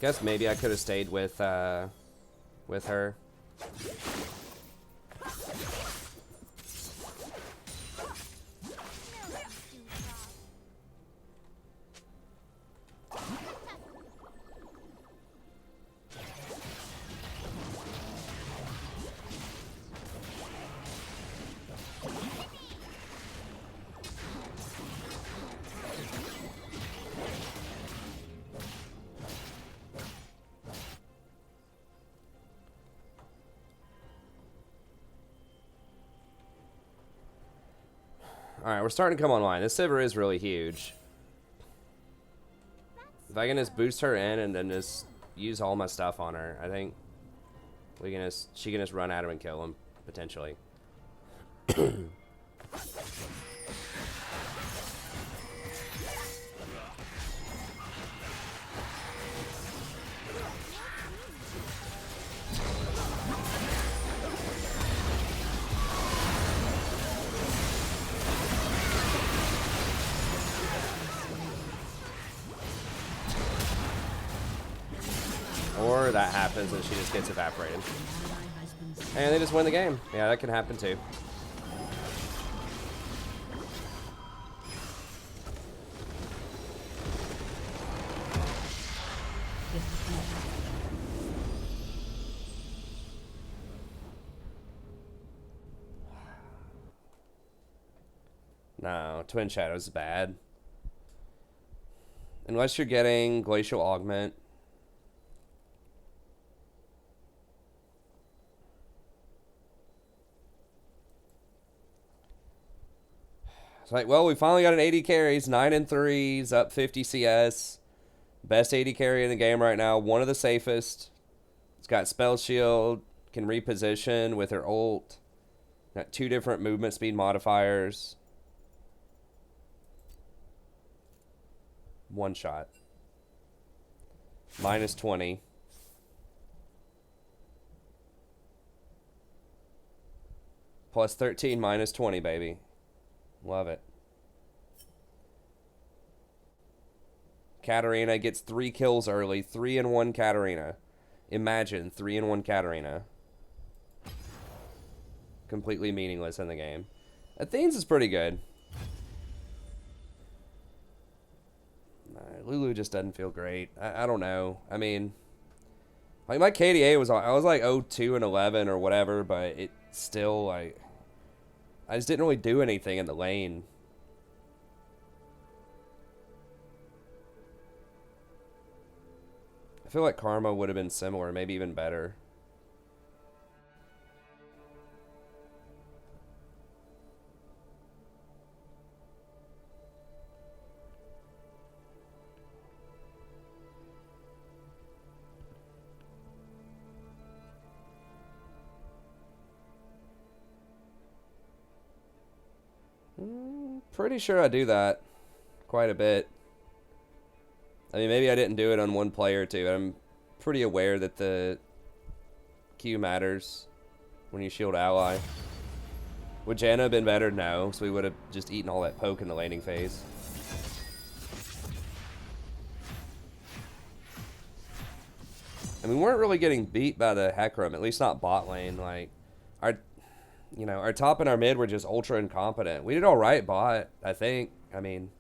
Guess maybe I could have stayed with her. Alright, we're starting to come online. This Sivir is really huge. If I can just boost her in and then just use all my stuff on her, I think she can just run at him and kill him, potentially. Or that happens and she just gets evaporated. And they just win the game. Yeah, that can happen too. No, Twin Shadows is bad. Unless you're getting Glacial Augment. It's like, well, we finally got an 80 carries, 9 and 3s, up 50 CS. Best 80 carry in the game right now, one of the safest. It's got Spell Shield, can reposition with her ult. Got 2 different movement speed modifiers. One shot. Minus 20. Plus 13, minus 20, baby. Love it. Katarina gets 3 kills early. 3-in-1 Katarina. Imagine 3-in-1 Katarina. Completely meaningless in the game. Athene's is pretty good. Lulu just doesn't feel great. I don't know. I mean, like my KDA was, I was like 0-2 and 11 or whatever, but it still, like, I just didn't really do anything in the lane. I feel like Karma would have been similar, maybe even better. Pretty sure I do that quite a bit. I mean, maybe I didn't do it on one player or two, but I'm pretty aware that the Q matters when you shield ally. Would Janna have been better? No, so we would have just eaten all that poke in the laning phase. And we weren't really getting beat by the Hecarim, at least not bot lane. Like, our top and our mid were just ultra incompetent. We did all right bot, I think. I mean,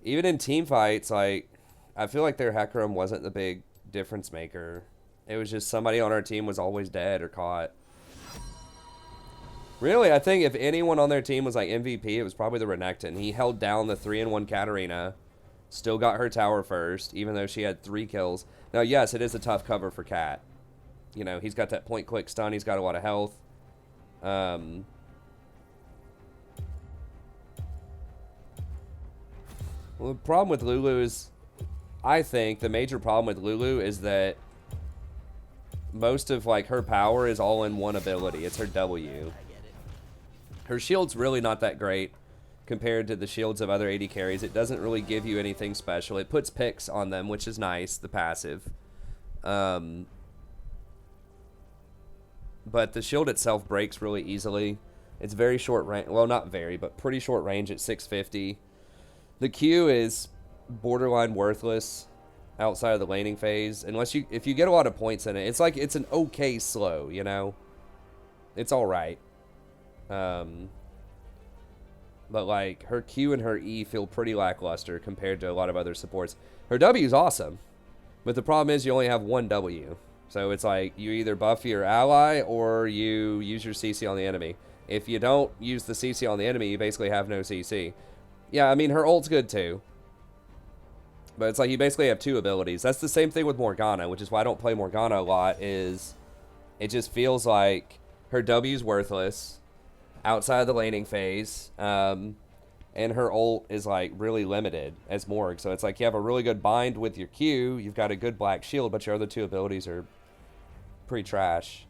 even in team fights, like, I feel like their Hecarim wasn't the big difference maker. It was just somebody on our team was always dead or caught. Really, I think if anyone on their team was like MVP, it was probably the Renekton. He held down the 3-in-1 Katarina, still got her tower first, even though she had 3 kills. Now, yes, it is a tough cover for Cat. You know, he's got that point-click stun. He's got a lot of health. Well, the problem with Lulu is, I think the major problem with Lulu is that most of like her power is all in one ability. It's her W. Her shield's really not that great compared to the shields of other AD carries. It doesn't really give you anything special. It puts picks on them, which is nice, the passive. But the shield itself breaks really easily. It's very short range. Well, not very, but pretty short range at 650. The Q is borderline worthless outside of the laning phase. If you get a lot of points in it, it's like it's an okay slow, you know? It's alright. But like her Q and her E feel pretty lackluster compared to a lot of other supports. Her W is awesome. But the problem is you only have one W. So it's like you either buff your ally or you use your CC on the enemy. If you don't use the CC on the enemy, you basically have no CC. Yeah, I mean, her ult's good too. But it's like you basically have 2 abilities. That's the same thing with Morgana, which is why I don't play Morgana a lot, is it just feels like her W's worthless outside of the laning phase. And her ult is like really limited as Morg. So it's like you have a really good bind with your Q, you've got a good black shield, but your other 2 abilities are pretty trash.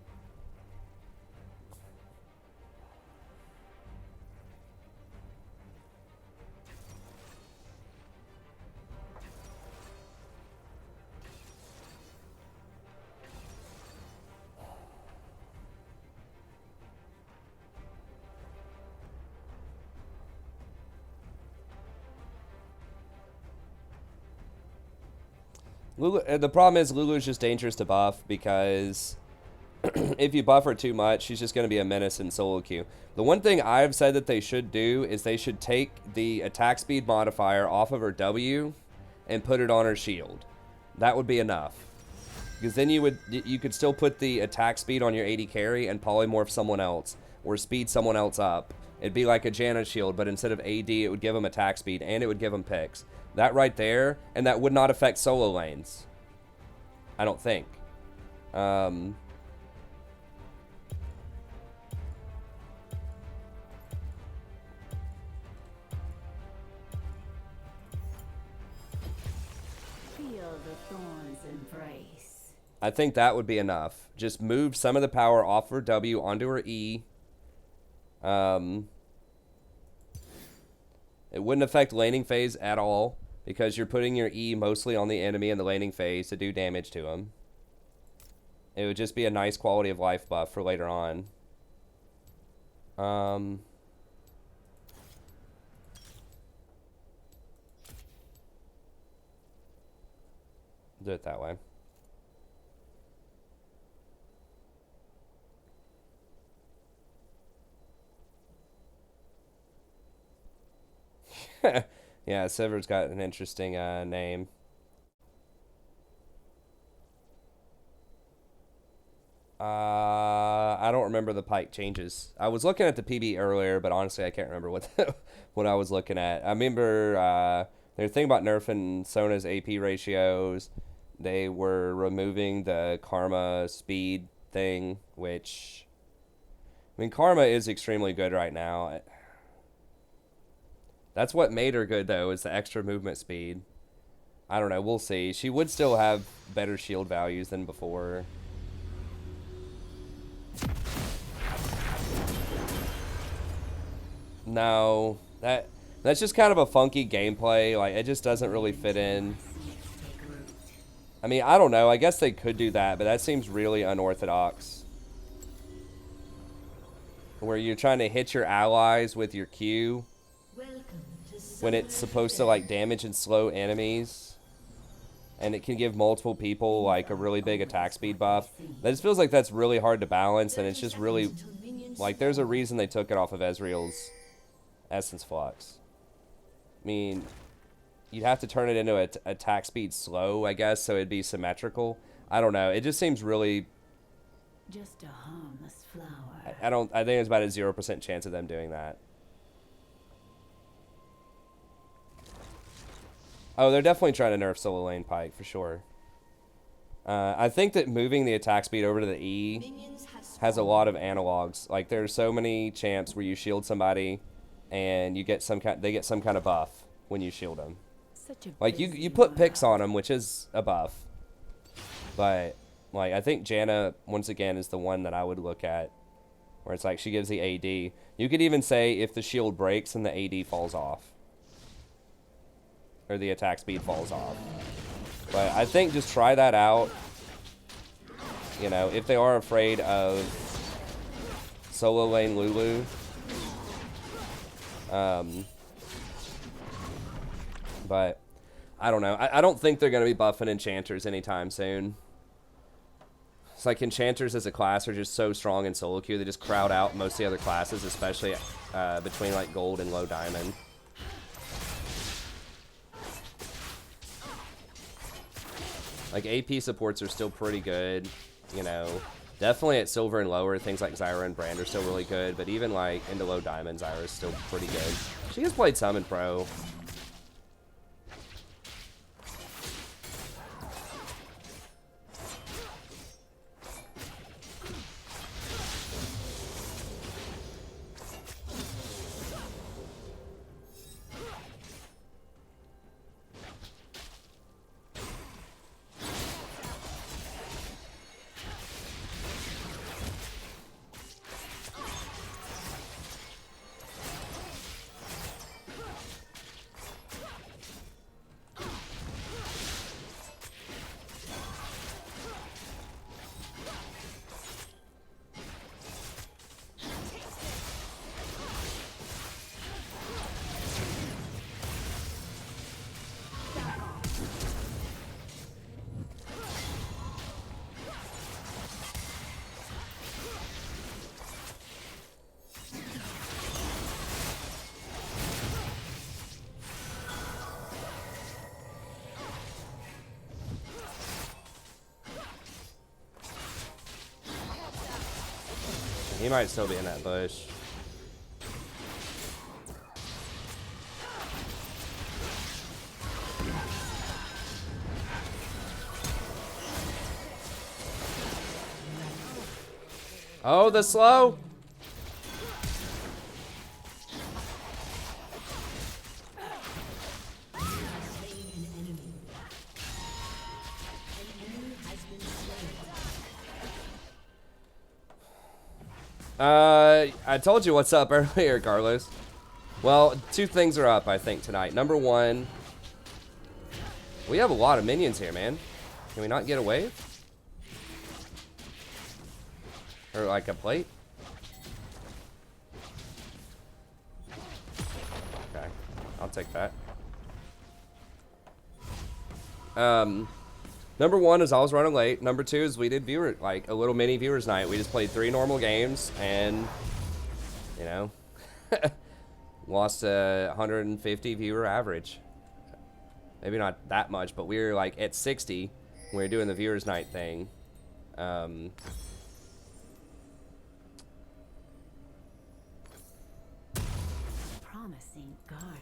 Lulu, the problem is Lulu's just dangerous to buff because if you buff her too much, she's just going to be a menace in solo queue. The one thing I've said that they should do is they should take the attack speed modifier off of her W and put it on her shield. That would be enough. Because then you could still put the attack speed on your AD carry and polymorph someone else or speed someone else up. It'd be like a Janna shield, but instead of AD, it would give them attack speed and it would give them picks. That right there, and that would not affect solo lanes. I don't think. Feel the thorns embrace. I think that would be enough. Just move some of the power off her W onto her E, It wouldn't affect laning phase at all because you're putting your E mostly on the enemy in the laning phase to do damage to him. It would just be a nice quality of life buff for later on. Do it that way. Yeah, Sivir's got an interesting name. I don't remember the Pike changes. I was looking at the PB earlier, but honestly, I can't remember what what I was looking at. I remember they were thinking about nerfing Sona's AP ratios. They were removing the Karma speed thing, which, I mean, Karma is extremely good right now. That's what made her good, though, is the extra movement speed. I don't know. We'll see. She would still have better shield values than before. No, that's just kind of a funky gameplay. Like, it just doesn't really fit in. I mean, I don't know. I guess they could do that, but that seems really unorthodox. Where you're trying to hit your allies with your Q when it's supposed to, like, damage and slow enemies. And it can give multiple people, like, a really big attack speed buff. That just feels like that's really hard to balance, and it's just really, like, there's a reason they took it off of Ezreal's Essence Flux. I mean, you'd have to turn it into an attack speed slow, I guess, so it'd be symmetrical. I don't know. It just seems really... Just a harmless flower. I think it's about a 0% chance of them doing that. Oh, they're definitely trying to nerf solo lane Pike, for sure. I think that moving the attack speed over to the E has a lot of analogs. Like, there's so many champs where you shield somebody and you get they get some kind of buff when you shield them. Like, you put picks on them, which is a buff. But, like, I think Janna, once again, is the one that I would look at. Where it's like, she gives the AD. You could even say if the shield breaks and the AD falls off. Or the attack speed falls off. But I think just try that out. You know, if they are afraid of solo lane Lulu. But I don't know. I don't think they're going to be buffing enchanters anytime soon. It's like enchanters as a class are just so strong in solo queue. They just crowd out most of the other classes, especially between like gold and low diamond. Like, AP supports are still pretty good, you know. Definitely at silver and lower, things like Zyra and Brand are still really good. But even, like, into low diamond, Zyra is still pretty good. She has played some in pro. He might still be in that bush. Oh, the slow. I told you what's up earlier, Carlos. Well, two things are up, I think, tonight. Number one, we have a lot of minions here, man. Can we not get a wave? Or like a plate? Okay, I'll take that. Number one is I was running late. Number two is we did like a little mini viewers night. We just played 3 normal games and, you know, lost a 150 viewer average. Maybe not that much, but we were like at 60 when we were doing the viewers night thing. Promising garden.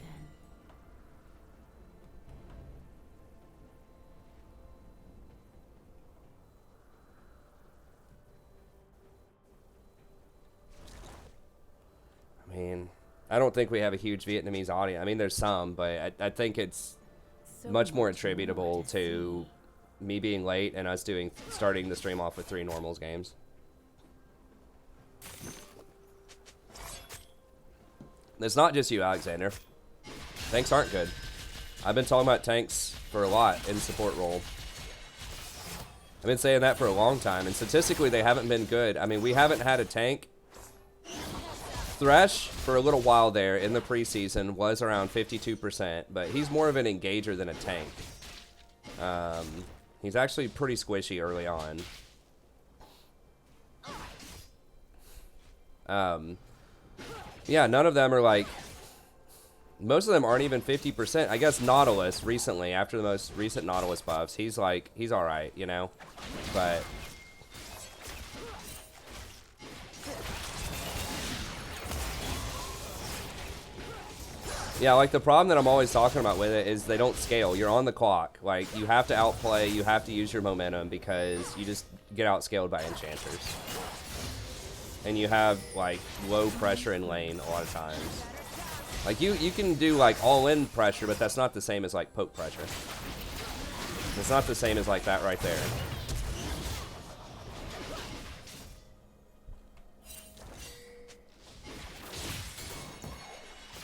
I mean, I don't think we have a huge Vietnamese audience. I mean, there's some, but I think it's much more attributable to me being late and us starting the stream off with 3 normals games. It's not just you, Alexander. Tanks aren't good. I've been talking about tanks for a lot in support role. I've been saying that for a long time, and statistically they haven't been good. I mean, we haven't had a tank. Thresh, for a little while there in the preseason, was around 52%, but he's more of an engager than a tank. He's actually pretty squishy early on. Yeah, none of them are like... Most of them aren't even 50%. I guess Nautilus recently, after the most recent Nautilus buffs, he's alright, you know? But... yeah, like the problem that I'm always talking about with it is they don't scale. You're on the clock. Like, you have to outplay, you have to use your momentum because you just get outscaled by enchanters. And you have, like, low pressure in lane a lot of times. Like, you can do, like, all-in pressure, but that's not the same as, like, poke pressure. It's not the same as, like, that right there.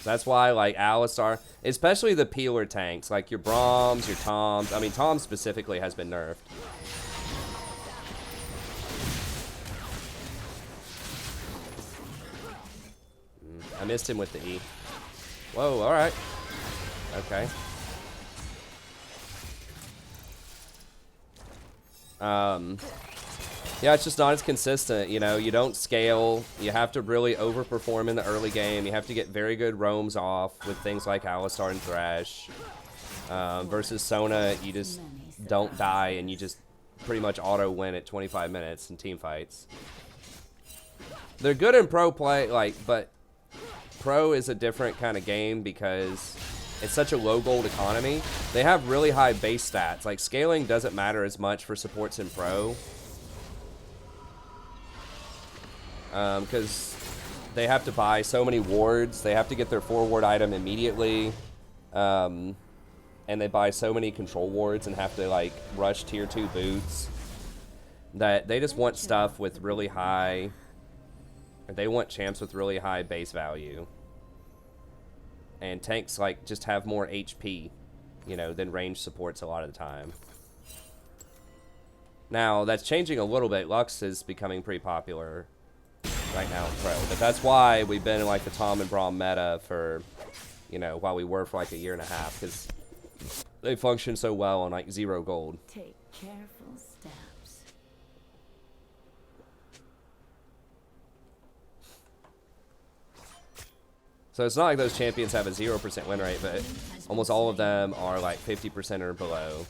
That's why, like, Alistar, especially the peeler tanks, like your Brahms, your Toms. I mean, Tom specifically has been nerfed. I missed him with the E. Whoa, alright. Okay. Yeah, it's just not as consistent, you know, you don't scale, you have to really overperform in the early game, you have to get very good roams off with things like Alistar and Thresh. Versus Sona, you just don't die and you just pretty much auto-win at 25 minutes in Teamfights. They're good in pro play, like, but pro is a different kind of game because it's such a low gold economy. They have really high base stats, like scaling doesn't matter as much for supports in pro. Because they have to buy so many wards, they have to get their 4-ward item immediately, and they buy so many control wards and have to like rush tier 2 boots that they just want stuff with really high, they want champs with really high base value, and tanks like just have more HP, you know, than range supports a lot of the time. Now that's changing a little bit. Lux is becoming pretty popular right now in pro, but that's why we've been in like the Tom and Braum meta for, you know, while we were for like a year and a half, because they function so well on like 0 gold. Take careful steps. So it's not like those champions have a 0% win rate, but almost all of them are like 50% or below.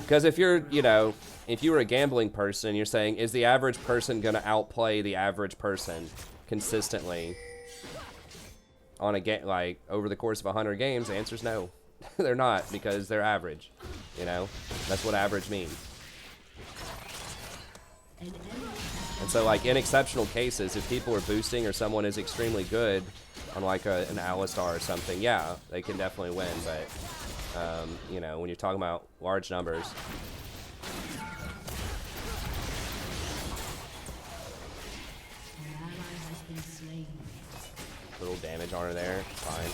Because if you're, you know, if you were a gambling person, you're saying, is the average person going to outplay the average person consistently on a game, like over the course of 100 games? The answer's no. They're not, because they're average. You know, that's what average means. And so, like, in exceptional cases, if people are boosting or someone is extremely good on like an Alistar or something, yeah, they can definitely win. But you know, when you're talking about large numbers, little damage on her there. It's fine.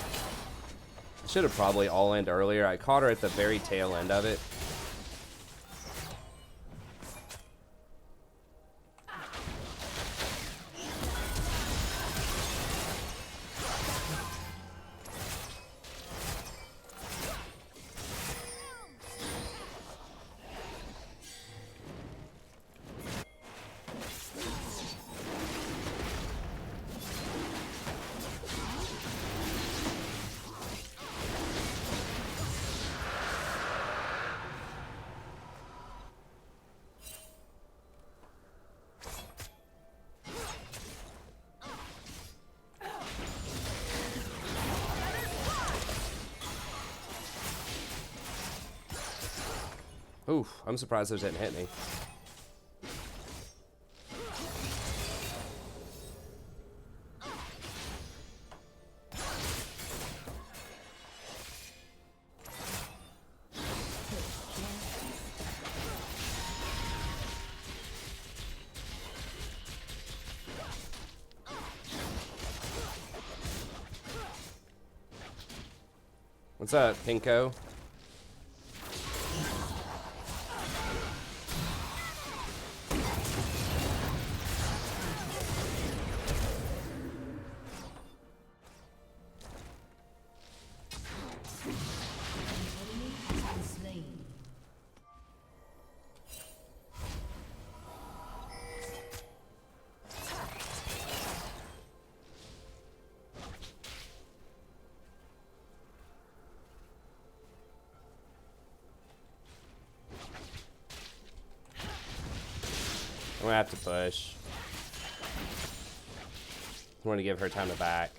I should have probably all-in earlier. I caught her at the very tail end of it. Oof, I'm surprised those didn't hit me. What's up, Pinko? I'm gonna have to push. I want to give her time to back.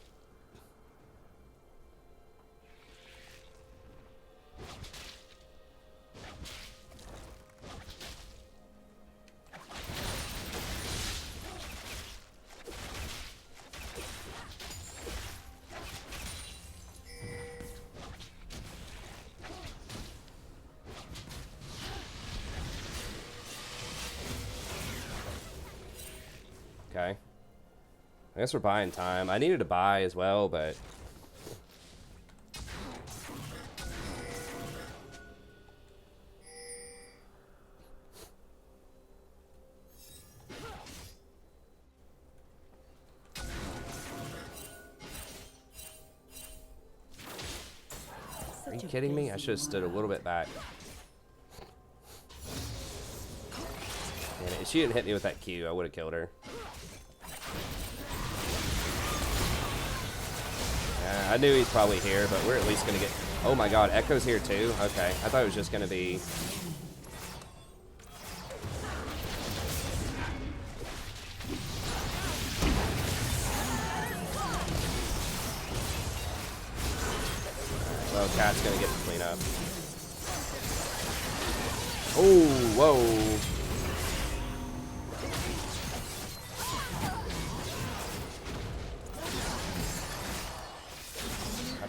Okay. I guess we're buying time. I needed to buy as well, but... Are you kidding me? I should have stood a little bit back. Man, if she didn't hit me with that Q, I would have killed her. I knew he's probably here, but we're at least going to get... Oh my god, Echo's here too? Okay, I thought it was just going to be... Well, Cat's going to get the cleanup. Oh, whoa.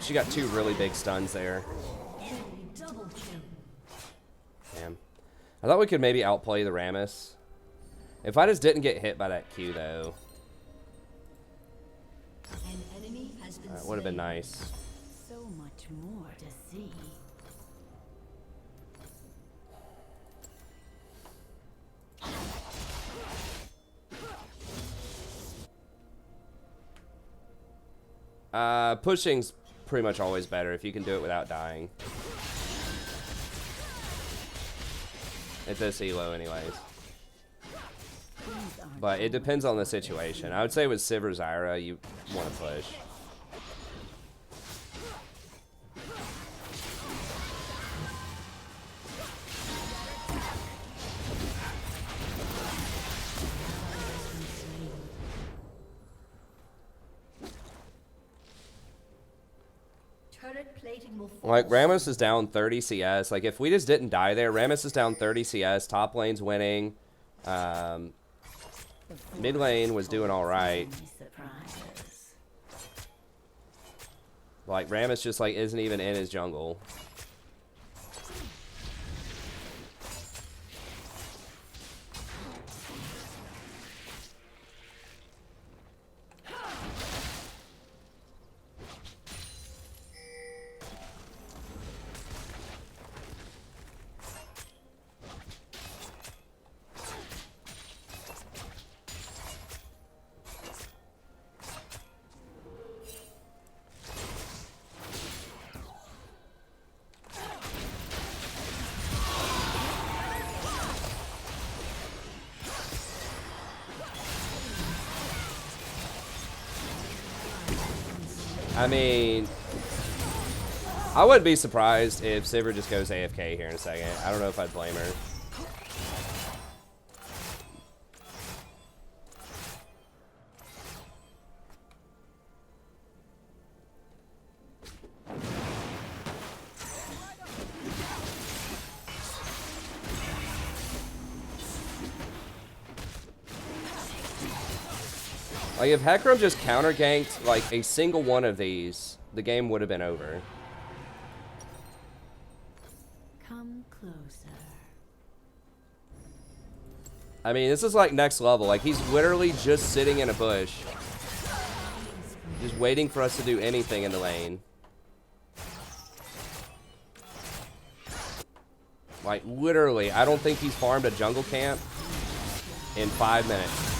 She got two really big stuns there. Damn. I thought we could maybe outplay the Rammus. If I just didn't get hit by that Q, though. That would have been nice. So much more to see. Pushing's pretty much always better if you can do it without dying. It does elo anyways. But it depends on the situation. I would say with Sivir Zyra, you want to push. Like, Rammus is down 30 CS. Like, if we just didn't die there, Rammus is down 30 CS. Top lane's winning. Mid lane was doing alright. Like, Rammus just, like, isn't even in his jungle. I mean, I wouldn't be surprised if Sivir just goes AFK here in a second. I don't know if I'd blame her. Like, if Hecarim just counter-ganked, like, a single one of these, the game would have been over. Come closer. I mean, this is, like, next level. Like, he's literally just sitting in a bush. Just waiting for us to do anything in the lane. Like, literally, I don't think he's farmed a jungle camp in 5 minutes.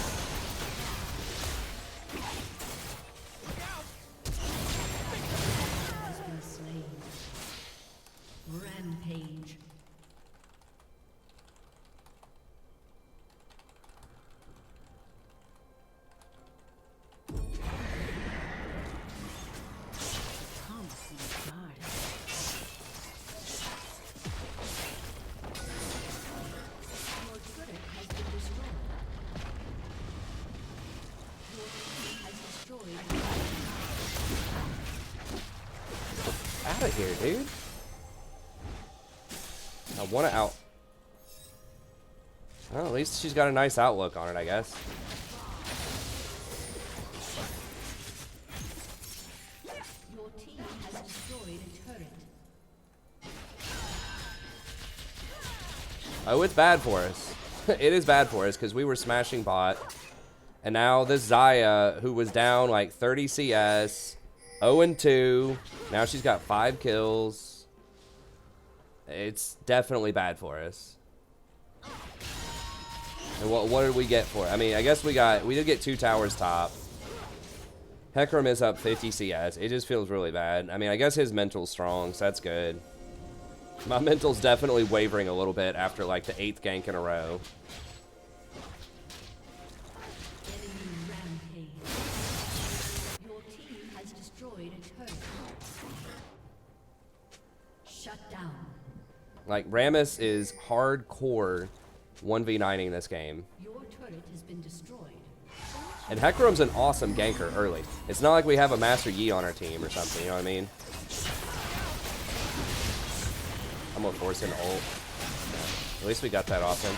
Rampage. Out of here, dude. I want to out. Well, at least she's got a nice outlook on it, I guess. Your team has destroyed a turret. Oh, it's bad for us. It is bad for us because we were smashing bot. And now this Zyra, who was down like 30 CS, 0-2. Now she's got 5 kills. It's definitely bad for us. And what did we get for it? I mean, I guess we did get 2 towers top. Hecarim is up 50 CS. It just feels really bad. I mean, I guess his mental's strong, so that's good. My mental's definitely wavering a little bit after like the 8th gank in a row. Enemy rampage. Your team has destroyed a turret. Shut down. Like, Rammus is hardcore 1v9ing this game. Your turret has been destroyed. And Hecarim's an awesome ganker early. It's not like we have a Master Yi on our team or something, you know what I mean? I'm gonna force an ult. At least we got that off him.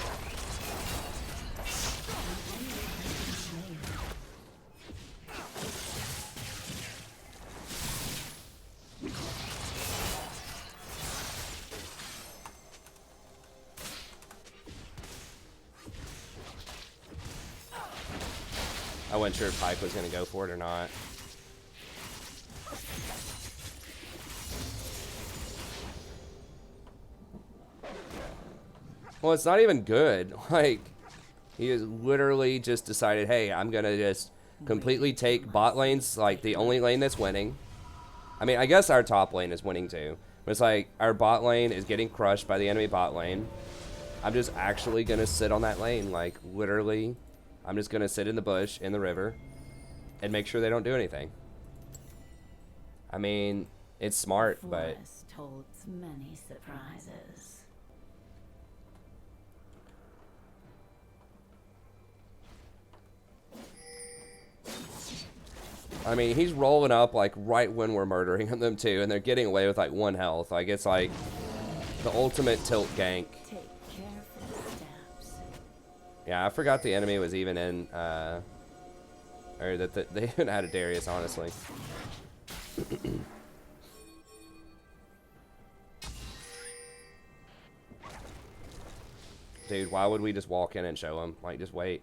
I wasn't sure if Pyke was going to go for it or not. Well, it's not even good. Like, he has literally just decided, hey, I'm going to just completely take bot lanes, like the only lane that's winning. I mean, I guess our top lane is winning too. But it's like our bot lane is getting crushed by the enemy bot lane. I'm just actually going to sit on that lane. Like, literally, I'm just going to sit in the bush, in the river, and make sure they don't do anything. I mean, it's smart, but... Forest holds many surprises. I mean, he's rolling up, like, right when we're murdering them, too, and they're getting away with, like, 1 health. Like, it's, like, the ultimate tilt gank. Take careful steps. Yeah, I forgot the enemy was even in, or that they even had a Darius, honestly. Dude, why would we just walk in and show him? Like, just wait.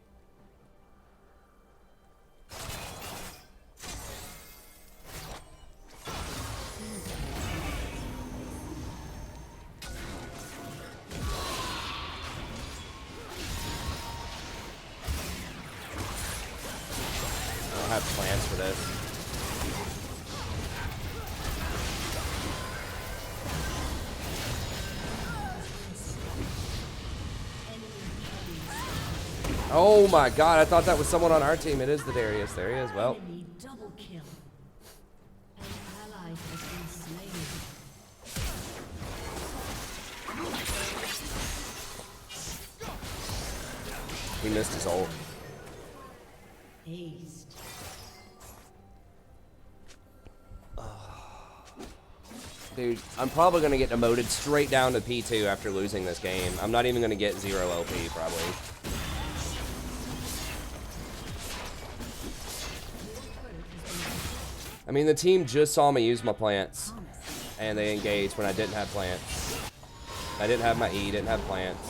I don't have plans for this. Oh my god, I thought that was someone on our team. It is the Darius. There he is. Well, Enemy double kill. An He missed his ult. Aced. Dude, I'm probably going to get demoted straight down to P2 after losing this game. I'm not even going to get 0 LP, probably. I mean, the team just saw me use my plants, and they engaged when I didn't have plants. I didn't have my E, didn't have plants.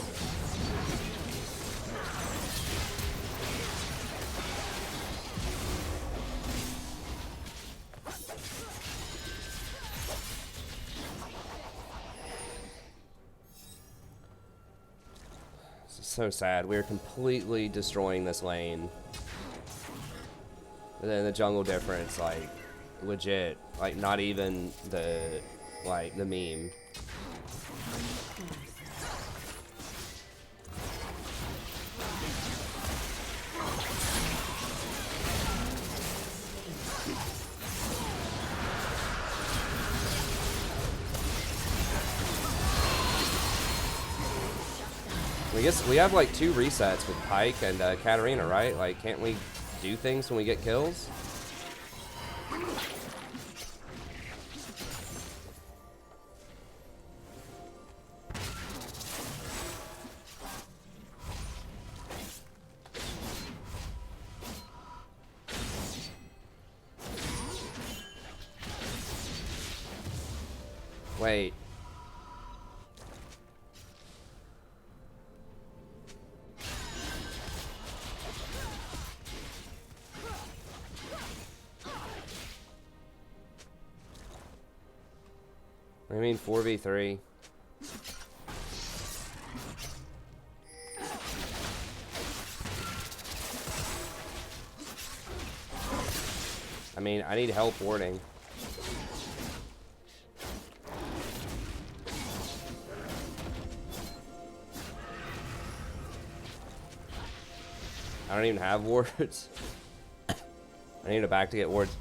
This is so sad. We're completely destroying this lane. And then the jungle difference, like, legit. Like, not even the, like, the meme. I guess we have like 2 resets with Pike and Katarina, right? Like, can't we do things when we get kills? Wait. I mean 4v3. I mean, I need help warding. I don't even have wards. I need a back to get wards.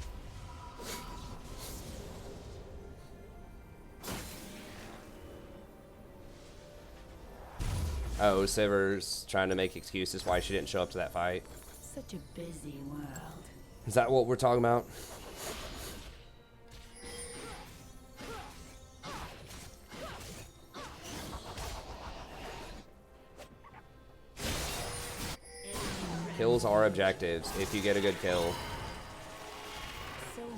Oh, Sivir's trying to make excuses why she didn't show up to that fight. Such a busy world. Is that what we're talking about? Kills are objectives if you get a good kill.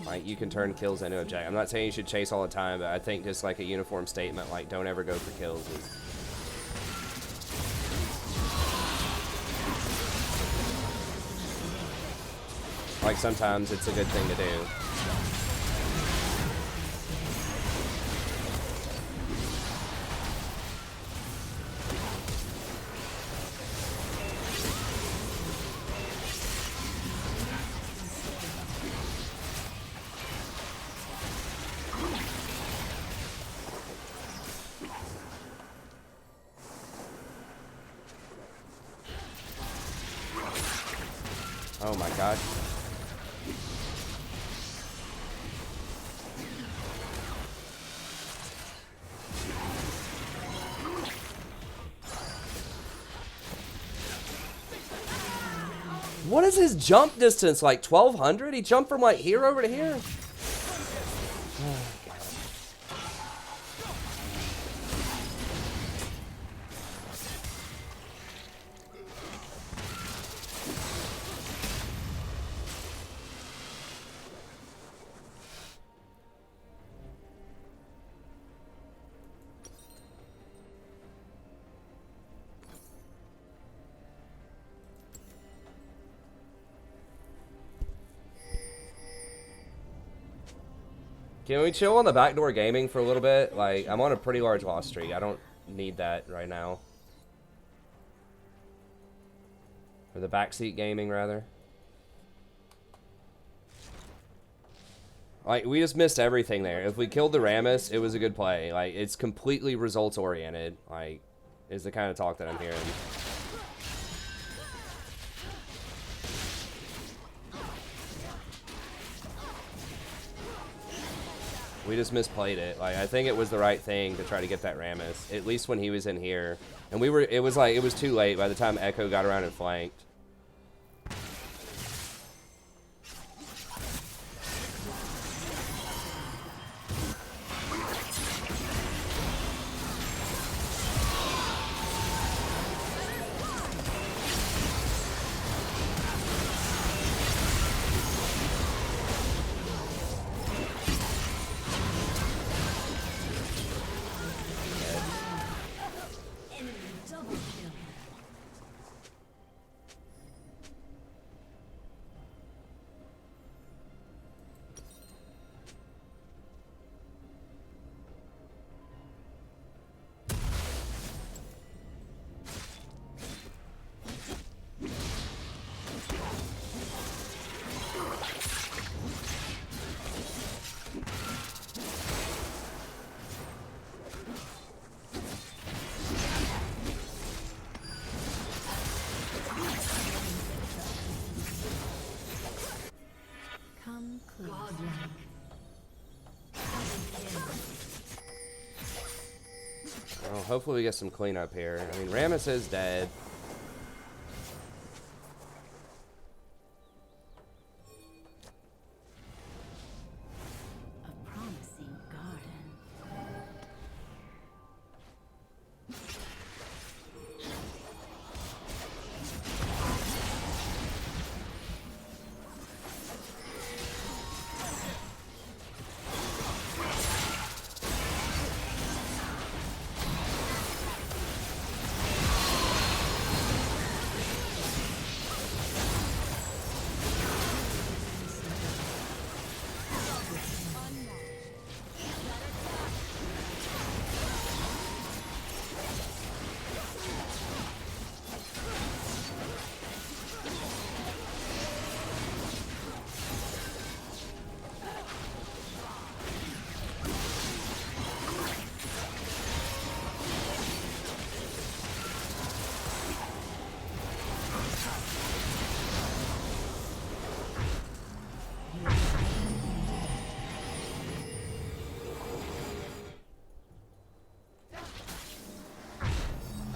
Like, you can turn kills into objectives. I'm not saying you should chase all the time, but I think just like a uniform statement, like, don't ever go for kills. Like, sometimes it's a good thing to do. Oh my god. What is his jump distance? Like 1200? He jumped from like here over to here? Can we chill on the backdoor gaming for a little bit? Like, I'm on a pretty large loss streak. I don't need that right now. Or the backseat gaming, rather. Like, we just missed everything there. If we killed the Rammus, it was a good play. Like, it's completely results-oriented. Like, is the kind of talk that I'm hearing. We just misplayed it. Like, I think it was the right thing to try to get that Rammus, at least when he was in here. And it was too late by the time Echo got around and flanked. Come close. Well, hopefully we get some cleanup here. I mean, Rammus is dead. A promising garden.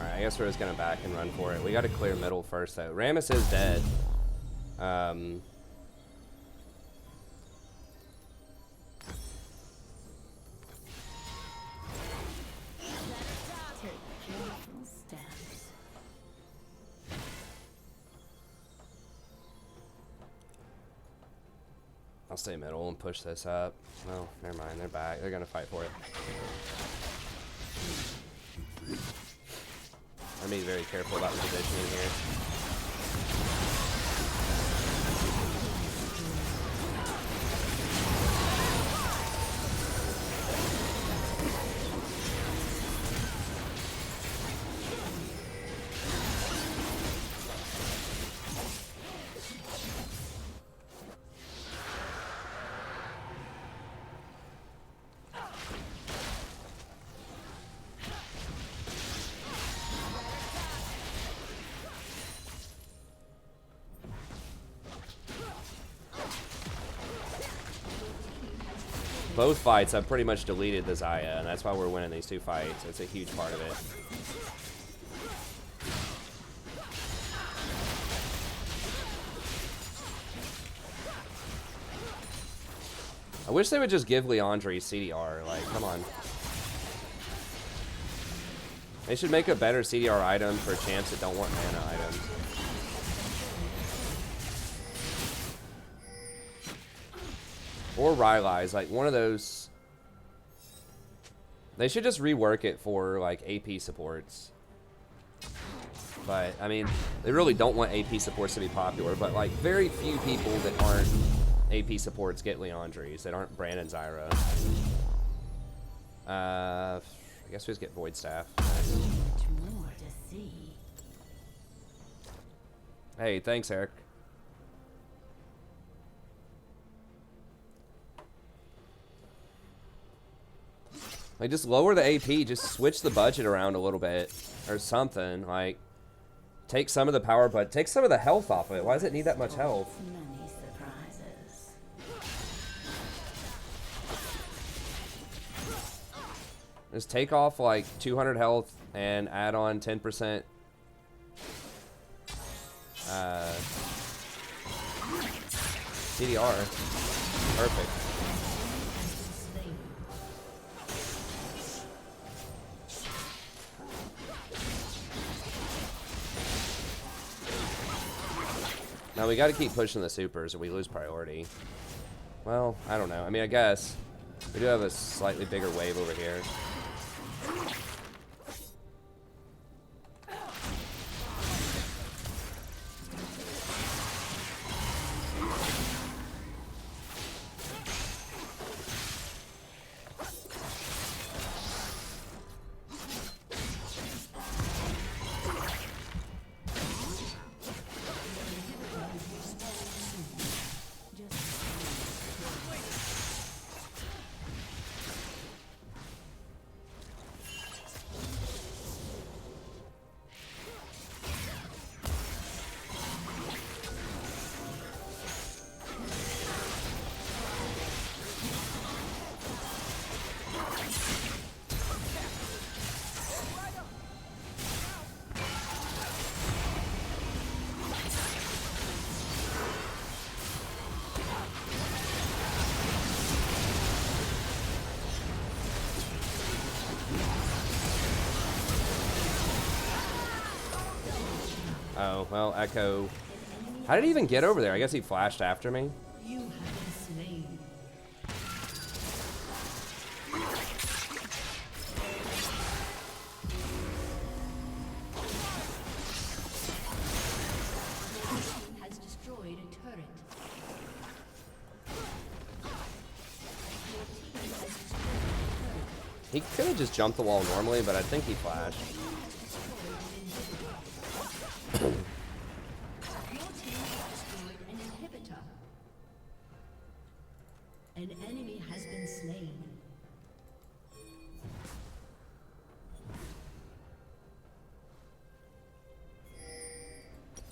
I guess we're just gonna back and run for it. We gotta clear middle first, though. Rammus is dead. Take careful steps. I'll stay middle and push this up. No, never mind. They're back. They're gonna fight for it. I'm being very careful about the positioning here. Both fights, I've pretty much deleted the Zyra, and that's why we're winning these two fights. It's a huge part of it. I wish they would just give Leandre CDR. Like, come on. They should make a better CDR item for champs that don't want mana items. Or Rylai's, like one of those. They should just rework it for like AP supports. But I mean, they really don't want AP supports to be popular. But like, very few people that aren't AP supports get Leandres that aren't Brand and Zyra. I guess we just get Void Staff. Nice. Much more to see. Hey, thanks, Eric. Like, just lower the AP, just switch the budget around a little bit, or something. Like, take some of the power, but take some of the health off of it. Why does it need that much health? Many surprises. Just take off like 200 health and add on 10% CDR. Perfect. Now we got to keep pushing the supers or we lose priority. Well, I don't know. I mean, I guess we do have a slightly bigger wave over here. Oh, well, Echo. How did he even get over there? I guess he flashed after me. You have been slain. Has destroyed a turret. Your team has destroyed a turret. He could have just jumped the wall normally, but I think he flashed. Your team has destroyed an inhibitor. An enemy has been slain.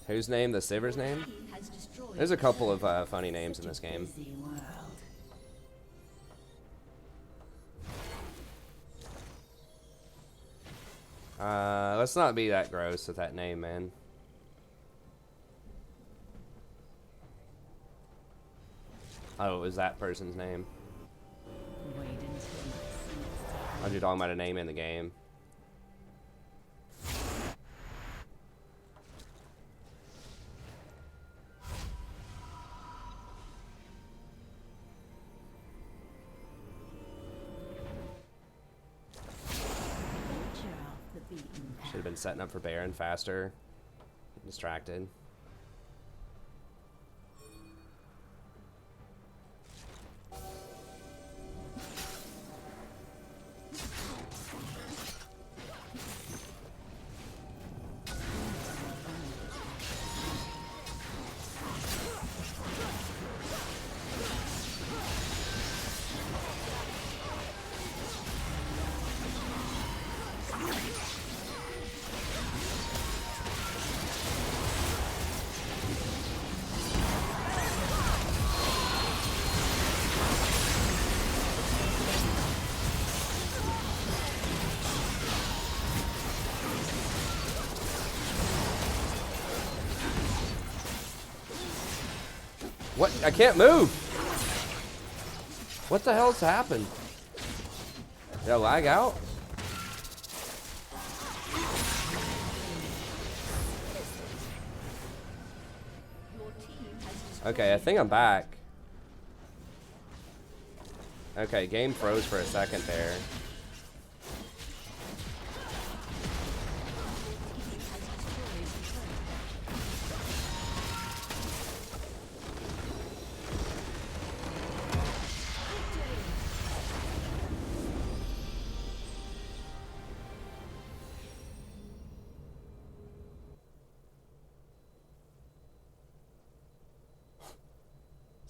Whose name? The Sivir's name? Team has destroyed There's a couple of funny names in this game. busy world. Let's not be that gross with that name, man. Oh, it was that person's name. Wait until you see I was talking about a name in the game. Should have been setting up for Baron faster. Distracted. What? I can't move. What the hell's happened? Did I lag out? Okay, I think I'm back. Okay, game froze for a second there.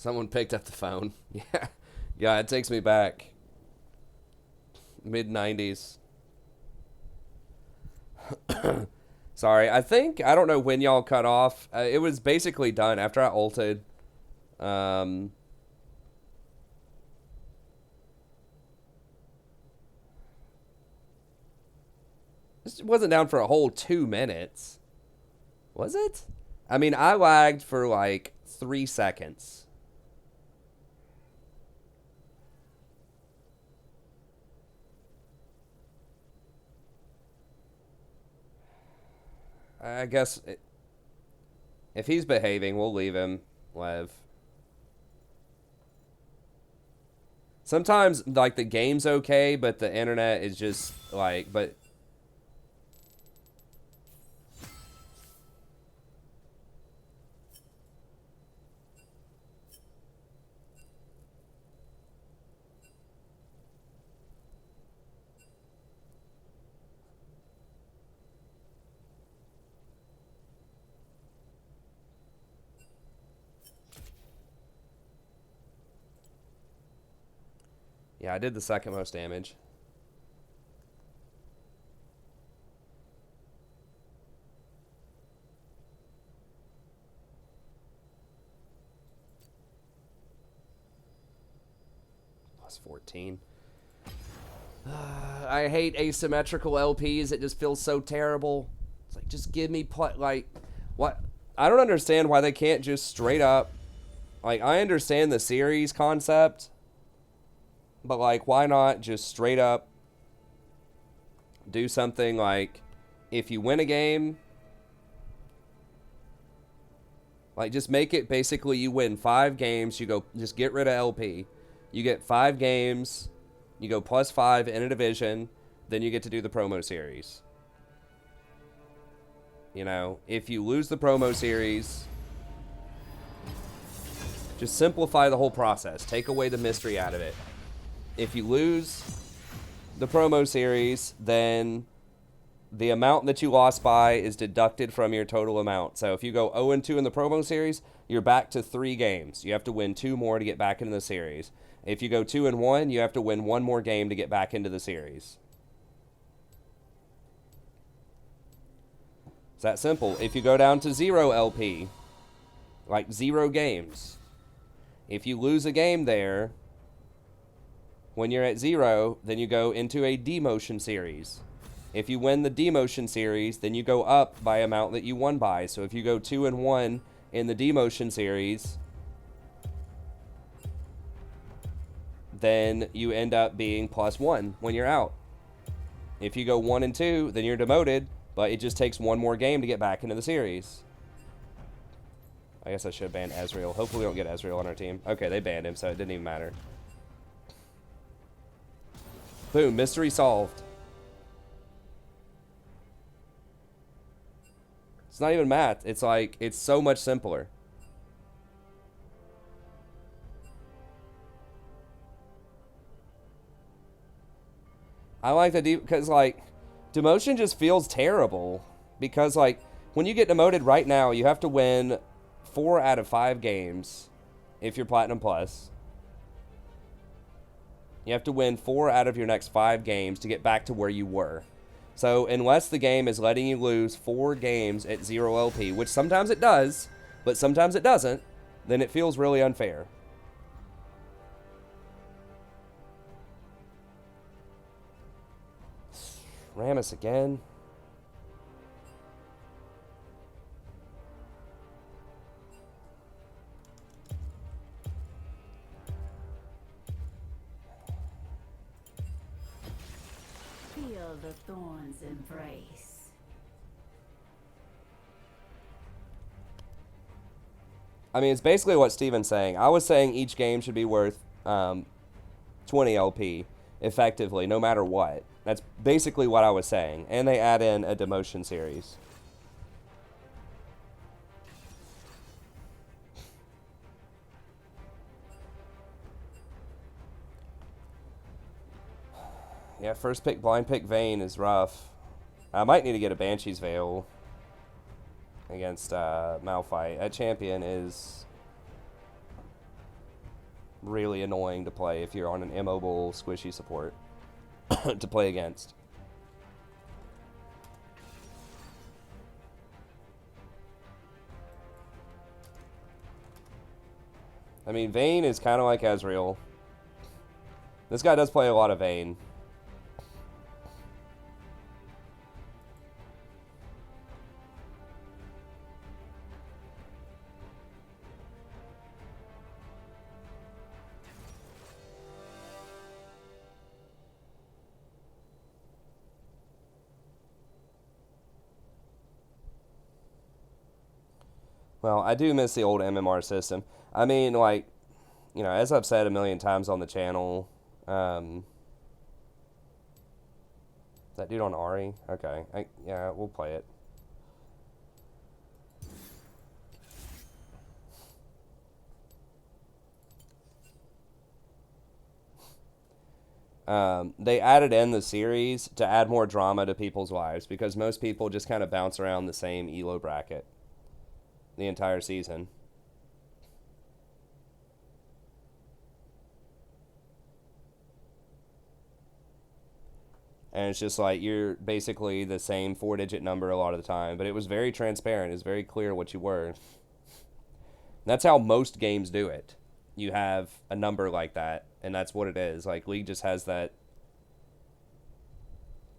Someone picked up the phone. Yeah. Yeah, it takes me back. Mid-90s. Sorry, I don't know when y'all cut off. It was basically done after I ulted. This wasn't down for a whole 2 minutes. Was it? I mean, I lagged for like 3 seconds. I guess if he's behaving, we'll leave him, Lev. Sometimes, like, the game's okay, but the internet is just, like, but... Yeah, I did the second most damage. Plus 14. I hate asymmetrical LPs. It just feels so terrible. It's like, just give me like, what? I don't understand why they can't just straight up, like, I understand the series concept, but, like, why not just straight up do something like, if you win a game, like, just make it basically you win 5 games, you go, just get rid of LP. You get 5 games, you go +5 in a division, then you get to do the promo series. You know, if you lose the promo series, just simplify the whole process. Take away the mystery out of it. If you lose the promo series, then the amount that you lost by is deducted from your total amount. So if you go 0-2 in the promo series, you're back to 3 games. You have to win 2 more to get back into the series. If you go 2-1, you have to win 1 more game to get back into the series. It's that simple. If you go down to 0 LP, like 0 games, if you lose a game there, when you're at 0, then you go into a demotion series. If you win the demotion series, then you go up by amount that you won by. So if you go 2-1 in the demotion series, then you end up being +1 when you're out. If you go 1-2, then you're demoted, but it just takes 1 more game to get back into the series. I guess I should ban Ezreal. Hopefully we don't get Ezreal on our team. Okay, they banned him, so it didn't even matter. Boom, mystery solved. It's not even math. It's like, it's so much simpler. I like the because, like, demotion just feels terrible. Because, like, when you get demoted right now, you have to win 4 out of 5 games if you're Platinum Plus. You have to win 4 out of your next 5 games to get back to where you were. So unless the game is letting you lose 4 games at 0 LP, which sometimes it does, but sometimes it doesn't, then it feels really unfair. Rammus again. Feel the thorns embrace. I mean, it's basically what Steven's saying. I was saying each game should be worth 20 LP, effectively, no matter what. That's basically what I was saying. And they add in a demotion series. Yeah, first pick, blind pick Vayne is rough. I might need to get a Banshee's Veil against Malphite. That champion is really annoying to play if you're on an immobile, squishy support to play against. I mean, Vayne is kind of like Ezreal. This guy does play a lot of Vayne. Well, I do miss the old MMR system. I mean, like, you know, as I've said a million times on the channel, that dude on Ari? Okay. Yeah, we'll play it. They added in the series to add more drama to people's lives because most people just kind of bounce around the same ELO bracket the entire season. And it's just like you're basically the same 4-digit number a lot of the time. But it was very transparent. It was very clear what you were. That's how most games do it. You have a number like that, and that's what it is. Like, League just has that,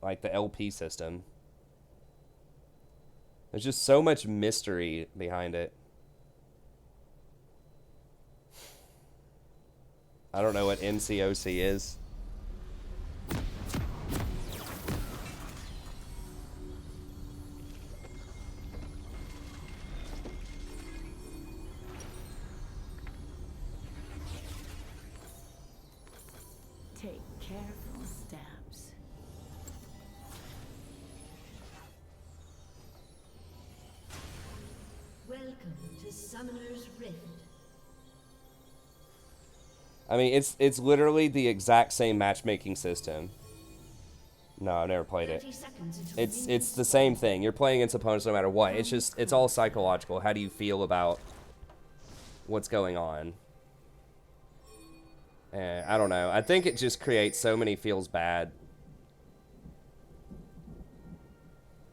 like, the LP system. There's just so much mystery behind it. I don't know what MCOC is. Take careful steps. Welcome to Summoner's Rift. I mean, it's literally the exact same matchmaking system. No, I've never played it. It's the same thing. You're playing against opponents no matter what. It's all psychological. How do you feel about what's going on? And I don't know. I think it just creates so many feels bad.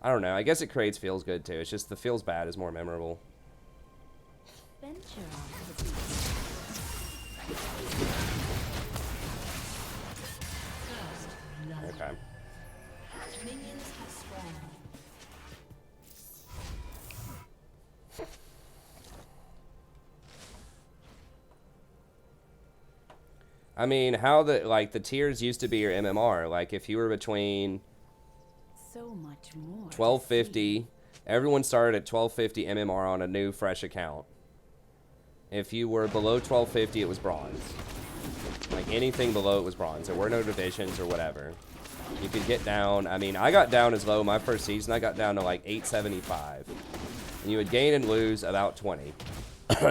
I don't know. I guess it creates feels good too. It's just the feels bad is more memorable. Venture onto the beach. First blood. Okay. Minions have spawned. I mean, how the tiers used to be your MMR. Like if you were between So much more. 1250, everyone started at 1250 MMR on a new fresh account. If you were below 1250, it was bronze. Like anything below it was bronze. There were no divisions or whatever. You could get down. I mean, I got down as low my first season. I got down to like 875. And you would gain and lose about 20.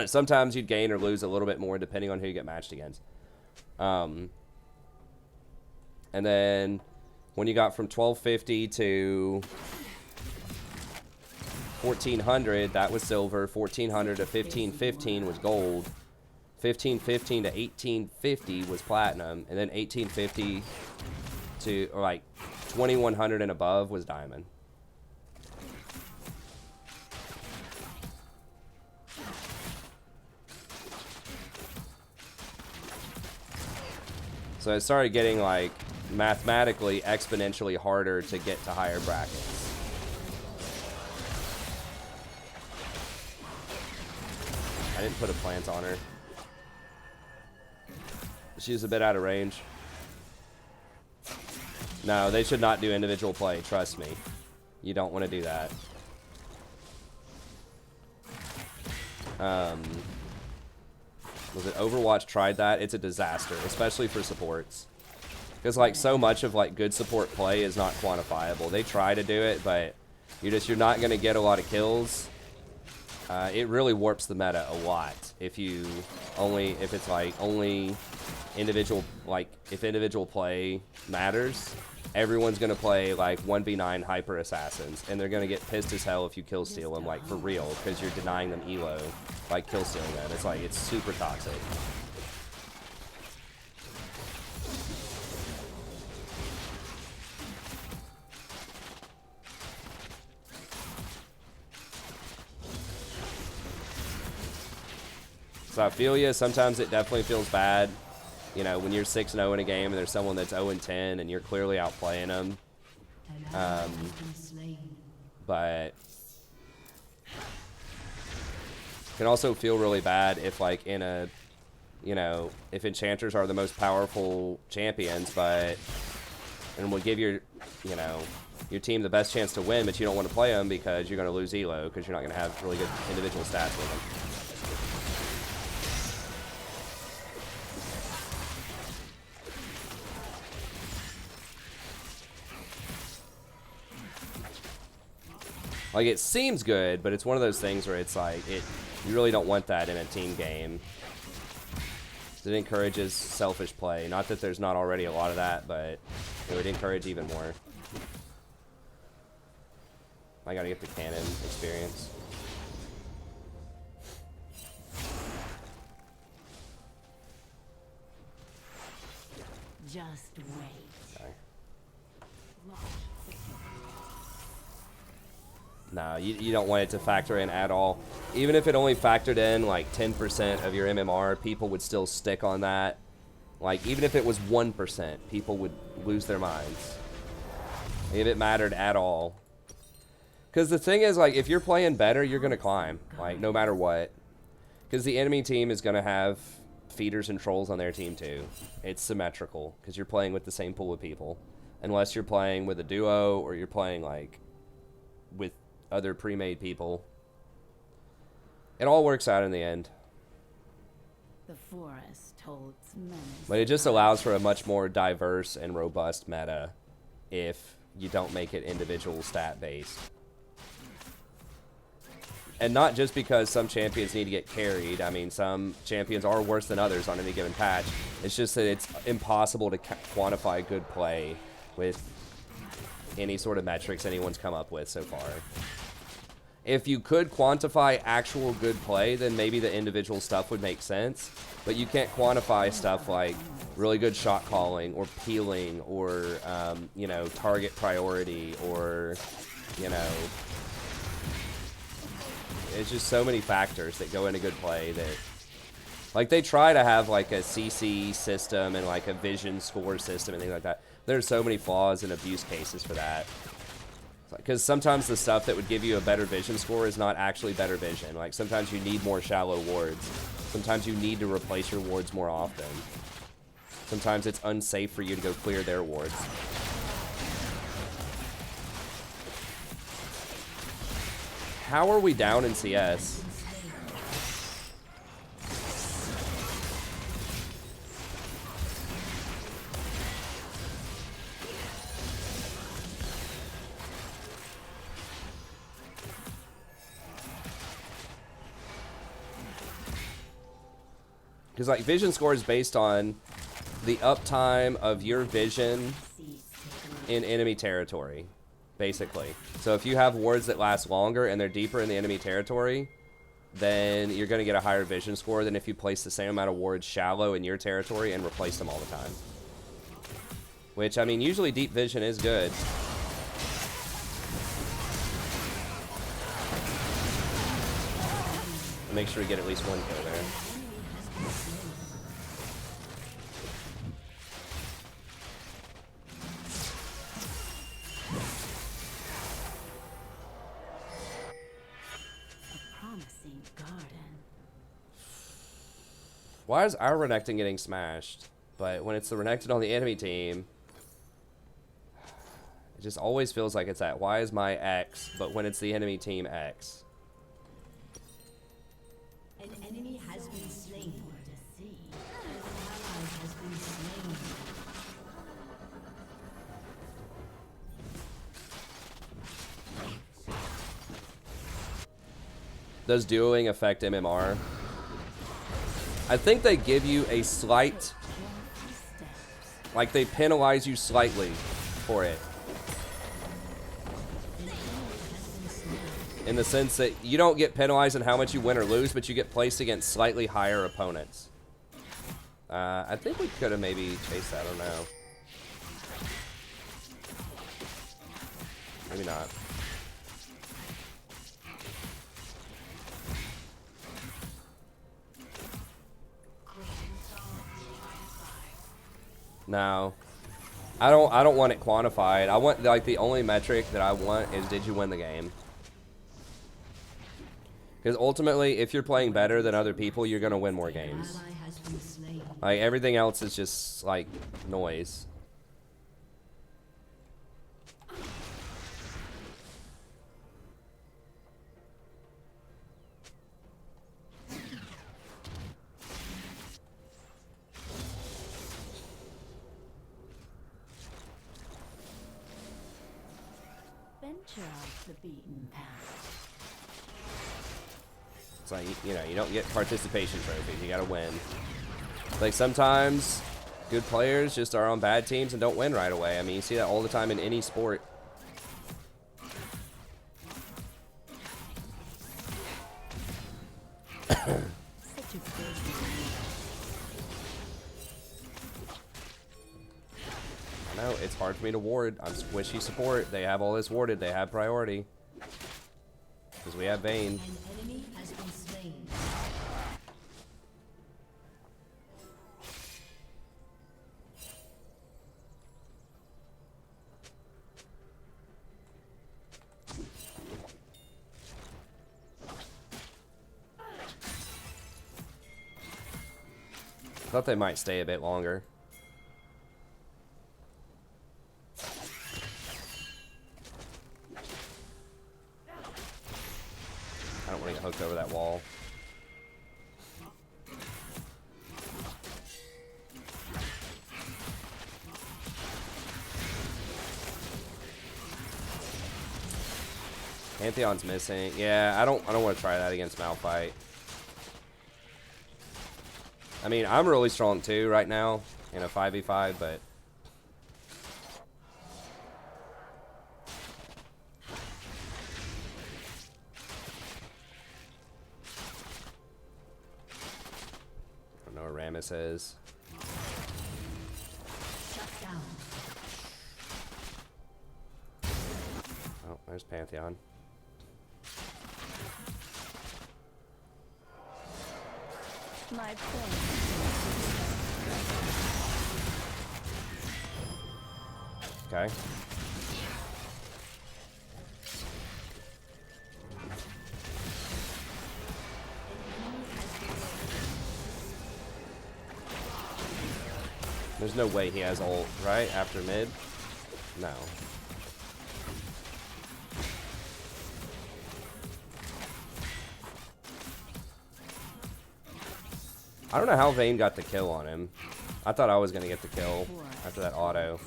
Sometimes you'd gain or lose a little bit more depending on who you get matched against. And then when you got from 1250 to 1400, that was silver. 1400 to 1515 was gold. 1515 to 1850 was platinum, and then 1850 to or like 2100 and above was diamond. So it started getting like mathematically exponentially harder to get to higher brackets. I didn't put a plant on her. She was a bit out of range. No, they should not do individual play. Trust me. You don't want to do that. Was it Overwatch tried that? It's a disaster, especially for supports. Because like so much of like good support play is not quantifiable. They try to do it, but you're not going to get a lot of kills. It really warps the meta a lot if it's like only individual, like if individual play matters, everyone's gonna play like 1v9 hyper assassins, and they're gonna get pissed as hell if you kill steal them, like for real, because you're denying them elo, like kill stealing them. It's like it's super toxic. So I feel you. Sometimes it definitely feels bad, you know, when you're 6-0 in a game and there's someone that's 0-10 and you're clearly outplaying them. But it can also feel really bad if, like, in a, you know, if enchanters are the most powerful champions, but and will give your, you know, your team the best chance to win, but you don't want to play them because you're going to lose elo because you're not going to have really good individual stats with them. Like, it seems good, but it's one of those things where it's like, you really don't want that in a team game. It encourages selfish play. Not that there's not already a lot of that, but it would encourage even more. I gotta get the cannon experience. Just wait. Okay. No, you don't want it to factor in at all. Even if it only factored in like 10% of your MMR, people would still stick on that. Like, even if it was 1%, people would lose their minds. If it mattered at all. Because the thing is, like, if you're playing better, you're going to climb. Like, no matter what. Because the enemy team is going to have feeders and trolls on their team too. It's symmetrical. Because you're playing with the same pool of people. Unless you're playing with a duo, or you're playing, like, with other pre-made people. It all works out in the end. The forest holds many. But it just allows for a much more diverse and robust meta if you don't make it individual stat based. And not just because some champions need to get carried. I mean, some champions are worse than others on any given patch. It's just that it's impossible to quantify good play with any sort of metrics anyone's come up with so far. If you could quantify actual good play, then maybe the individual stuff would make sense. But you can't quantify stuff like really good shot calling or peeling or, you know, target priority or, you know, it's just so many factors that go into good play that, like, they try to have like a CC system and like a vision score system and things like that. There's so many flaws and abuse cases for that. Because sometimes the stuff that would give you a better vision score is not actually better vision. Like, sometimes you need more shallow wards. Sometimes you need to replace your wards more often. Sometimes it's unsafe for you to go clear their wards. How are we down in CS? Because, like, vision score is based on the uptime of your vision in enemy territory, basically. So if you have wards that last longer and they're deeper in the enemy territory, then you're going to get a higher vision score than if you place the same amount of wards shallow in your territory and replace them all the time. Which, I mean, usually deep vision is good. Make sure we get at least one kill there. Why is our Renekton getting smashed? But when it's the Renekton on the enemy team, it just always feels like it's that. Why is my X, but when it's the enemy team, X? An enemy has been slain. To see. An ally has been slain. Does duoing affect MMR? I think they give you a slight, like they penalize you slightly for it. In the sense that you don't get penalized in how much you win or lose, but you get placed against slightly higher opponents. I think we could have maybe chased that, I don't know. Maybe not. No, I don't want it quantified. I want, like, the only metric that I want is, did you win the game? Because ultimately, if you're playing better than other people, you're gonna win more games. Like, everything else is just like noise. Venture off the beaten path. It's like, you know, you don't get participation trophies. You gotta win. Like, sometimes good players just are on bad teams and don't win right away. I mean, you see that all the time in any sport. Such a busy. I know, it's hard for me to ward. I'm squishy support. They have all this warded. They have priority. Because we have Vayne. An enemy has been slain. I thought they might stay a bit longer. I don't want to get hooked over that wall. Pantheon's missing. Yeah, I don't want to try that against Malphite. I mean, I'm really strong too right now in a 5v5, but I don't know where Rammus is. Shut down. Oh, there's Pantheon. My point. Okay. There's no way he has ult, right? After mid? No. I don't know how Vayne got the kill on him. I thought I was going to get the kill after that auto.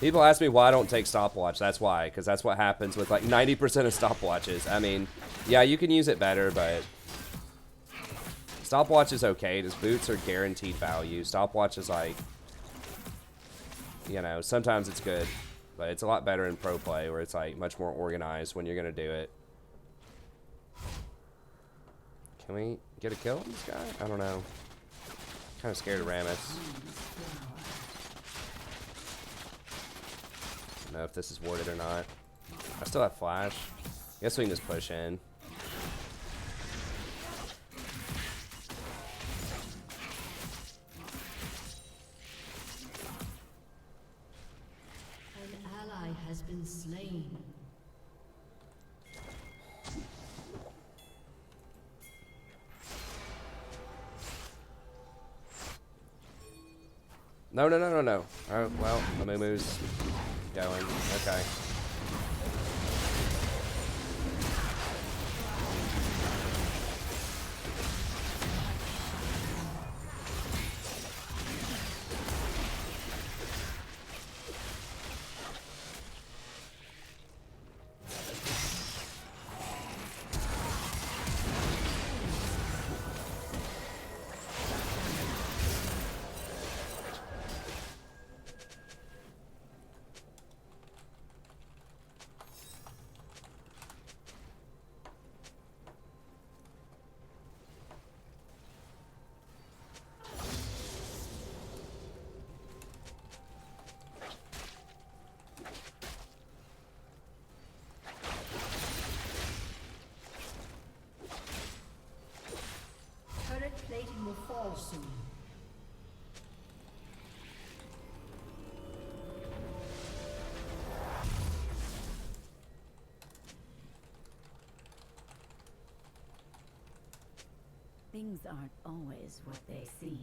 People ask me why I don't take stopwatch. That's why, because that's what happens with like 90% of stopwatches. I mean, yeah, you can use it better, but stopwatch is okay. His boots are guaranteed value. Stopwatch is like, you know, sometimes it's good, but it's a lot better in pro play where it's like much more organized when you're going to do it. Can we get a kill on this guy? I don't know. Kind of scared of Rammus. I don't know if this is warded or not. I still have flash. Guess we can just push in. An ally has been slain. No, no, no, no, no. Oh, well, the Mumu's going. Okay. Turret plating will fall soon. Things aren't always what they seem.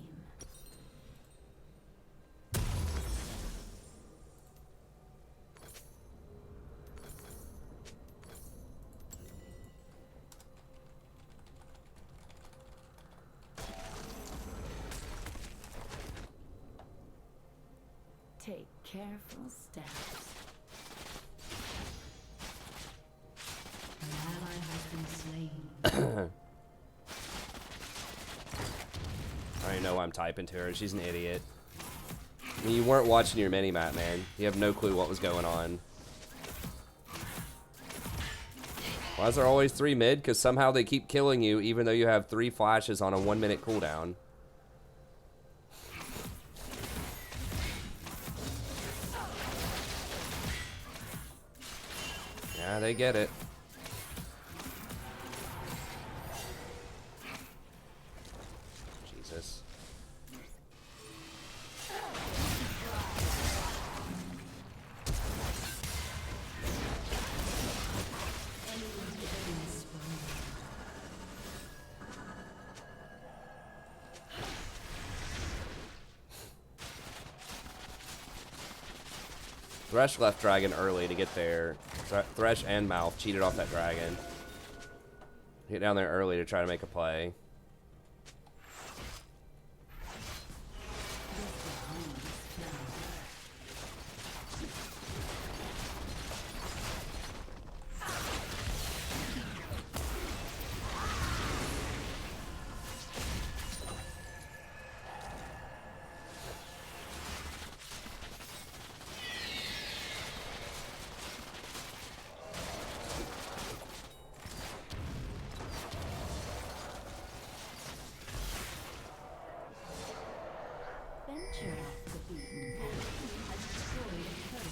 Take Careful steps. An ally has been slain. I already know why I'm typing to her. She's an idiot. I mean, you weren't watching your mini-map, man. You have no clue what was going on. Why is there always 3 mid? Because somehow they keep killing you even though you have 3 flashes on a 1-minute cooldown. Yeah, they get it. Jesus. Thresh left dragon early to get there. Thresh and Mouth cheated off that dragon. Get down there early to try to make a play. Venture off the beaten path has destroyed a turret.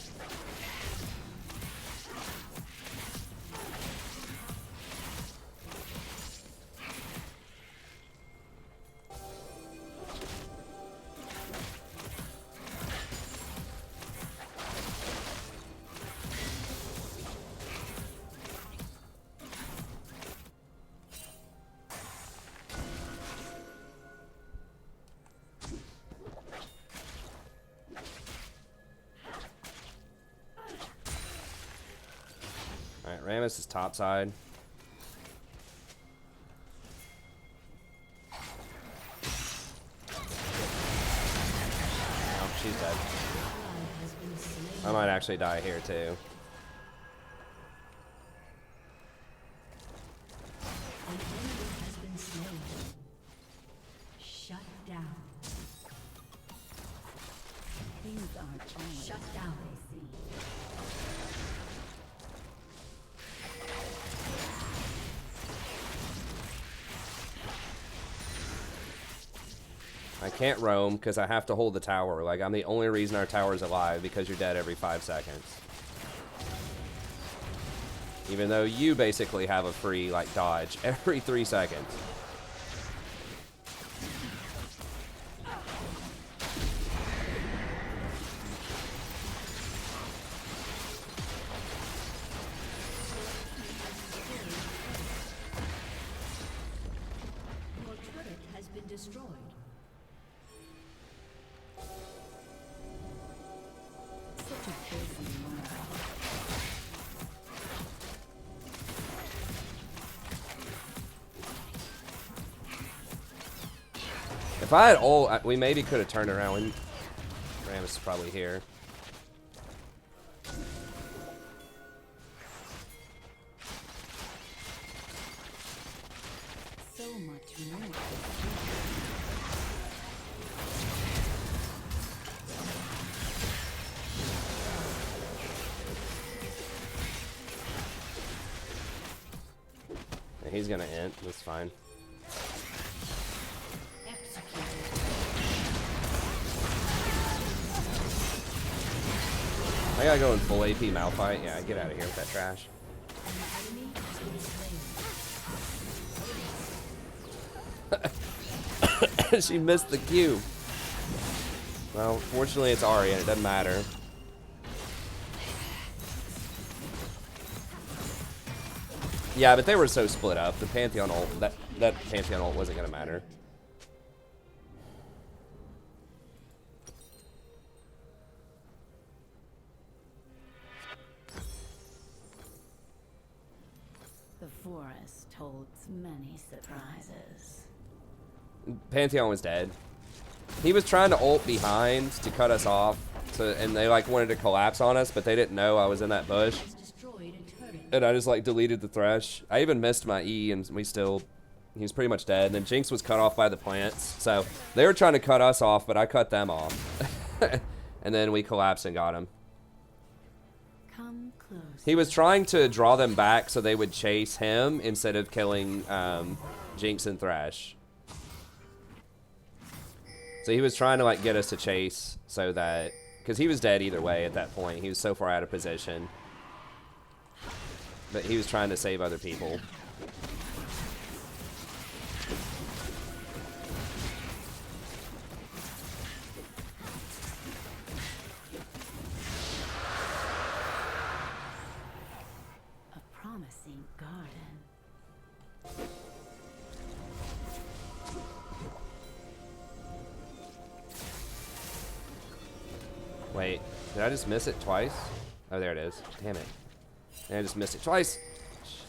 Alright, Rammus is top side. Oh, she's dead. I might actually die here too. An enemy has been slain. Shut down. Things aren't always shut down, I see. I can't roam because I have to hold the tower. Like, I'm the only reason our tower's alive because you're dead every 5 seconds. Even though you basically have a free, like, dodge every 3 seconds. Your turret has been destroyed. Such a busy world. If I had ult, we maybe could have turned around. Rammus is probably here. So much more. And he's gonna int. That's fine. I gotta go in full AP Malphite. Yeah, get out of here with that trash. She missed the Q. Well, fortunately it's Ahri and it doesn't matter. Yeah, but they were so split up. The Pantheon ult, that Pantheon ult wasn't gonna matter. The forest holds many surprises. Pantheon was dead. He was trying to ult behind to cut us off So, and they like wanted to collapse on us, but they didn't know I was in that bush. Destroyed a turret. And I just like deleted the thresh. I even missed my E, and he was pretty much dead. And then Jinx was cut off by the plants. So they were trying to cut us off, but I cut them off. And then we collapsed and got him. Come close. He was trying to draw them back so they would chase him instead of killing Jinx and Thresh. So he was trying to like get us to chase so that, because he was dead either way at that point. He was so far out of position. But he was trying to save other people. A promising garden. Wait, did I just miss it twice? Oh, there it is. Damn it. I just missed it twice. Shit.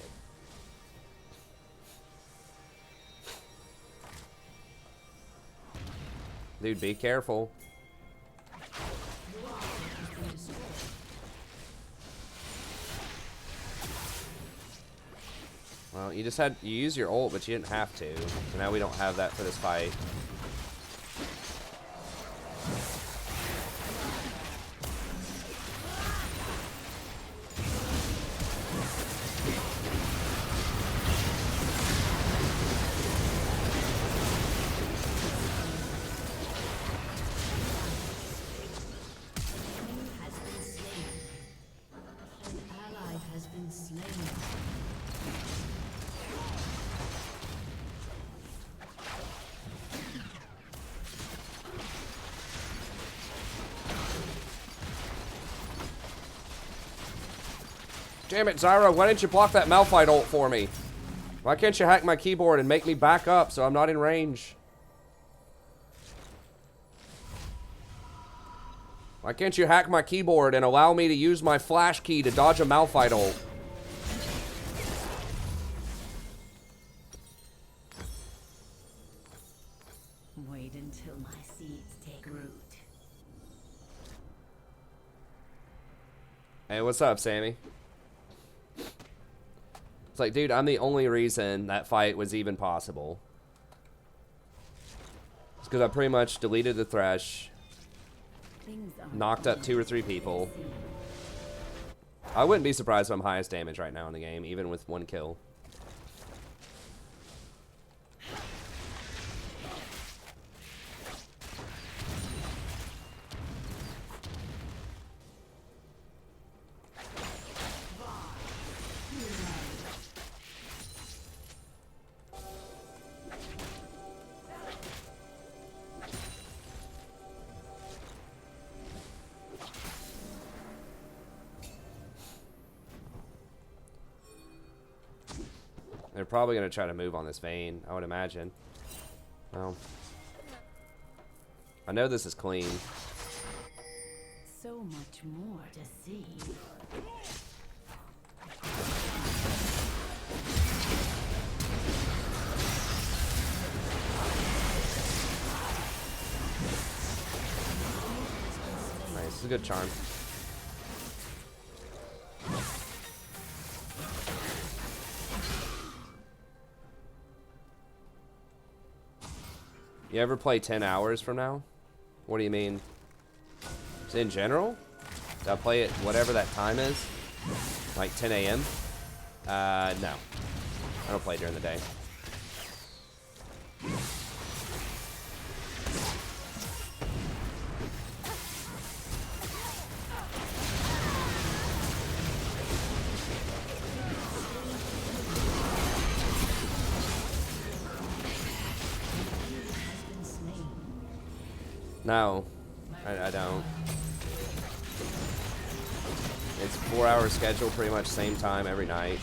Dude, be careful. Well, you used your ult, but you didn't have to. So now we don't have that for this fight. Damn it, Zyra, why didn't you block that Malphite ult for me? Why can't you hack my keyboard and make me back up so I'm not in range? Why can't you hack my keyboard and allow me to use my flash key to dodge a Malphite ult? Wait until my seeds take root. Hey, what's up, Sammy? It's like, dude, I'm the only reason that fight was even possible. It's because I pretty much deleted the Thresh, knocked up 2 or 3 people. I wouldn't be surprised if I'm highest damage right now in the game, even with 1 kill. They're probably going to try to move on this vein, I would imagine. Well, I know this is clean. So much more to see. Nice, this is a good charm. You ever play 10 hours from now? What do you mean? Just in general? Do I play it whatever that time is? Like 10 a.m.? No. I don't play during the day. No, I don't. It's a 4-hour schedule, pretty much same time every night.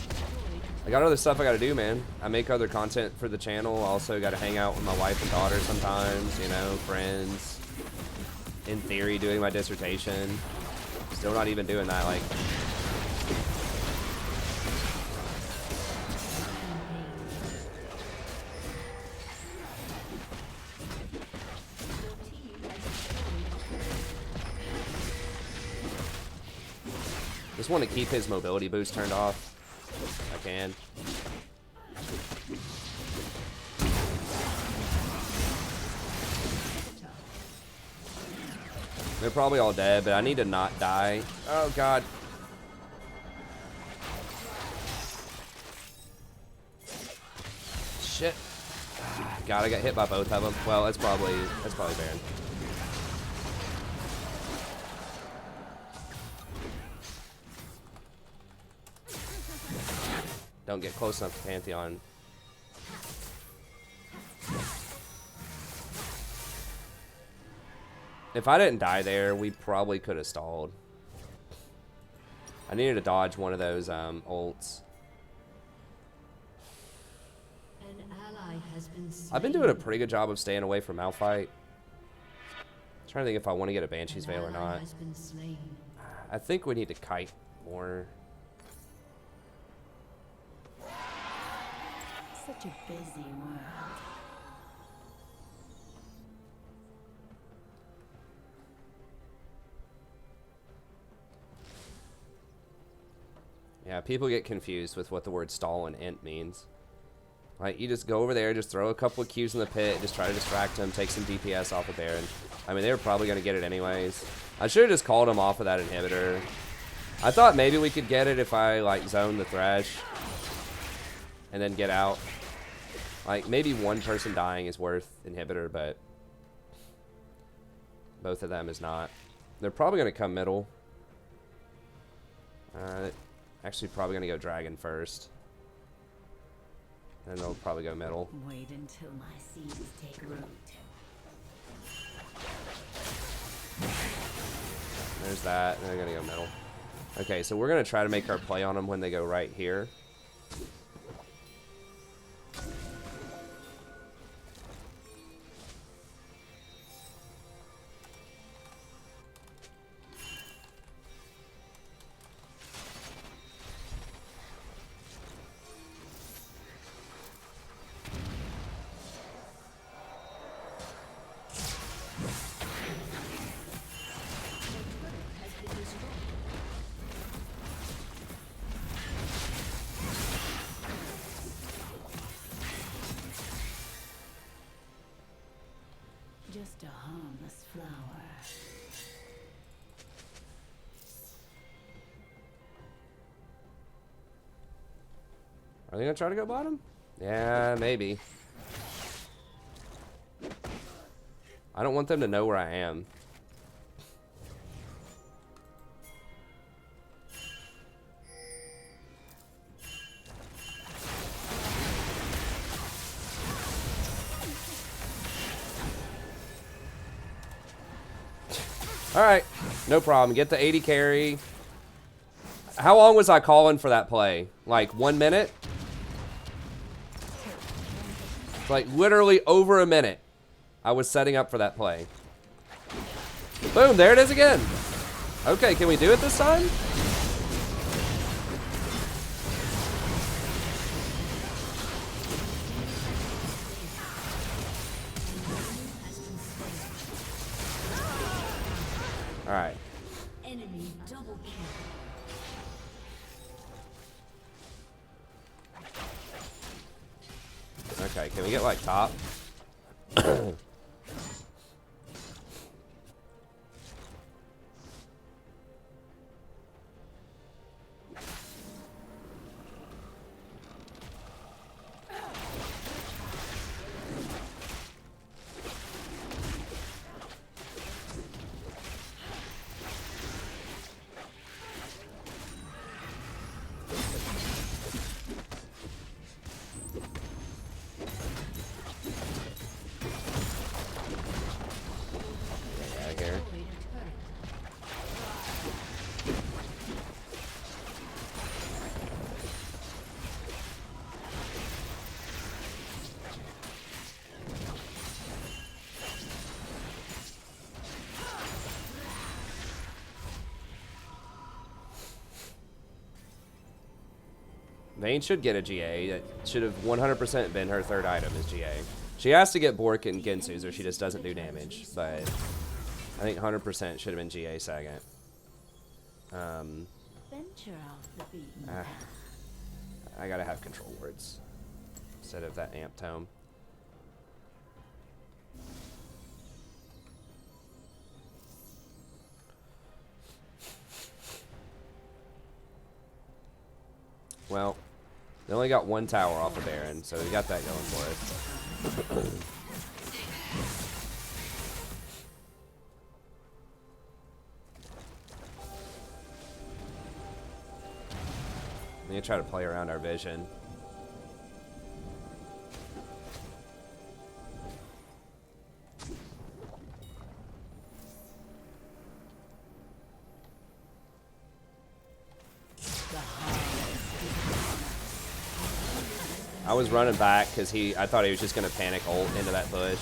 I got other stuff I gotta do, man. I make other content for the channel. Also gotta hang out with my wife and daughter sometimes, you know, friends. In theory, doing my dissertation. Still not even doing that, like... Just want to keep his mobility boost turned off. If I can. They're probably all dead, but I need to not die. Oh, God. Shit. God, I got hit by both of them. Well, that's probably Baron. Don't get close enough to Pantheon. If I didn't die there, we probably could have stalled. I needed to dodge one of those ults. An ally has been slain. I've been doing a pretty good job of staying away from Malphite. Trying to think if I want to get a Banshee's Veil or not. Has been slain. I think we need to kite more. Such a busy world. Yeah, people get confused with what the word stall and int means. Like, you just go over there, just throw a couple of Qs in the pit, just try to distract him, take some DPS off of Baron. I mean, they were probably going to get it anyways. I should have just called him off of that inhibitor. I thought maybe we could get it if I, like, zone the Thresh and then get out. Like, maybe one person dying is worth inhibitor, but both of them is not. They're probably going to come middle. Actually, probably going to go Dragon first. And they'll probably go middle. Wait until my seeds take root. There's that. And they're going to go middle. Okay, so we're going to try to make our play on them when they go right here. Just a harmless flower. Are they going to try to go bottom? Yeah, maybe. I don't want them to know where I am. Alright, no problem. Get the 80 carry. How long was I calling for that play? Like 1 minute? It's like literally over a minute. I was setting up for that play. Boom, there it is again. Okay, can we do it this time? All right. Enemy double kill. Okay, can we get like top? Vayne should get a GA. That should have 100% been her third item is GA. She has to get Bork and Gensu's or she just doesn't do damage. But I think 100% should have been GA second. Been venture off the beaten Ah, path. I gotta have control words instead of that amp tome. Well, they only got one tower off of Baron, so we got that going for us. I'm gonna try to play around our vision. I was running back because I thought he was just gonna panic ult into that bush.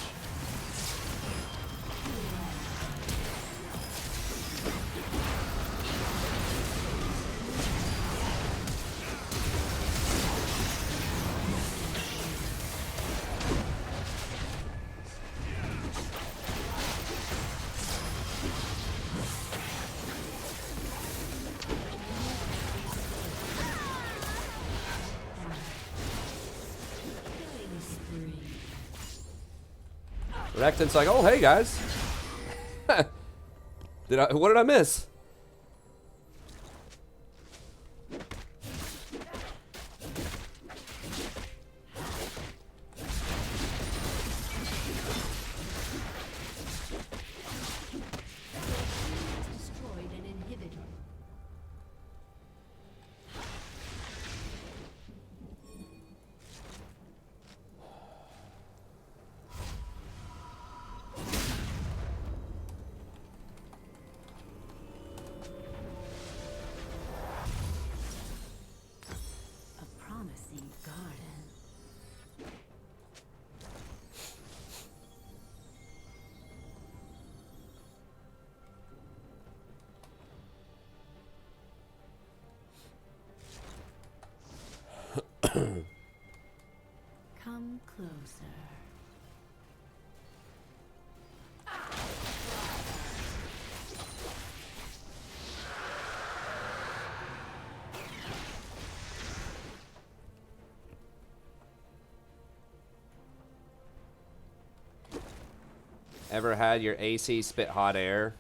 Recton's like, oh, hey, guys. What did I miss? Destroyed an inhibitor. A promising garden. Come closer. Ever had your AC spit hot air?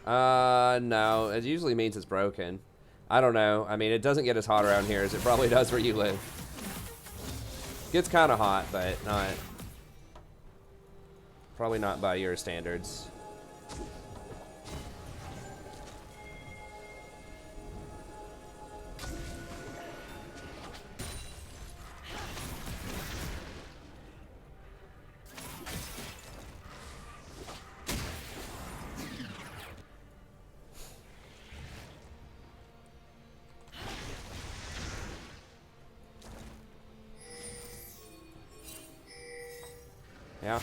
No. It usually means it's broken. I don't know. I mean, it doesn't get as hot around here as it probably does where you live. Gets kind of hot, but not. Probably not by your standards. Yeah.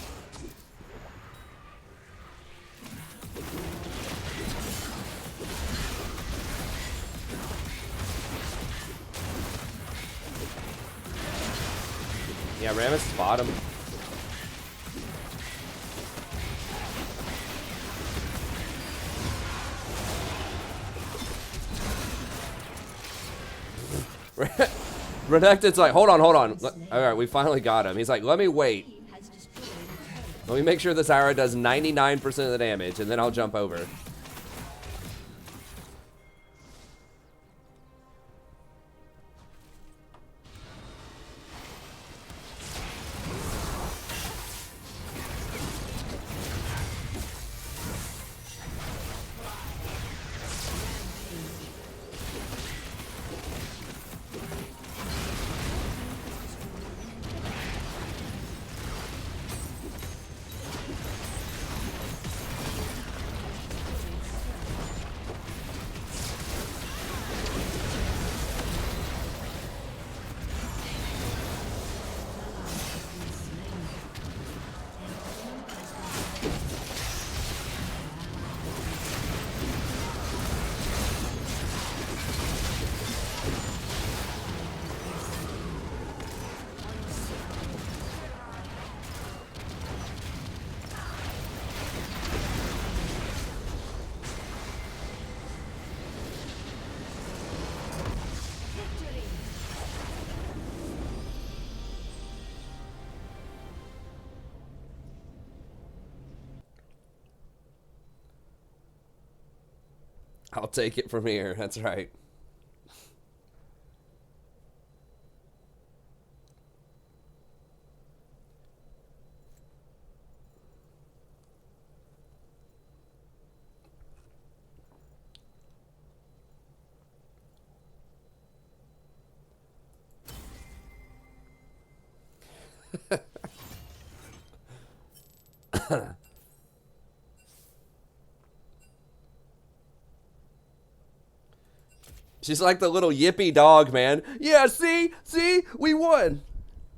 Yeah, Rammus is bottom. Renekton's like, hold on. Alright, we finally got him. He's like, let me wait. Let me make sure this Zyra does 99% of the damage, and then I'll jump over. I'll take it from here. That's right. She's like the little yippy dog, man. Yeah, see? See? We won.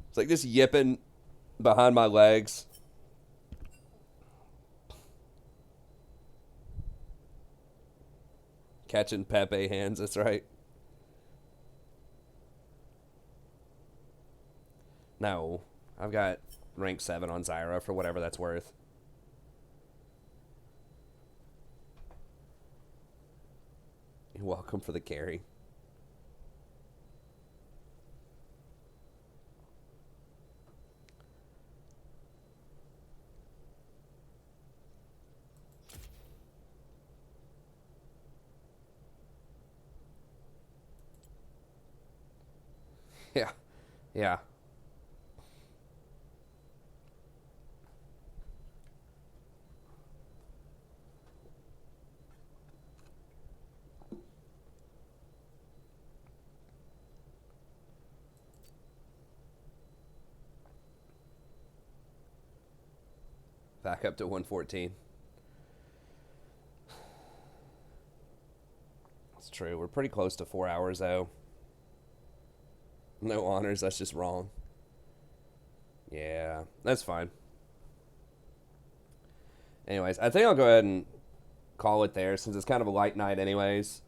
It's like just yipping behind my legs. Catching Pepe hands, that's right. No, I've got rank 7 on Zyra for whatever that's worth. You're welcome for the carry. Yeah. Yeah. Back up to 114. That's true. We're pretty close to 4 hours, though. No honors, that's just wrong. Yeah, that's fine. Anyways, I think I'll go ahead and call it there since it's kind of a light night anyways.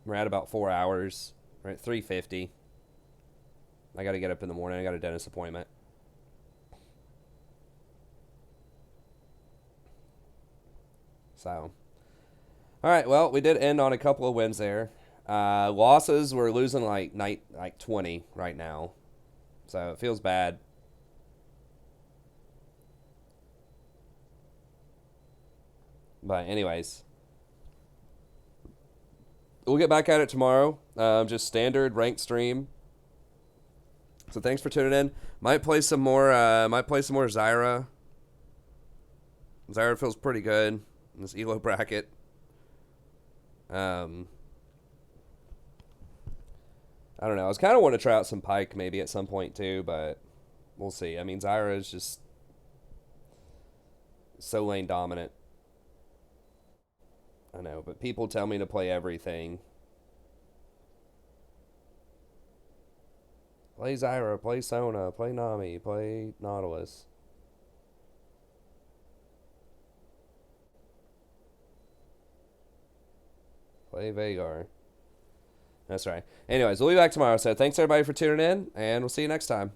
We're at about 4 hours. We're at 3:50. I got to get up in the morning. I got a dentist appointment. So, all right. Well, we did end on a couple of wins there. Losses, we're losing like 20 right now, so it feels bad. But anyways, we'll get back at it tomorrow. Just standard ranked stream. So thanks for tuning in. Might play some more. Zyra. Zyra feels pretty good in this Elo bracket. I don't know. I was kind of want to try out some Pike maybe at some point too, but we'll see. I mean, Zyra is just so lane dominant. I know, but people tell me to play everything. Play Zyra, play Sona, play Nami, play Nautilus. Play Veigar. That's right. Anyways, we'll be back tomorrow. So thanks everybody for tuning in, and we'll see you next time.